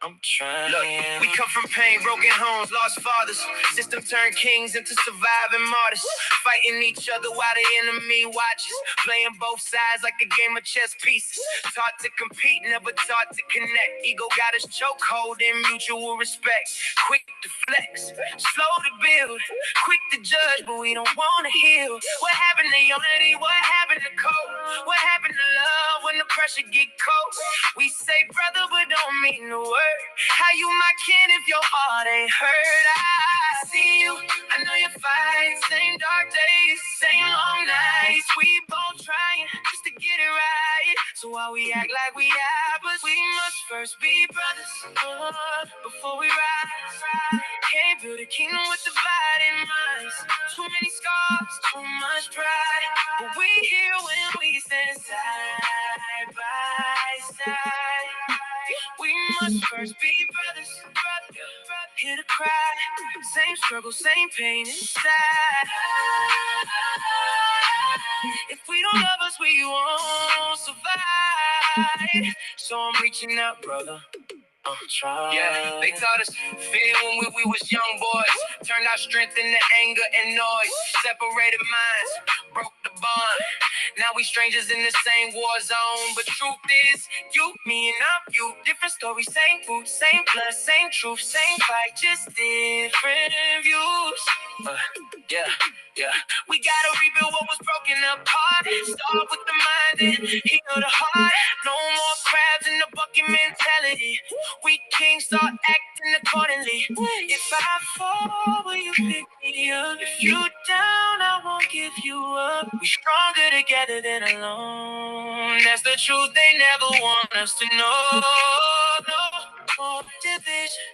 I'm trying. Look, we come from pain, broken homes, lost fathers. System turned kings into surviving martyrs. Fighting each other while the enemy watches. Playing both sides like a game of chess pieces. Taught to compete, never taught to connect. Ego got us chokehold in mutual respect. Quick to flex, slow to build. Quick to judge, but we don't want to heal. What happened to unity? What happened to code? What happened to love when the pressure get cold? We say brother, but don't mean the word. How you my kin if your heart ain't hurt? I see you, I know you're fighting. Same dark days, same long nights. We both trying just to get it right. So while we act like we but we must first be brothers before we rise. Can't build a kingdom with divided minds. Too many scars, too much pride. But we here when we stand side by side. We must first be brothers. Hear the cry, same struggle, same pain inside. If we don't love us, we won't survive. So I'm reaching out, brother. I'm trying. Yeah, they taught us fear when we was young boys. Turned our strength into anger and noise. Separated minds, broke the bond. Now we strangers in the same war zone. But truth is, you, me, and I'm you. Different stories, same food, same blood, same truth, same fight, just different views. Yeah. We gotta rebuild what was broken apart. Start with the mind and heal the heart. No more crabs in the bucket mentality. We kings start acting accordingly. If I fall, will you pick me up? If you down, I won't give you up. We stronger together than alone. That's the truth they never want us to know. No more division.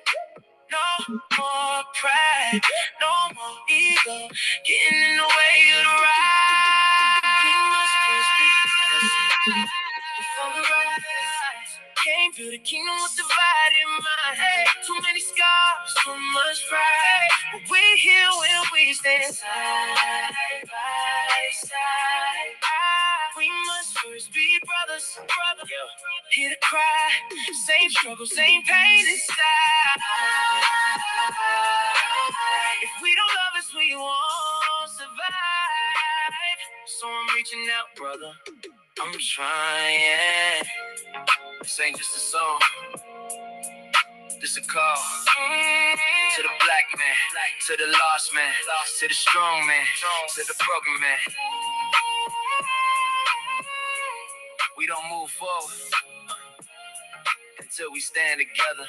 No more pride, no more ego, getting in the way of the ride. We must first be brothers before we rise. Came through the kingdom with divided minds. Hey, too many scars, too much pride. But we here when we stand side by side. We must first be brothers. Hear the cry, same struggle, same pain inside. If we don't love us, we won't survive. So I'm reaching out, brother. I'm trying. This ain't just a song. This a call to the black man, to the lost man, to the strong man, to the broken man. We don't move forward until we stand together.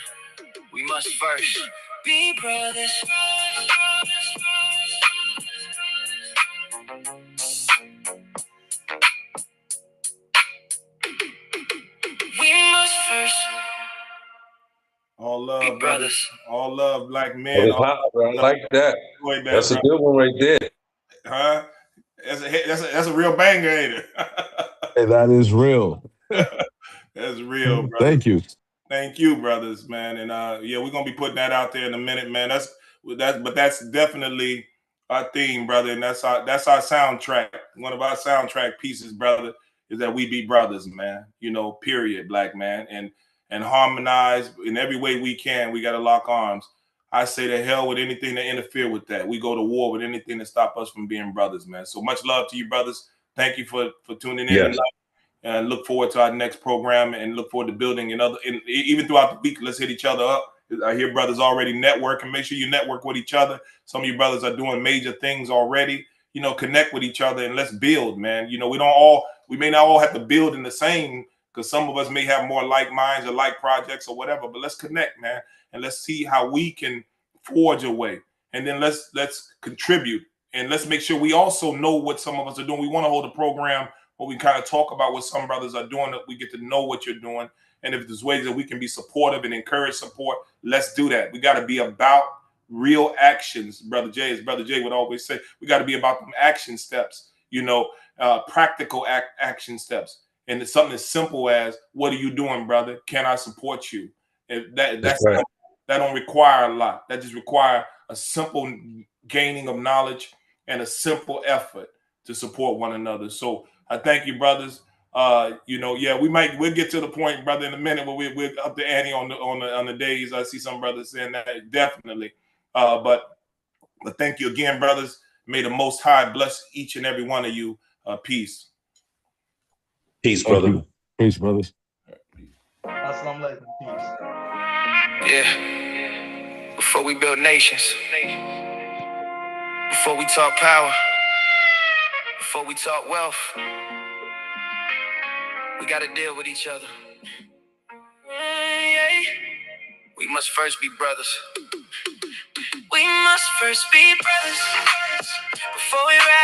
We must first be brothers. We must first all love, be brothers. All love, black men. I like that. That's a good one right there. Huh? That's a real banger, ain't it? Hey, that is real. That's real, brother. Thank you. Thank you, brothers, man. And yeah, we're gonna be putting that out there in a minute, man. That's definitely our theme, brother, and that's our soundtrack. One of our soundtrack pieces, brother, is that we be brothers, man. You know, period, black man, and harmonize in every way we can. We gotta lock arms. I say to hell with anything that interfere with that. We go to war with anything to stop us from being brothers, man. So much love to you, brothers. Thank you for tuning in Yes. tonight. And look forward to our next program, and look forward to building and even throughout the week. Let's hit each other up. I hear brothers already networking. Make sure you network with each other. Some of you brothers are doing major things already. You know, connect with each other and let's build, man. You know, we may not all have to build in the same, because some of us may have more like minds or like projects or whatever, but let's connect, man, and let's see how we can forge a way. And then let's contribute, and let's make sure we also know what some of us are doing. We want to hold a program where we kind of talk about what some brothers are doing, that we get to know what you're doing. And if there's ways that we can be supportive and encourage support, let's do that. We got to be about real actions, Brother Jay. As Brother Jay would always say, we got to be about them action steps, you know, practical action steps. And it's something as simple as, what are you doing, brother? Can I support you? That's right. That don't require a lot. That just require a simple gaining of knowledge and a simple effort to support one another. So I thank you, brothers. You know, yeah, we'll get to the point, brother, in a minute where we're up to ante on the days. I see some brothers saying that, definitely. But thank you again, brothers. May the Most High bless each and every one of you. Peace. Peace, brother. Peace, brothers. Assalamu alaikum. Peace. Yeah. Before we build nations, before we talk power, before we talk wealth, we got to deal with each other. We must first be brothers. We must first be brothers before we ride.